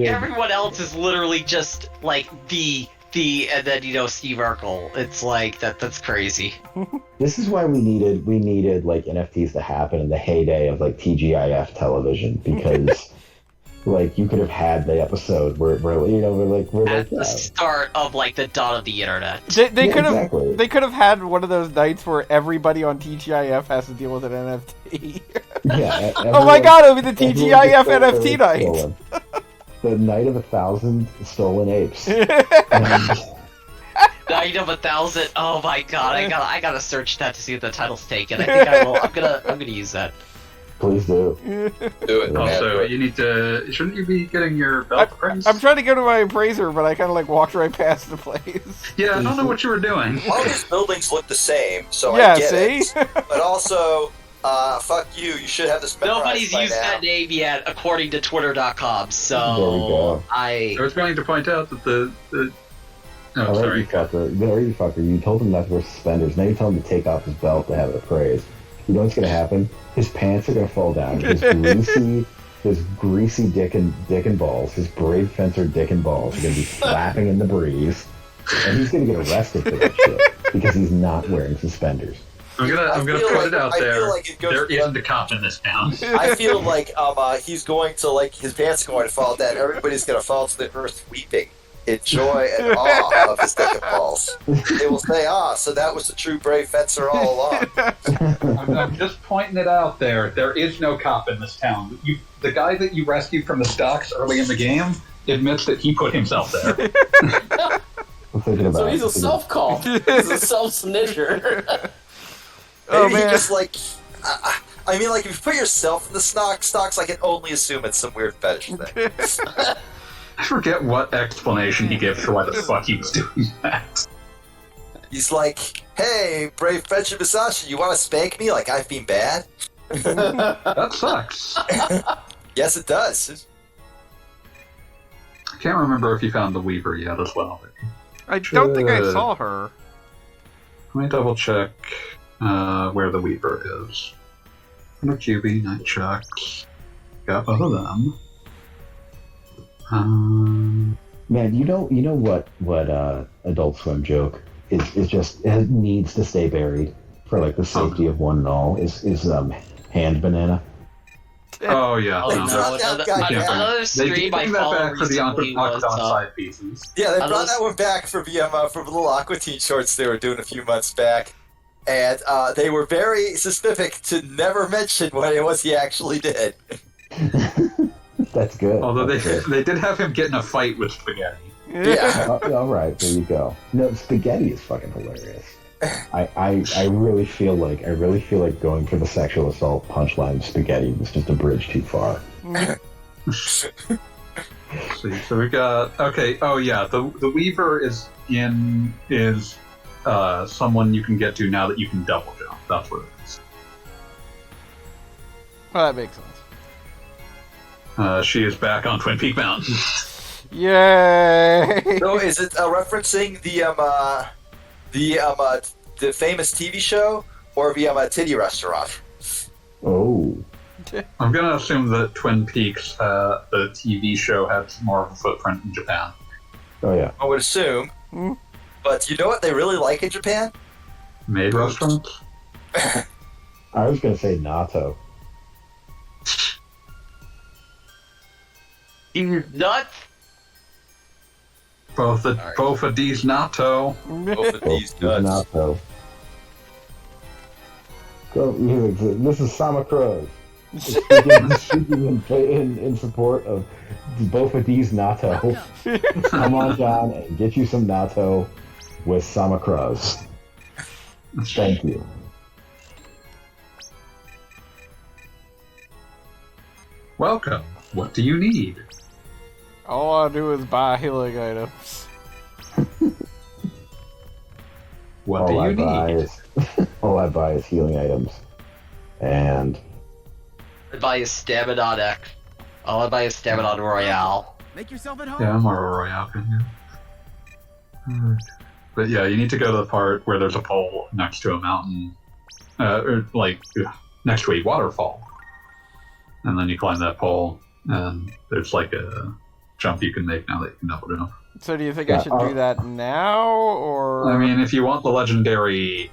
G: everyone else is literally just like the and then Steve Urkel. It's like that's crazy.
F: This is why we needed like NFTs to happen in the heyday of like TGIF television, because like you could have had the episode where
G: the start of like the dawn of the internet.
B: They could have had one of those nights where everybody on TGIF has to deal with an NFT.
F: Yeah.
B: Oh my god, it'll be the TGIF NFT night.
F: The night of 1,000 stolen apes.
G: Night of 1,000. Oh my god, I gotta search that to see if the title's taken. I think I will. I'm gonna use that.
F: Please do.
A: Do it.
C: Also, you need to. Shouldn't you be getting your belt appraised?
B: I'm trying to go to my appraiser, but I kind of like walked right past the place.
C: Yeah, I don't know what you were doing.
A: All these buildings look the same, so
B: yeah,
A: I get
B: see?
A: it. But also, fuck you. You should have this memorized.
G: Nobody's
A: by
G: used
A: now.
G: that name yet, according to Twitter.com. So
F: there we go.
C: I was going to point out that the
F: All
C: sorry.
F: You fucker. You told him not to wear suspenders. Now you tell him to take off his belt to have it appraised. You know what's going to happen? His pants are going to fall down. His greasy dick and balls, his brave fencer dick and balls are going to be flapping in the breeze. And he's going to get arrested for that shit because he's not wearing suspenders.
C: I'm gonna put it out there.
A: Like
C: there isn't a cop in this town.
A: I feel like he's going to his pants are going to fall down. Everybody's going to fall to the earth weeping. in joy and awe of his dick and balls. They will say, so that was the true brave fencer all along.
C: I'm just pointing it out there. There is no cop in this town. The guy that you rescued from the stocks early in the game admits that he put himself there.
I: So he's a self-call. He's a self-snitcher.
A: Maybe he just like... I mean, like, if you put yourself in the stocks, I can only assume it's some weird fetish thing.
C: I forget what explanation he gives for why the fuck he was doing that.
A: He's like, hey, brave Fencer Musashi, you want to spank me like I've been bad?
C: That sucks.
A: Yes, it does.
C: I can't remember if you found the Weaver yet as well.
B: I don't think I saw her.
C: Let me double check where the Weaver is. No QB, Night Chucks. Got both of them.
F: Man, you know what Adult Swim joke is just it needs to stay buried for like the safety of one and all is hand banana.
C: Oh yeah.
G: Oh, no. Another stream
C: they
G: I
C: bring that
G: followed
C: back for the
G: recently was
C: side pieces.
A: Yeah, they brought that one back for the from little Aqua Teen shorts they were doing a few months back. And they were very specific to never mention what it was he actually did.
F: That's good.
C: Although
F: That's good.
C: they did have him get in a fight with Spaghetti.
A: Yeah.
F: All right, there you go. No, spaghetti is fucking hilarious. I really feel like going for the sexual assault punchline. Spaghetti was just a bridge too far.
C: See, so we got okay. Oh yeah, the Weaver is someone you can get to now that you can double jump. That's what it is.
B: Well, that makes sense.
C: She is back on Twin Peak Mountain.
B: Yay!
A: So is it referencing the famous TV show or the titty restaurant?
F: Oh.
C: I'm gonna assume that Twin Peaks, the TV show, has more of a footprint in Japan.
F: Oh yeah.
A: I would assume. But you know what they really like in Japan?
C: Maid restaurants?
F: I was gonna say natto.
G: You nuts?
C: Both of these natto.
A: Both of these nuts.
F: Natto. Go, this is Sama Crow. Speaking in support of both of these natto. Come on down and get you some natto with Sama Crows. Thank you.
C: Welcome. What do you need?
B: All I do is buy healing items.
C: What do you need?
F: All I buy is healing items. And
G: I buy a Stamina X. All I buy is Stamina Royale.
H: Make yourself at home.
C: Yeah, I'm a Royale. But yeah, you need to go to the part where there's a pole next to a mountain, or like next to a waterfall, and then you climb that pole, and there's like a jump you can make now that you can double jump.
B: So do you think I should do that now, or...
C: I mean, if you want the legendary,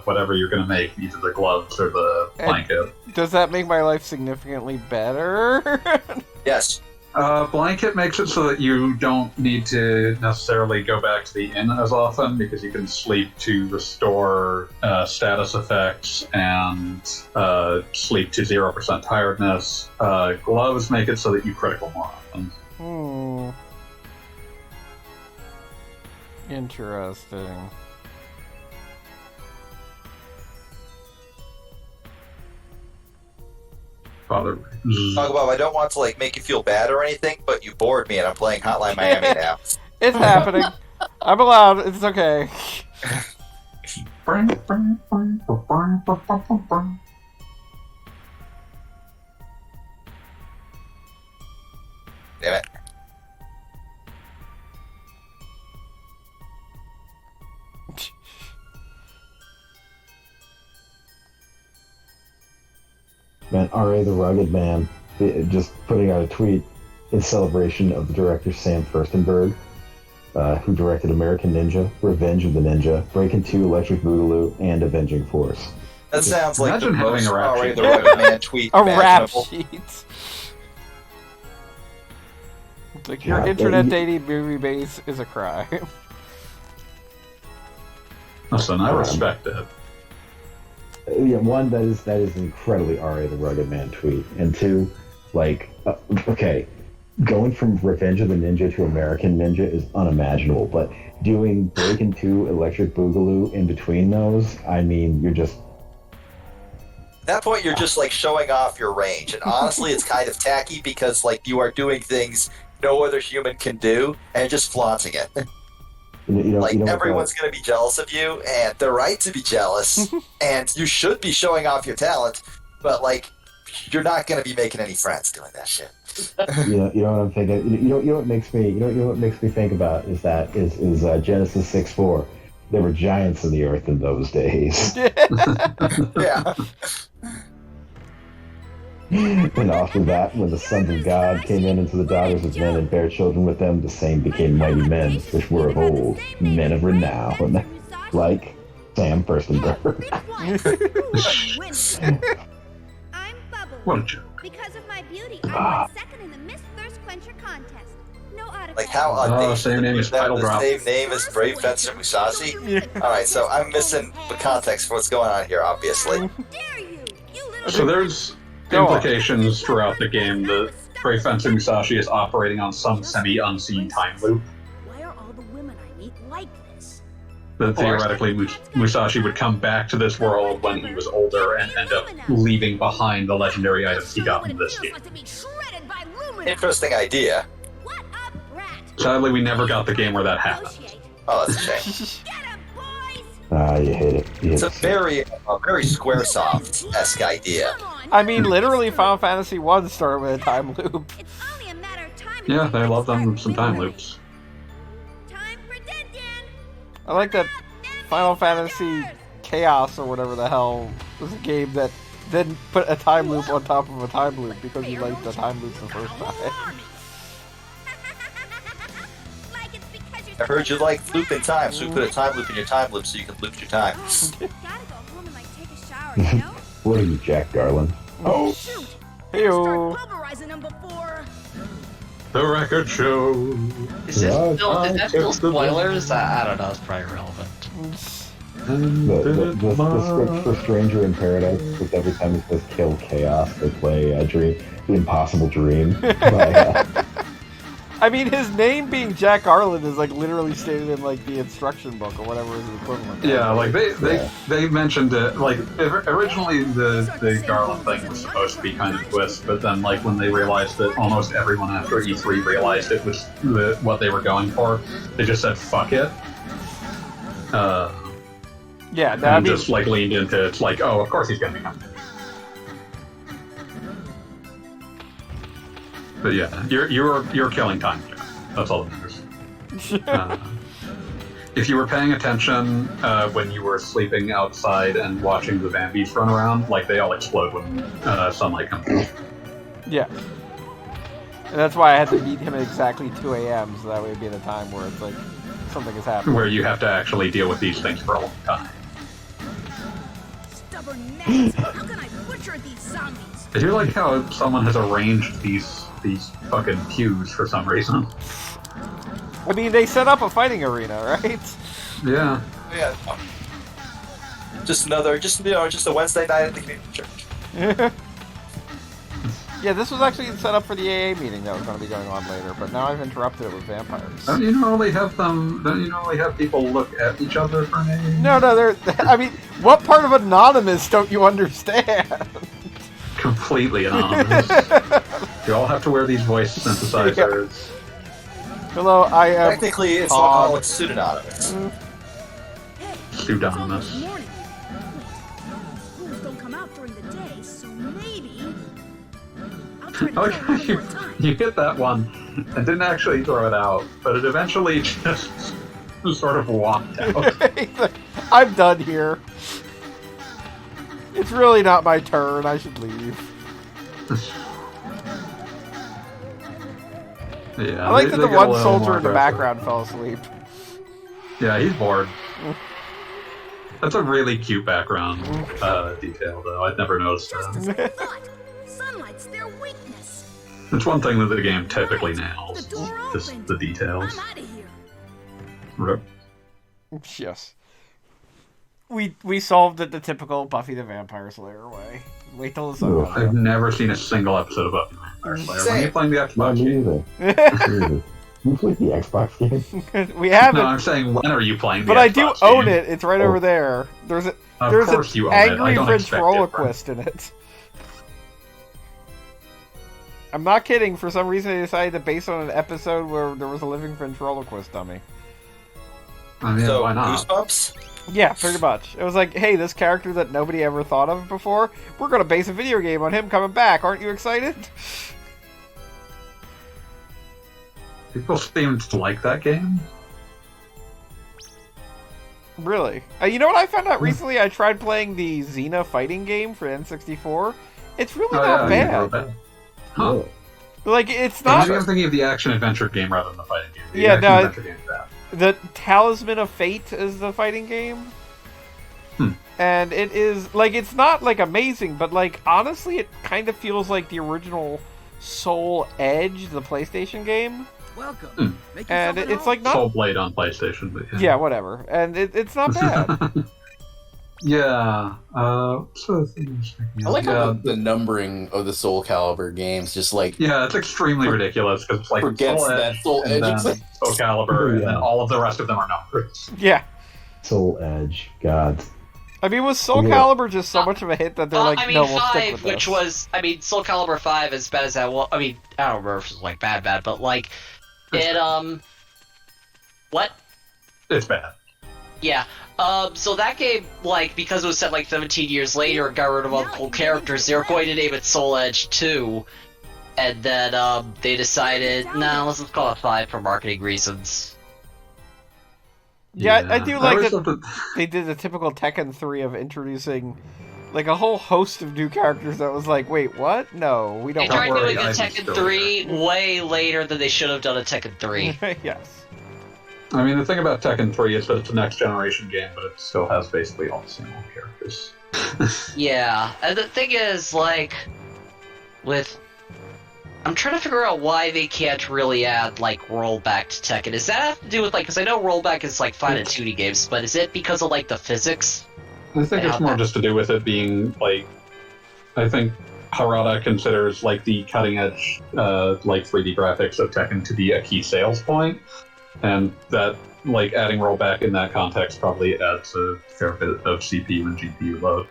C: whatever you're going to make, either the gloves or the blanket.
B: Does that make my life significantly better?
A: Yes.
C: Blanket makes it so that you don't need to necessarily go back to the inn as often, because you can sleep to restore status effects and sleep to 0% tiredness. Gloves make it so that you critical more often.
B: Interesting.
C: Father.
A: Talk about I don't want to like make you feel bad or anything, but you bored me and I'm playing Hotline Miami now.
B: It's happening. I'm allowed. It's okay.
A: Damn it.
F: man, R.A. the Rugged Man, just putting out a tweet in celebration of the director Sam Furstenberg, who directed American Ninja, Revenge of the Ninja, Breakin' 2, Electric Boogaloo, and Avenging Force.
A: That sounds like the
C: Imagine having
A: most
C: a rap
A: R.A.
C: sheet.
A: the Rugged Man tweet
B: A rap
A: imaginable.
B: sheet. Like, your internet dating movie base is a crime.
C: Listen, I respect it.
F: Yeah, one, that is an incredibly R-rated Rugged Man tweet, and two, like, okay, going from Revenge of the Ninja to American Ninja is unimaginable, but doing Breakin' 2 Electric Boogaloo in between those, I mean, you're just...
A: At that point, you're just, like, showing off your range, and honestly, it's kind of tacky because, like, you are doing things no other human can do, and just flaunting it. Everyone's going to be jealous of you, and they're right to be jealous, and you should be showing off your talent, but, like, you're not going to be making any friends doing that shit.
F: you know what I'm thinking? You know what makes me think about is Genesis 6:4. There were giants in the earth in those days.
A: Yeah.
F: And after that, when the sons of God came in into the daughters of men and bare children with them, the same became mighty men, which were of old, men of renown, like Sam Furstenberg.
E: I'm Bubble.
C: What a joke.
E: Because of my beauty, I won second in the Miss Thirst Quencher contest. No autograph.
A: Like how audacious.
C: Same name as Title Drop.
A: The same name as Brave Fencer Musashi? Alright, so I'm missing the context for what's going on here, obviously.
E: Dare you? You little
C: So there's implications throughout the game that Brave Fencer Musashi is operating on some semi-unseen time loop.
E: Why are all the women I meet like this?
C: That theoretically Musashi would come back to this world when he was older and end up leaving behind the legendary items he got in this game.
A: Interesting idea.
E: What a brat!
C: Sadly, we never got the game where that happened.
A: Oh, that's a shame.
E: Get him, boys!
F: You hate it.
A: It's a very Squaresoft-esque idea.
B: I mean, literally, Final Fantasy 1 started with a time loop.
E: It's only a matter of time.
C: Yeah, they love them some time loops.
E: Time for Denton.
B: I like that Final Fantasy Chaos or whatever the hell was a game that then put a time loop on top of a time loop because you liked the time loops the first time.
E: Like it's because you're
A: I heard you like looping time, so we put a time loop in your time loop so you can loop your time.
E: gotta go home and like take a shower, you know?
F: What are you, Jack Garland?
E: Oh shoot!
B: Heyo.
E: Start pulverizing them before.
C: The record show.
G: Is that still spoilers? I don't know, it's probably relevant.
F: The script for Stranger in Paradise was every time it says kill chaos, they play The Impossible Dream.
B: I mean, his name being Jack Garland is like literally stated in like the instruction book or whatever is the equivalent.
C: Yeah, like they mentioned it. Like originally the Garland thing was supposed to be kind of a twist, but then like when they realized that almost everyone after E3 realized it was what they were going for, they just said fuck it.
B: Yeah,
C: and I mean, just like leaned into it's like, oh, of course he's gonna become. But yeah, you're killing time. That's all that matters. If you were paying attention when you were sleeping outside and watching the Vampies run around, like they all explode when sunlight comes in.
B: Yeah. And that's why I had to meet him at exactly 2 a.m. so that way it'd be at a time where it's like something is happening.
C: Where you have to actually deal with these things for a long time.
E: Stubborn nags. How can I butcher these zombies?
C: I do like how someone has arranged these fucking pews for some reason.
B: I mean, they set up a fighting arena, right?
C: Yeah.
A: Yeah. Just a Wednesday night at the community church.
B: Yeah, this was actually set up for the AA meeting that was going to be going on later, but now I've interrupted it with vampires.
C: Don't you normally have people look at each other for names?
B: No, I mean, what part of anonymous don't you understand?
C: Completely anonymous. You all have to wear these voice synthesizers.
B: Yeah. Hello, I am...
A: Technically, it's all pseudonymous.
C: Pseudonymous.
E: Schools don't come out during the day, so maybe I'll
C: I like how you hit that one and didn't actually throw it out, but it eventually just sort of walked out.
B: I'm done here. It's really not my turn. I should leave.
C: Yeah,
B: I like that the one
C: soldier
B: soldier in the background fell asleep.
C: Yeah, he's bored. That's a really cute background detail, though. I'd never noticed that.
E: Sunlight's their weakness.
C: It's one thing that the game typically
E: The
C: nails,
E: door
C: just
E: opened.
C: the details.
E: I'm out of here.
C: Rip.
B: Yes. We solved it the typical Buffy the Vampire Slayer way. Wait till the sun
F: Ugh.
B: comes
C: I've
B: up.
C: never seen a single episode of Buffy the Vampire Slayer. When are you playing the
F: Not
C: Xbox
F: me
C: game?
F: either. Me either. You played the Xbox game?
B: We have
C: No,
B: it,
C: I'm saying when are you playing the
B: but
C: Xbox
B: I do
C: game?
B: own it. It's right
F: Oh.
B: over there. There's
C: Of
B: an
C: course you own it. I
B: angry
C: don't expect different.
B: ventriloquist in it. I'm not kidding. For some reason, they decided to base it on an episode where there was a living ventriloquist dummy.
C: I mean,
A: So,
C: why not?
A: Goosebumps?
B: Yeah, pretty much. It was like, hey, this character that nobody ever thought of before, we're going to base a video game on him coming back. Aren't you excited?
C: People seem to like that game.
B: Really? You know what I found out recently? I tried playing the Xena fighting game for N64. It's really not
C: yeah, you wrote
B: bad.
C: that. Huh.
F: Yeah.
B: Like, it's
C: Maybe
B: not...
C: I'm thinking of the action-adventure game rather than the fighting game. The
B: Yeah, no,
C: action-adventure game is bad.
B: The Talisman of Fate is the fighting game. And it is, like, it's not, like, amazing, but, like, honestly, it kind of feels like the original Soul Edge, the PlayStation game.
H: Welcome. Make
B: And
H: yourself at
B: it's,
H: home.
B: like, not...
C: Soul Blade on PlayStation, but
B: Yeah, whatever. And it's not bad.
C: Yeah. What's the thing I was thinking
I: I
C: of?
I: like
C: yeah,
I: how the numbering of the Soul Calibur games just like
C: yeah, it's extremely ridiculous because it's like
I: forgets
C: Soul
I: that
C: Edge,
I: Soul
C: and
I: Edge
C: then
I: exists.
C: Soul Calibur, and then
F: Yeah.
C: all of the rest of them are numbers.
B: Yeah.
F: Soul Edge. God.
B: I mean, was Soul
F: Yeah.
B: Calibur just so much of a hit that they're like,
G: I mean,
B: no, we'll stick
G: 5,
B: with
G: which
B: this.
G: was, I mean, Soul Calibur 5, as bad as that was, I mean, I don't remember if it was, like, bad, but, like, it, what?
C: It's bad.
G: Yeah, so that game, like, because it was set, like, 17 years later and got rid of all the cool characters, they were going to name it Soul Edge 2, and then, they decided, nah, let's just call it 5 for marketing reasons.
B: Yeah, I do like
C: always
B: that
C: thought
B: they did the typical Tekken 3 of introducing, like, a whole host of new characters that was like, wait, what? No, we
G: They
B: don't
G: tried
C: worry,
G: doing a
C: Ivy's
G: Tekken
C: still
G: 3 way later than they should have done a Tekken 3.
B: Yes.
C: I mean, the thing about Tekken 3 is that it's a next generation game, but it still has basically all the same old characters.
G: Yeah, and the thing is, like, with... I'm trying to figure out why they can't really add, like, rollback to Tekken. Does that have to do with, like, because I know rollback is, like, fine in 2D games, but is it because of, like, the physics?
C: I think it's more just to do with it being, like, I think Harada considers, like, the cutting edge, like, 3D graphics of Tekken to be a key sales point, and that, like, adding rollback in that context probably adds a fair bit of CPU and GPU load.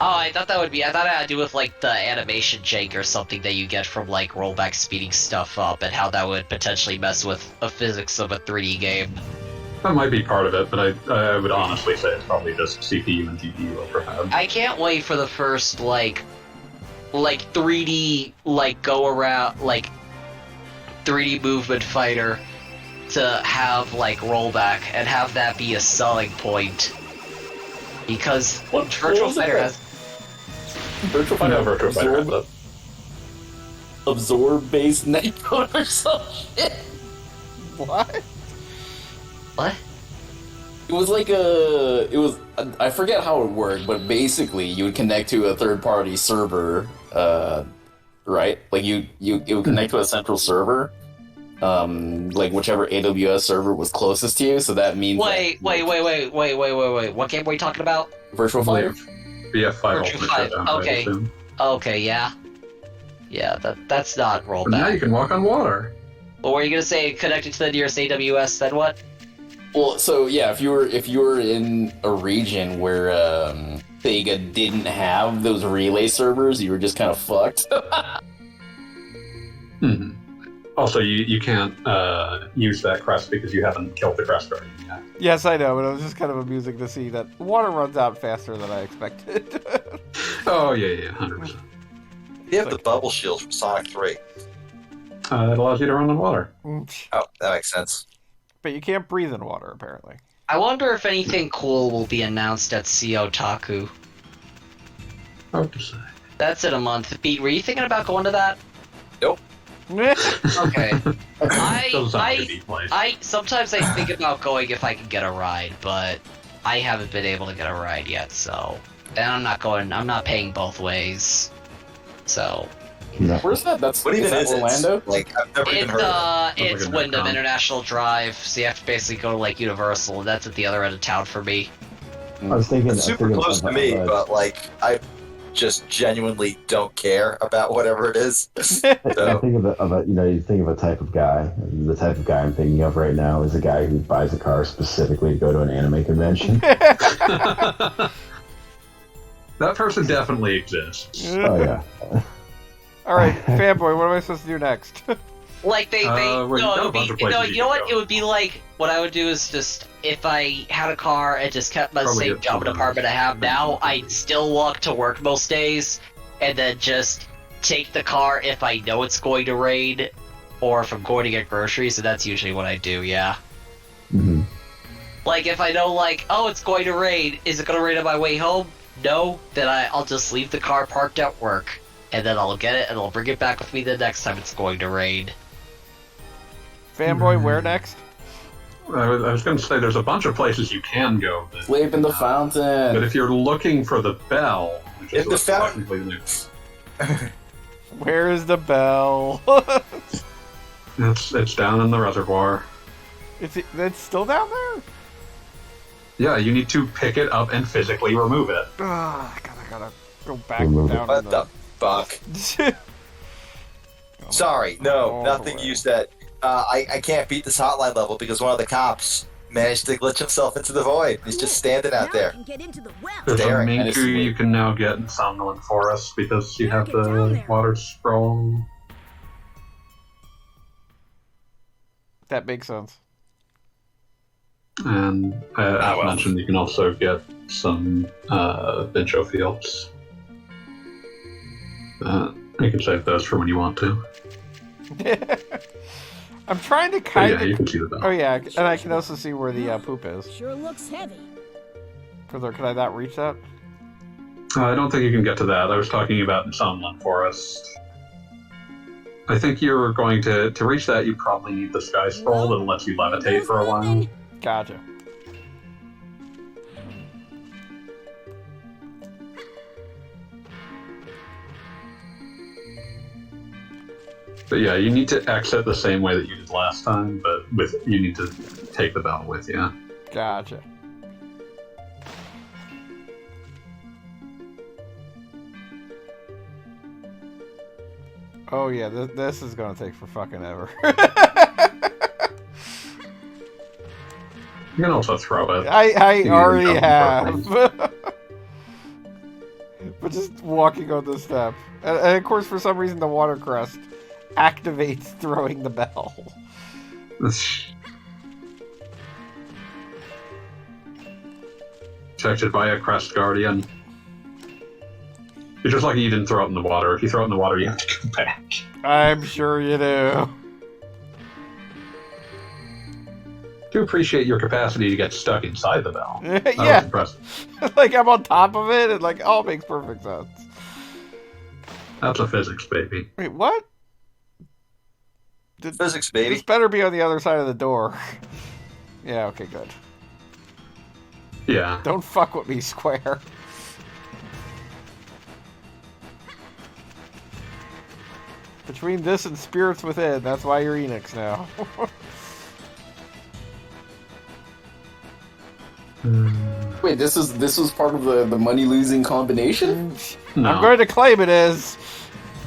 G: Oh, I thought that had to do with, like, the animation jank or something that you get from, like, rollback speeding stuff up, and how that would potentially mess with the physics of a 3D game.
C: That might be part of it, but I would honestly say it's probably just CPU and GPU overhead.
G: I can't wait for the first, like 3D, like, go around, like, 3D movement fighter to have, like, rollback, and have that be a selling point. Because Virtual Fighter has...
I: Virtual
C: I know
I: Fighter
C: Virtual Fighter has that.
I: absorb based netcode or some shit.
B: What?
G: What?
I: It was like I forget how it worked, but basically you would connect to a third party server, right? Like it would connect to a central server, like whichever AWS server was closest to you. So that means
G: Wait. What game were you talking about?
I: Virtual Fighter.
C: BF5
G: Virtual
C: Ultimate
G: Fight,
C: Showdown, I
G: okay.
C: assume.
G: Okay, yeah. Yeah, that's not
C: But now you
G: rollback.
C: can walk on water.
G: What were you gonna say? Connected to the nearest AWS, then what?
I: Well, so yeah, if you were in a region where Sega didn't have those relay servers, you were just kind of fucked.
C: Hmm. Also, you can't use that crest because you haven't killed the crest guardian yet.
B: Yes, I know, but it was just kind of amusing to see that water runs out faster than I expected.
C: Oh, yeah, 100%.
A: You have the bubble shield from Sonic 3.
C: It allows you to run on water.
A: Oh, that makes sense.
B: But you can't breathe in water, apparently.
G: I wonder if anything cool will be announced at Otaku.
C: Hard to say.
G: That's in a month. Pete, were you thinking about going to that?
A: Nope.
G: Okay.
C: Doesn't sound like a deep place.
G: Sometimes I think about going if I can get a ride, but I haven't been able to get a ride yet, so... And I'm not paying both ways. So,
F: No.
I: Where's that? That's
A: What even
I: that
A: is
I: Orlando?
A: it? Like, I've never even heard of it.
G: It's
C: like a
G: Wyndham
C: Netcom.
G: International Drive, so you have to basically go to like Universal, and that's at the other end of town for me.
F: I was thinking.
A: It's super close to me,
F: of,
A: but like, I just genuinely don't care about whatever it is.
F: I
A: So,
F: think you think of a type of guy. The type of guy I'm thinking of right now is a guy who buys a car specifically to go to an anime convention.
C: That person definitely exists.
F: Oh yeah.
B: All right, fanboy. What am I supposed to do next?
G: Like they
C: well,
G: no,
C: you've got
G: it
C: a
G: would be
C: bunch of places
G: no,
C: you
G: you know
C: can
G: what?
C: go.
G: It would be like what I would do is just if I had a car and just kept my
C: Probably
G: same
C: get
G: job and
C: some,
G: apartment I have now, I'd still walk to work most days, and then just take the car if I know it's going to rain, or if I'm going to get groceries. So that's usually what I do. Yeah.
F: Mm-hmm.
G: Like if I know like it's going to rain, is it going to rain on my way home? No, then I'll just leave the car parked at work, and then I'll get it and I'll bring it back with me the next time it's going to rain.
B: Fanboy, where next?
C: I was going to say there's a bunch of places you can go, but
I: Sleep in the fountain.
C: if you're looking for the bell, which is
A: In the fountain.
C: technically
B: Where is the bell?
C: it's down in the reservoir.
B: It's still down there?
C: Yeah, you need to pick it up and physically remove it.
B: I gotta go back
F: Remove
B: down.
A: what the fuck? Sorry, no,
B: All
A: nothing
B: the way.
A: you said. I can't beat this hotline level because one of the cops managed to glitch himself into the void. He's just standing out
E: Now I
A: there.
E: can get into the well.
C: There's a
A: Staring
I: at his
C: Minku
I: sleep.
C: you can now get in Somnolent Forest because you have
E: Get down
C: the
E: there.
C: water scroll.
B: That makes sense.
C: And as
A: well.
C: mentioned, you can also get some Vincho fields. You can save those for when you want to.
B: I'm trying to
C: But
B: kind
C: yeah,
B: of.
C: you can see the bell.
B: Oh yeah, and I can also see where the poop is.
H: Sure looks heavy.
B: Can I not reach that?
C: I don't think you can get to that. I was talking about in Somnolent Forest. I think you're going to reach that. You probably need the Sky Scroll that lets you levitate for a while.
B: Gotcha.
C: But yeah, you need to exit the same way that you did last time, but you need to take the bell with you.
B: Gotcha. Oh yeah, this is gonna take for fucking ever.
C: You can also throw it.
B: I
C: You
B: already
C: can
B: have.
C: jump
B: But just walking on the step. And of course, for some reason, the water crest activates throwing the bell.
C: Protected by a Crest Guardian. You're just lucky you didn't throw it in the water. If you throw it in the water, you have to come back.
B: I'm sure you do.
C: Do appreciate your capacity to get stuck inside the bell. That was
B: Yeah,
C: impressive.
B: like I'm on top of it, and like all makes perfect sense.
C: That's a physics, baby.
B: Wait, what?
A: Physics, baby.
B: This better be on the other side of the door. Yeah, okay, good.
C: Yeah.
B: Don't fuck with me, Square. Between this and Spirits Within, that's why you're Enix now.
I: Wait, this was part of the money losing combination?
C: No,
B: I'm going to claim it is.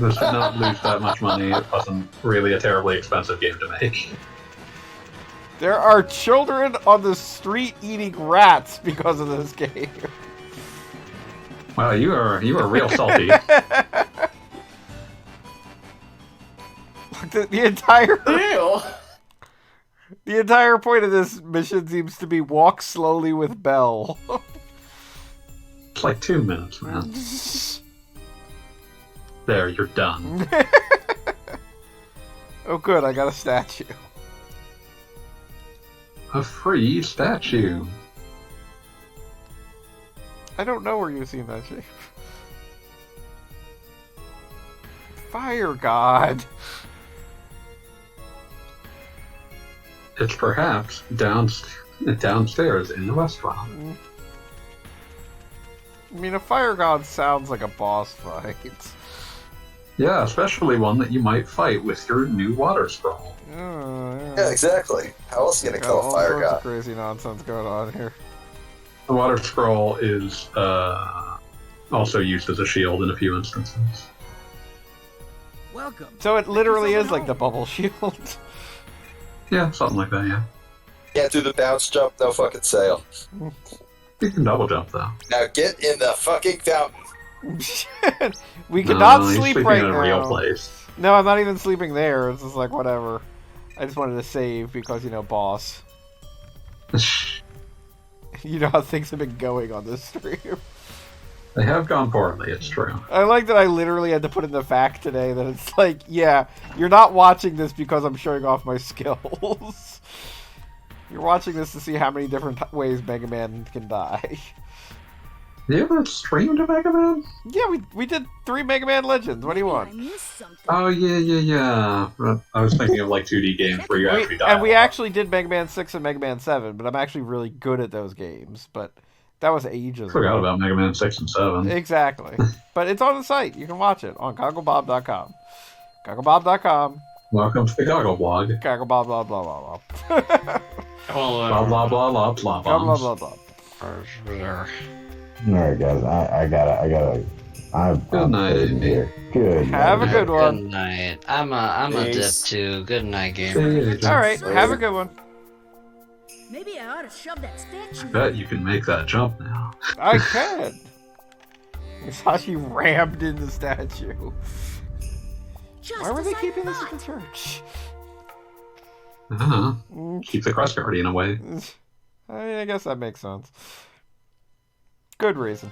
C: this did not lose that much money. It wasn't really a terribly expensive game to make.
B: There are children on the street eating rats because of this game.
C: Wow, you are real salty.
B: The entire
I: Ew.
B: the entire point of this mission seems to be walk slowly with Belle.
C: It's like 2 minutes, man. There, you're done.
B: Oh, good, I got a statue.
C: A free statue.
B: I don't know where you've seen that shape. Fire God.
C: It's perhaps downstairs in the restaurant.
B: I mean, a fire god sounds like a boss fight.
C: Yeah, especially one that you might fight with your new water scroll.
A: Yeah, exactly. How else are you gonna kill a
B: all
A: fire
B: sorts
A: god?
B: of crazy nonsense going on here.
C: The water scroll is also used as a shield in a few instances.
H: Welcome.
B: So it literally
H: Take
B: is
H: us
B: like
H: home.
B: the bubble shield.
C: Yeah, something like that, yeah.
A: Can't do the bounce jump, no fucking sail.
C: You can double jump, though.
A: Now get in the fucking fountain.
B: We cannot
C: you're
B: sleep
C: sleeping
B: right
C: in a
B: now.
C: real place.
B: No, I'm not even sleeping there. It's just like, whatever. I just wanted to save because, boss. You know how things have been going on this stream.
C: They have gone poorly, it's true.
B: I like that I literally had to put in the fact today that it's like, yeah, you're not watching this because I'm showing off my skills. You're watching this to see how many different ways Mega Man can die.
C: You ever streamed a Mega Man?
B: Yeah, we did 3 Mega Man Legends. What do you want?
E: I missed something.
C: Oh, yeah. I was thinking of like 2D games where you actually die.
B: And we actually did Mega Man 6 and Mega Man 7, but I'm actually really good at those games. But that was ages
C: Forgot
B: ago.
C: about Mega Man 6 and 7.
B: Exactly. But it's on the site. You can watch it on gogglebob.com. Gogglebob.com.
C: Welcome to the Goggle Blog.
B: Gogglebob, blah, blah, blah, blah.
C: Blah, blah, blah, blah, blah,
B: Blah, blah,
C: blah.
B: blah, blah.
F: All right, guys. I gotta. I'm
C: night,
F: fading here. Good.
B: Have a
F: night.
B: good one.
G: Good night. I'm a dip
A: Peace.
G: too. Good night, gamer.
B: All right, have a good one.
E: Maybe I ought to shove that statue.
C: Bet you can make that jump now.
B: I can. Musashi rammed in the statue.
E: Just
B: Why were
E: as
B: they
E: I
B: keeping this at
E: thought.
B: the church?
C: Keep the Crest Guardian away.
B: I mean, I guess that makes sense. Good reason.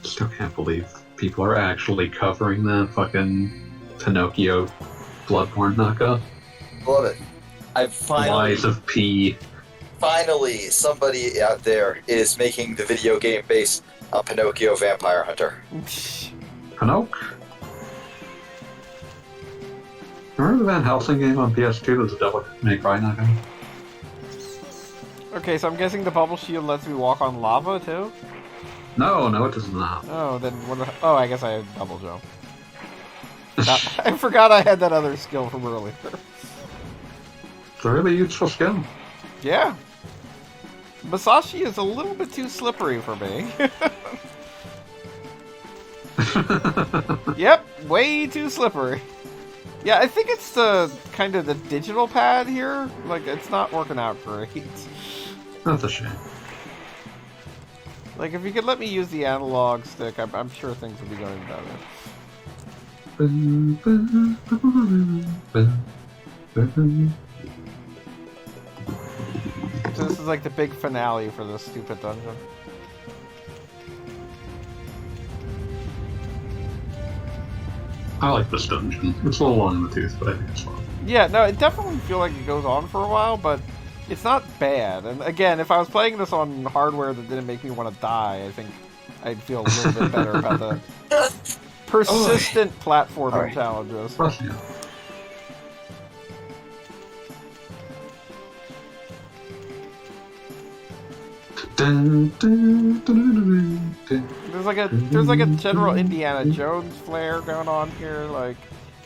C: Still can't believe people are actually covering that fucking Pinocchio Bloodborne knockoff.
A: Love it. I
C: Lies of P.
A: finally somebody out there is making the video game based on Pinocchio Vampire Hunter.
C: Pinocchio? Remember the Van Helsing game on PS2 that was a Devil May Cry knockoff?
B: Okay, so I'm guessing the bubble shield lets me walk on lava too?
C: No, it does not.
B: Oh, then what? Oh, I guess I had double jump. I forgot I had that other skill from earlier.
C: It's a really useful skill.
B: Yeah. Musashi is a little bit too slippery for me. Yep, way too slippery. Yeah, I think it's the kind of the digital pad here. Like, it's not working out great.
C: That's a shame.
B: Like, if you could let me use the analog stick, I'm sure things would be going better. So this is like the big finale for this stupid dungeon.
C: I like this dungeon. It's a little long in the tooth, but I think it's fun.
B: Yeah, no, it definitely feels like it goes on for a while, but it's not bad. And again, if I was playing this on hardware that didn't make me want to die, I think I'd feel a little bit better about the persistent platforming challenges.
C: Trust you.
B: There's like a general Indiana Jones flair going on here. Like,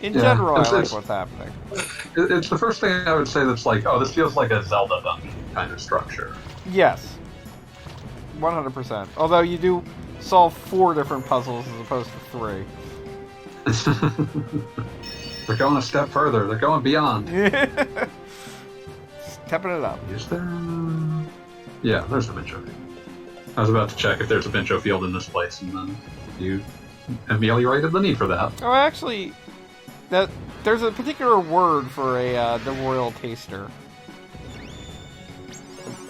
B: in
C: Yeah,
B: general, I like
C: it's-
B: what's happening.
C: It's the first thing I would say that's like, oh, this feels like a Zelda dungeon kind of structure.
B: Yes, 100%. Although you do solve 4 different puzzles as opposed to 3.
C: They're going a step further. They're going beyond.
B: Stepping it up.
C: Is there? Yeah, there's the Bincho field. I was about to check if there's a Bincho field in this place, and then you ameliorated the need for that.
B: Oh, actually, there's a particular word for the royal taster.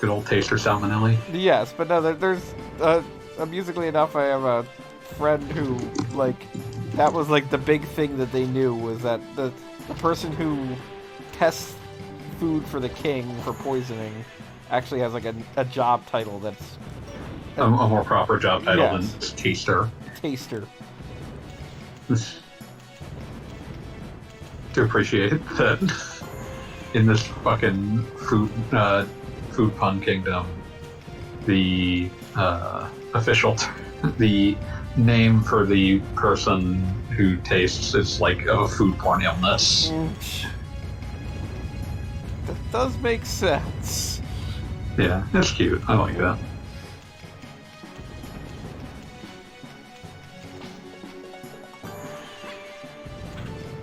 C: Good old taster salmonelli.
B: Yes, but no, there's amusingly enough, I have a friend who that was like the big thing that they knew was that the person who tests food for the king for poisoning actually has like a job title that's
C: A more proper job title
B: Yes.
C: than taster.
B: taster.
C: To appreciate that in this fucking food pun kingdom, the official, the name for the person who tastes it's like a foodborne illness.
B: That does make sense.
C: Yeah, it's cute. I like that.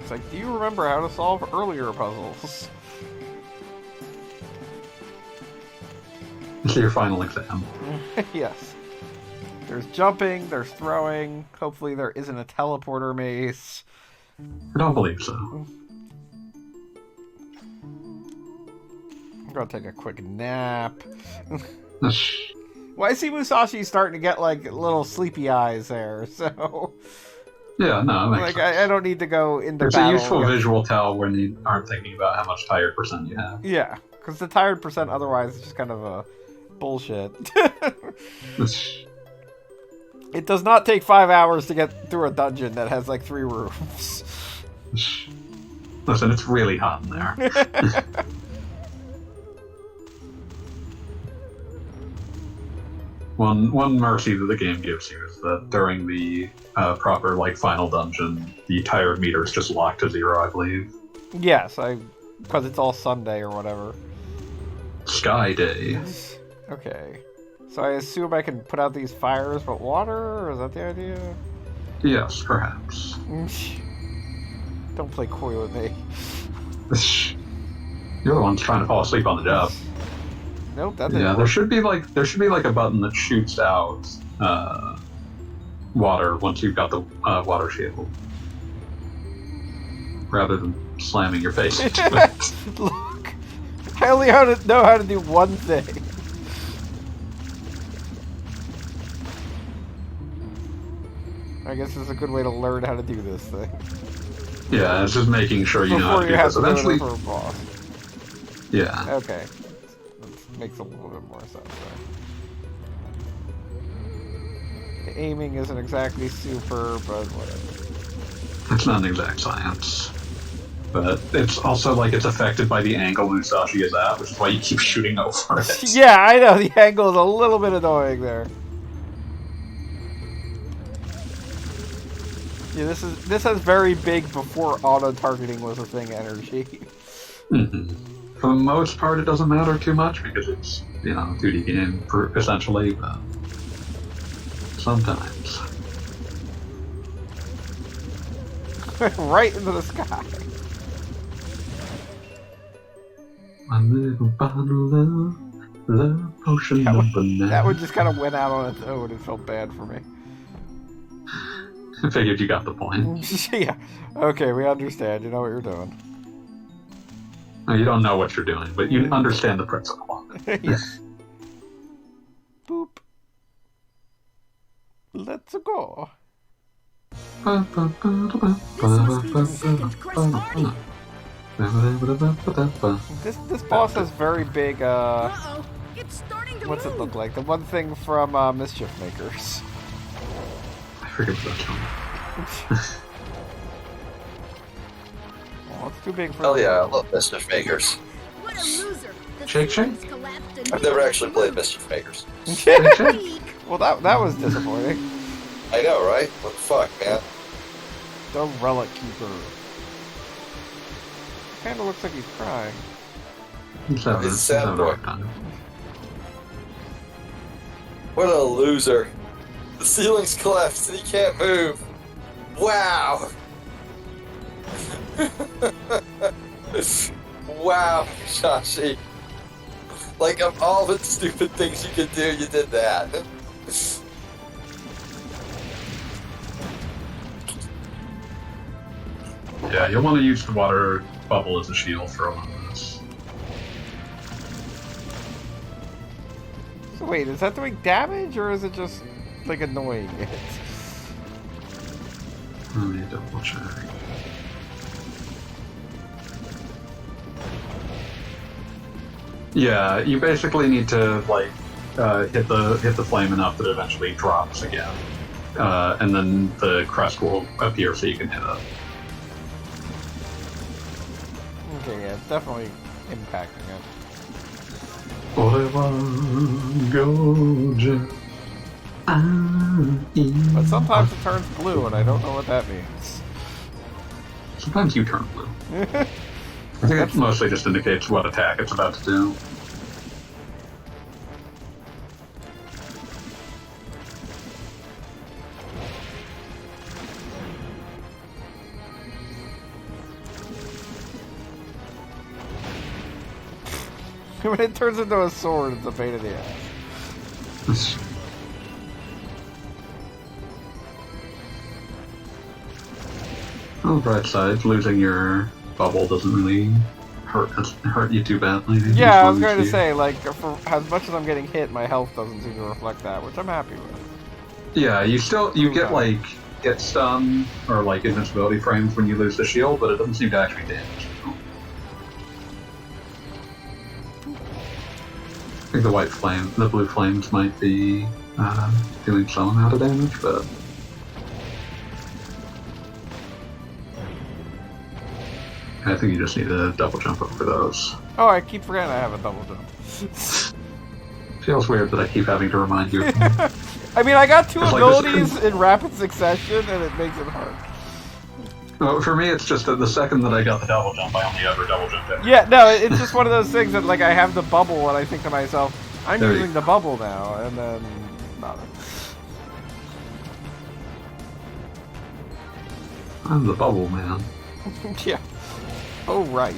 B: It's like, do you remember how to solve earlier puzzles?
C: It's your final exam.
B: Yes. There's jumping, there's throwing. Hopefully there isn't a teleporter maze.
C: I don't believe so.
B: I'm gonna take a quick nap. Well, I see Musashi's starting to get, like, little sleepy eyes there, so...
C: Yeah, no, it makes sense.
B: I don't need to go into
C: It's
B: battle.
C: a useful visual tell when you aren't thinking about how much tired percent you have.
B: Yeah, because the tired percent otherwise is just kind of a bullshit. It does not take 5 hours to get through a dungeon that has, like, 3 rooms.
C: Listen, it's really hot in there. One mercy that the game gives you is that during the proper like final dungeon, the tired meter is just locked to 0, I believe.
B: Yes, because it's all Sunday or whatever.
C: Sky Day.
B: Okay. So I assume I can put out these fires with water, or is that the idea?
C: Yes, perhaps.
B: Don't play coy with me.
C: You're the one's trying to fall asleep on the job.
B: Nope, that didn't work.
C: there should be like a button that shoots out water once you've got the water shield, rather than slamming your face into it.
B: Look, I only know how to do one thing. I guess it's a good way to learn how to do this thing.
C: Yeah, it's just making sure you know how to do this. Eventually,
B: for a boss.
C: Yeah.
B: Okay. That makes a little bit more sense there. The aiming isn't exactly super, but whatever.
C: It's not an exact science. But it's also like it's affected by the angle Musashi is at, which is why you keep shooting over it.
B: Yeah, I know, the angle is a little bit annoying there. Yeah, this has very big before auto-targeting was a thing energy.
C: Mm-hmm. For the most part, it doesn't matter too much because it's, you know, a 2D game essentially, but sometimes.
B: Right into the sky.
C: My little bottle of love potion number 9.
B: That one just kind of went out on its own. It felt bad for me.
C: I figured you got the point.
B: Yeah. Okay, we understand. You know what you're doing.
C: No, you don't know what you're doing, but you understand the principle.
B: Yes. Boop. Let's go. This boss has very big, what's it look like? The one thing from Mischief Makers.
C: I forget that one.
B: Oh, it's too big for
A: Hell yeah, I love Mischief Makers.
E: What a loser. The
C: Shake, shake.
E: systems collapsed and
A: I've never actually played Mischief Makers.
B: Well, that was disappointing.
A: I know, right? What the fuck, man?
B: The Relic Keeper. Kinda looks like he's crying.
C: He's having
A: It's a sad
C: having a
A: boy.
C: hard time.
A: What a loser. The ceiling's collapsed and he can't move. Wow. Wow, Shashi. Like, of all the stupid things you could do, you did that.
C: Yeah, you'll want to use the water bubble as a shield for a lot of this.
B: So wait, is that doing damage or is it just like annoying it?
C: Let me double check. Yeah, you basically need to like hit the flame enough that it eventually drops again, and then the crest will appear so you can hit it.
B: Okay, yeah, it's definitely impacting it. But sometimes it turns blue, and I don't know what that means.
C: Sometimes you turn blue. I think it mostly just indicates what attack it's about to do.
B: When it turns into a sword, it's a pain in the ass.
C: On the bright side, losing your bubble doesn't really hurt you too badly.
B: Yeah, I was going to say, like, for as much as I'm getting hit, my health doesn't seem to reflect that, which I'm happy with.
C: Yeah, you get like get stun or like invincibility frames when you lose the shield, but it doesn't seem to actually damage you. I think the blue flames might be doing some amount of damage, but I think you just need to double jump over those.
B: Oh, I keep forgetting I have a double jump.
C: Feels weird that I keep having to remind you.
B: I mean, I got two
C: It's like
B: abilities in rapid succession, and it makes it hard.
C: Well, for me, it's just that the second that I got the double jump, I only ever double jumped it.
B: Yeah, no, it's just one of those things that, like, I have the bubble, and I think to myself, I'm
C: There you
B: using the bubble now, and then nothing.
C: I'm the bubble man.
B: Yeah. Oh, right.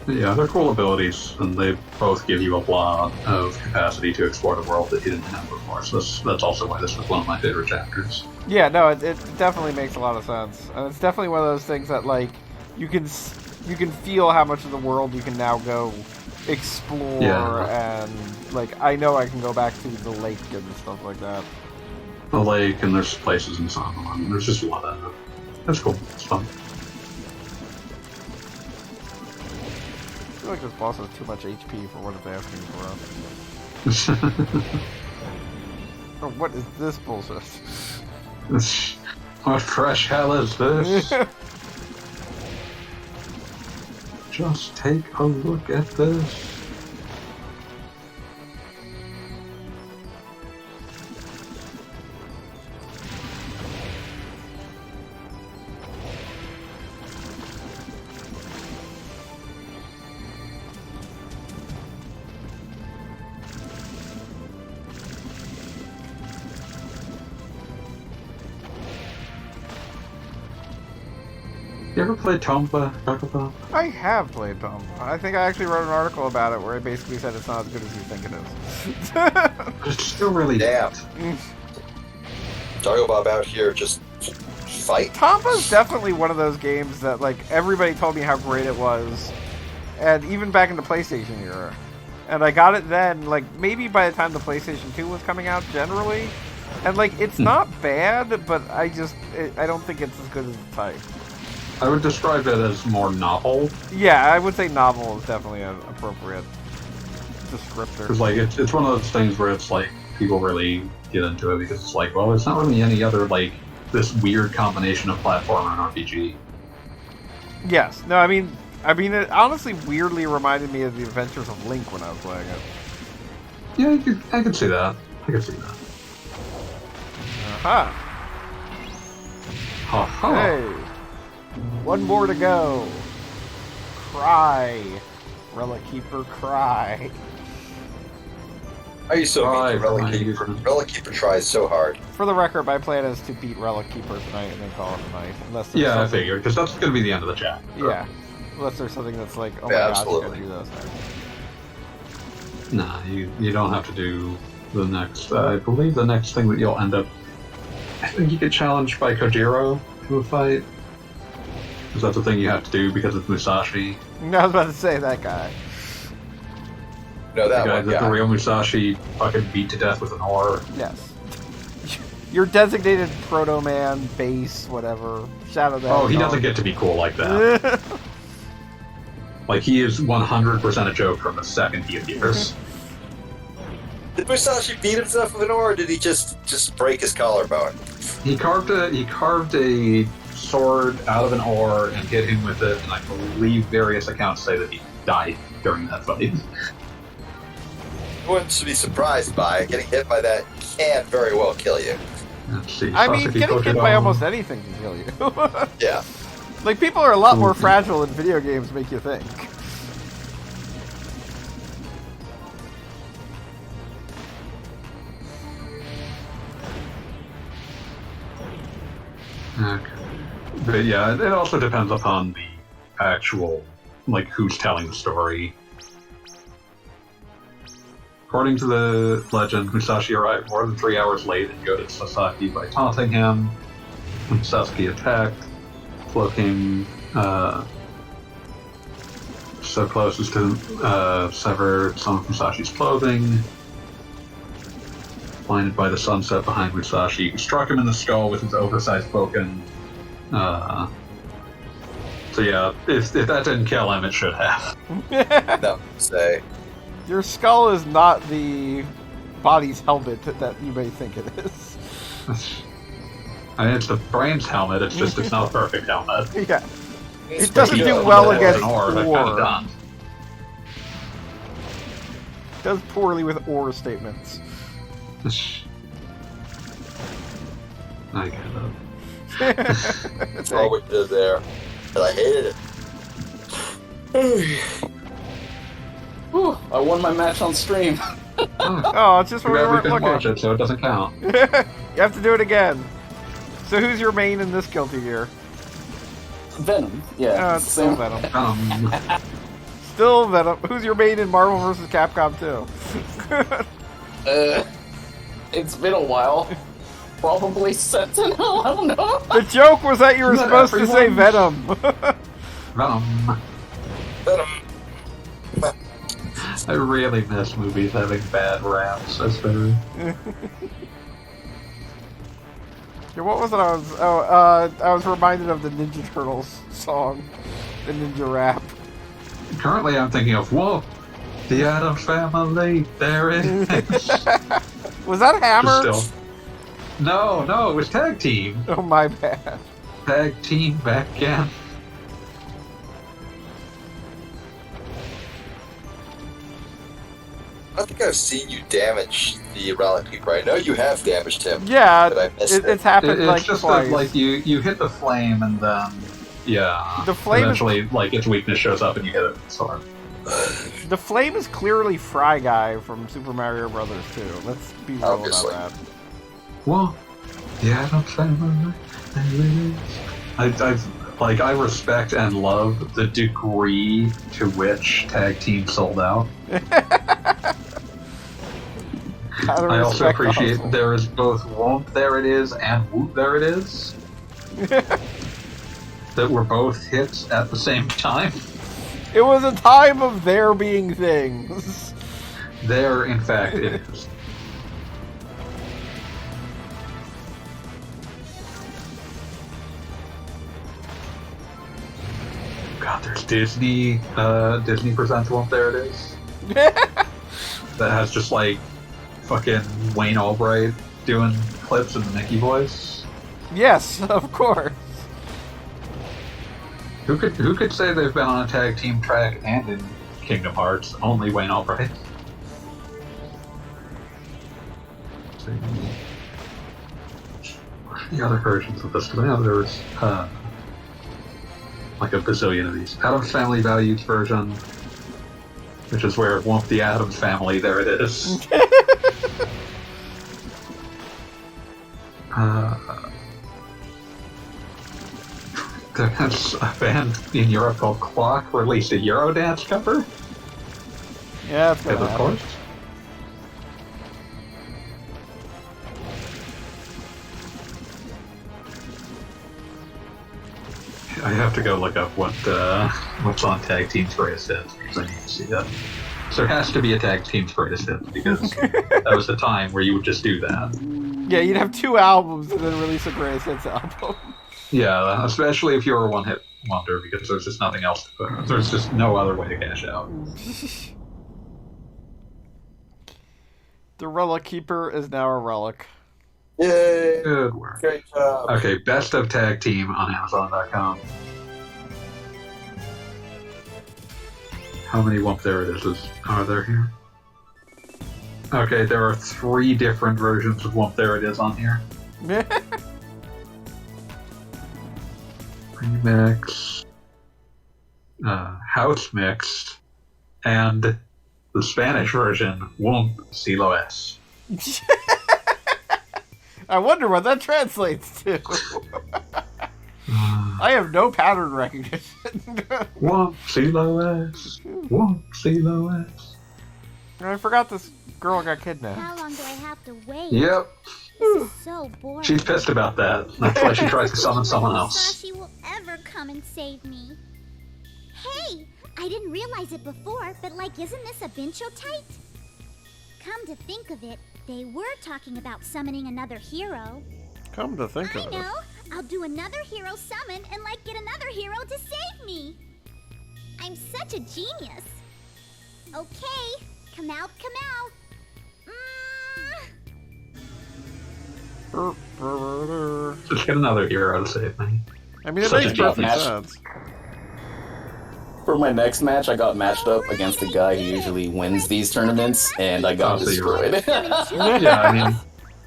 C: Yeah, they're cool abilities, and they both give you a lot of capacity to explore the world that you didn't have before. So that's also why this was one of my favorite chapters.
B: Yeah, no, it definitely makes a lot of sense, and it's definitely one of those things that, like, you can feel how much of the world you can now go explore, and like I know I can go back to the lake and stuff like that.
C: The lake, and there's places in Sonoma. There's just a lot of it. That's cool. It's fun.
B: I feel like this boss has too much HP for what it's asking for us. Oh, what is this bullshit?
C: What fresh hell is this? Just take a look at this. You ever played Tomba, Chocobo?
B: I have played Tom. I think I actually wrote an article about it where I basically said it's not as good as you think it is.
C: It's still really
A: damn. Talk about out here, just fight.
B: Tompa's definitely one of those games that, like, everybody told me how great it was, and even back in the PlayStation era. And I got it then, like, maybe by the time the PlayStation 2 was coming out, generally. And, like, it's not bad, but I don't think it's as good as the type.
C: I would describe it as more novel.
B: Yeah, I would say novel is definitely an appropriate descriptor.
C: Because, like, it's one of those things where it's like people really get into it because it's like, well, it's not really any other, like, this weird combination of platformer and RPG.
B: Yes. No, I mean, it honestly weirdly reminded me of the Adventures of Link when I was playing it.
C: Yeah, I could see that. I could see that.
B: Aha.
C: Ha-ha.
B: Hey. One more to go. Cry. Relic Keeper, cry.
A: Are you so mean to Relic Keeper? Relic Keeper tries so hard.
B: For the record, my plan is to beat Relic Keeper tonight and then call it a night. Unless there's
C: I figured, because that's going to be the end of the chat.
B: Yeah. Unless there's something that's like, oh my
A: Yeah,
B: gosh,
A: absolutely.
B: you gotta do those next.
C: Nah, you don't have to do the next. I believe the next thing that you'll end up. I think you get challenged by Kojiro to a fight. Because that's the thing you have to do because it's Musashi.
B: No, I was about to say that guy.
A: No, that
C: the guy
A: one
C: that
A: guy.
C: the real Musashi fucking beat to death with an oar.
B: Yes. Your designated Proto-Man, base, whatever. Shadow the
C: Oh, he
B: Hedgehog.
C: doesn't get to be cool like that. Like, he is 100% a joke from the second he appears.
A: Did Musashi beat himself with an oar, or did he just break his collarbone?
C: He carved a sword out of an oar and hit him with it, and I believe various accounts say that he died during that fight.
A: You wouldn't be surprised by it. Getting hit by that can very well kill you.
C: Let's see.
B: I mean,
C: Sasuke
B: getting hit by
C: Kojodo.
B: almost anything can kill you.
A: Yeah.
B: Like, people are a lot more fragile than video games make you think.
C: Okay. But yeah, it also depends upon the actual, like, who's telling the story. According to the legend, Musashi arrived more than 3 hours late and goaded Sasaki by taunting him. When Sasuke attacked, cloaking so close as to sever some of Musashi's clothing. Blinded by the sunset behind Musashi, who struck him in the skull with his oversized boken. So yeah, if that didn't kill him, it should have.
A: No, say.
B: Your skull is not the body's helmet that you may think it is.
C: I mean, it's the brain's helmet, it's just it's not a perfect helmet.
B: Yeah.
A: It's
B: It doesn't
A: pretty
B: do
A: good.
B: well
C: If it
B: against
C: was an ore, that kind of
B: ore.
C: done.
B: Does poorly with ore statements.
C: I get it.
A: That's all we did there. And I hated it.
I: Whew, I won my match on stream.
B: Oh, it's just
C: Too
B: when we
C: bad we
B: weren't
C: couldn't watch
B: looking.
C: it, so it doesn't count.
B: You have to do it again. So who's your main in this Guilty Gear?
I: Venom. Yeah.
B: Oh, it's still Venom.
C: Um,
B: Still Venom. Who's your main in Marvel vs. Capcom 2?
I: It's been a while. Probably Sentinel. I don't know.
B: The joke was that you were
C: Not
B: supposed to say
C: everyone.
B: Venom.
C: Venom. I really miss movies having bad raps. That's better.
B: Yeah, what was it? I was reminded of the Ninja Turtles song, the Ninja Rap.
C: Currently, I'm thinking of, whoa, the Addams Family. There it is.
B: Was that Hammer?
C: Just still. No, it was Tag Team.
B: Oh, my bad.
C: Tag Team back again.
A: I think I've seen you damage the Relic Keeper. I know you have damaged him.
B: Yeah,
A: But I missed it.
B: it's happened
C: It's
B: like
C: just
B: twice.
C: that, like, you hit the flame and then, yeah.
B: The flame is-
C: eventually, like, its weakness shows up and you hit it with the sword.
B: The flame is clearly Fry Guy from Super Mario Brothers 2. Let's be real
A: Obviously.
B: about that.
C: Whoa, the Addams Family. I respect and love the degree to which Tag Team sold out. I also appreciate there is both Whoop There It Is and Whoop There It Is. That were both hits at the same time.
B: It was a time of there being things.
C: There, in fact, it is. God, there's Disney. Disney presents Whoop There It Is. That has just like fucking Wayne Albright doing clips in the Mickey voice.
B: Yes, of course.
C: Who could say they've been on a tag team track and in Kingdom Hearts? Only Wayne Albright. The other versions of this, because I know there was like a bazillion of these. Addams Family Values version, which is where Whoop the Addams Family, there it is. There's a band in Europe called Clock released a Eurodance cover.
B: Yeah, that's
C: Because
B: gonna
C: of
B: happen.
C: course. I have to go look up what's on Tag Team's Greatest Hits because I need to see that. So there has to be a Tag Team's Greatest Hits because that was the time where you would just do that.
B: Yeah, you'd have 2 albums and then release a greatest hits album.
C: Yeah, especially if you're a one-hit wonder because there's just nothing else to put. There's just no other way to cash out.
B: The Relic Keeper is now a relic.
A: Yay!
C: Good work.
A: Great job.
C: Okay, Best of Tag Team on Amazon.com. How many Wump There It Is are there here? Okay, there are 3 different versions of Wump There It Is on here. Remix, House Mix, and the Spanish version, Wump Silo S.
B: I wonder what that translates to. I have no pattern recognition.
C: Wump Silo S. Wump Silo S.
B: I forgot this girl got kidnapped.
E: How long do I have to wait?
C: Yep.
E: This is so boring.
C: She's pissed about that. That's why she tries to summon someone else.
E: Musashi will ever come and save me. Hey, I didn't realize it before, but isn't this a Bincho tight? Come to think of it, they were talking about summoning another hero.
B: Come to think
E: I
B: of
E: know. I'll do another hero summon and get another hero to save me. I'm such a genius. Okay, come out, come out.
C: Just get another hero to save me.
B: I mean, it
C: Such a
B: makes
C: tough
B: perfect
I: match.
B: sense.
I: For my next match, I got matched up against the guy who usually wins these tournaments, and I got
C: Oh, so you're
I: destroyed.
C: Yeah, I mean,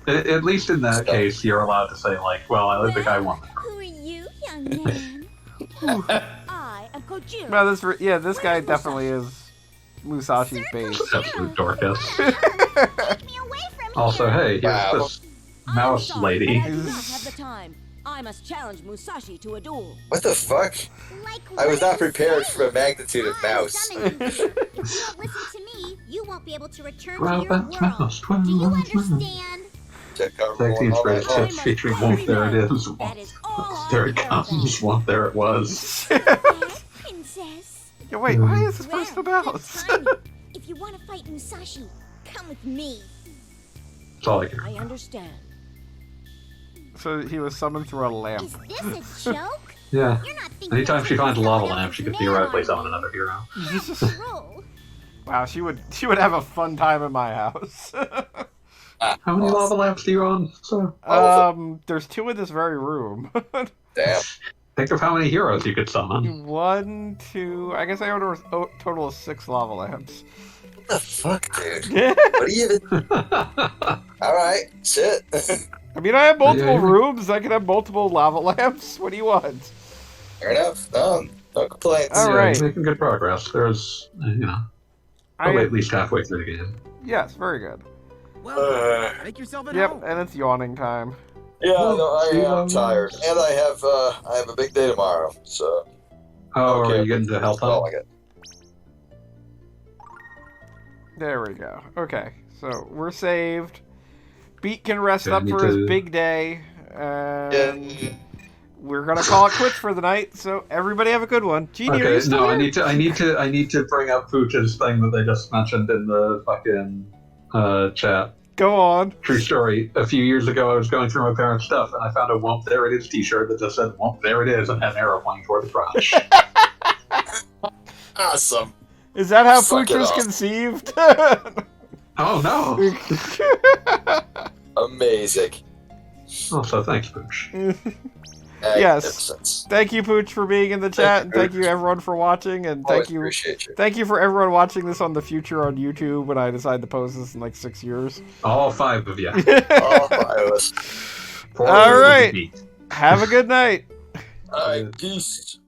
C: at least in that case, you're allowed to say, well, I the guy won.
E: Who are you, young man? I am Kojiro.
B: No, this guy definitely is Musashi's base.
C: Absolute Dorcas.
E: Take me away from
C: Also, hey, here's
A: Wow.
C: this mouse lady.
J: I do not have the time. I must challenge Musashi to a duel.
A: What the fuck? I was not prepared for the magnitude of mouse.
E: If you don't listen to me, you won't be able to return to
C: Well,
E: your
C: that's
E: world.
C: mouse.
E: Do you
C: Mouse.
E: understand?
A: Check out
C: Tag Team
A: all
C: Spirit
A: that.
C: tips featuring Wump There It Is.
J: That is all
C: There
J: I
C: it
J: care about.
C: comes. Wump There It Was.
E: Yes, princess.
B: Yeah, wait, why is this
E: Well,
B: person a mouse?
E: that's fine. If you want to fight Musashi, come with me.
C: That's all I care.
J: I understand.
B: So he was summoned through a lamp.
E: Is this a joke?
C: Yeah.
E: You're not thinking
C: Anytime
E: of
C: she finds a
E: taking
C: lava
E: someone
C: lamp, she could
E: else's
C: theoretically
E: man,
C: summon
E: are
C: another hero.
E: you? After all,
B: Wow, she would have a fun time in my house.
C: How many lava lamps do you own? So,
B: There's 2 in this very room.
A: Damn.
C: think of how many heroes you could summon.
B: 1, 2. I guess I own a total of 6 lava lamps.
A: What the fuck, dude? What are you even... Alright, shit.
B: I mean, I have multiple
C: Yeah.
B: rooms. I can have multiple lava lamps. What do you want?
A: Fair enough. No complaints.
B: All right.
C: You're making good progress. There's, probably at least halfway through the game.
B: Yes, very good.
H: Well, make yourself at
B: Yep,
H: home.
B: and it's yawning time.
A: Yeah, no, I am tired. And I have a big day tomorrow, so...
C: Oh,
A: Okay.
C: are you getting to health
A: Oh
C: up?
A: my god.
B: There we go. Okay, so we're saved. Beat can rest
C: Okay, I
B: up
C: need
B: for his
C: to-
B: big day. And
A: Yeah.
B: we're gonna call it quits for the night. So everybody have a good one. Genie, are
C: Okay,
B: you still
C: no,
B: here?
C: I need to bring up Pooch's thing that they just mentioned in the fucking chat.
B: Go on.
C: True story. A few years ago, I was going through my parents' stuff, and I found a "Wump There It Is" T-shirt that just said "Wump There It Is" and had an arrow pointing toward the crotch.
A: Awesome.
B: Is that how
A: Fuck
B: Pooch
A: it
B: was
A: off.
B: conceived?
C: Oh no!
A: Amazing.
C: Also, thanks, Pooch.
B: Yes.
A: Magnificent.
B: Thank you, Pooch, for being in the chat, and thank
A: Pooch.
B: you everyone for watching, and
A: Always
B: thank you,
A: appreciate you.
B: thank you for everyone watching this on the future on YouTube when I decide to post this in 6 years.
C: All 5 of you.
A: All 5 of us.
C: Poor
B: All
C: little
B: right.
C: Pete.
B: Have a good night.
A: Alright, peace.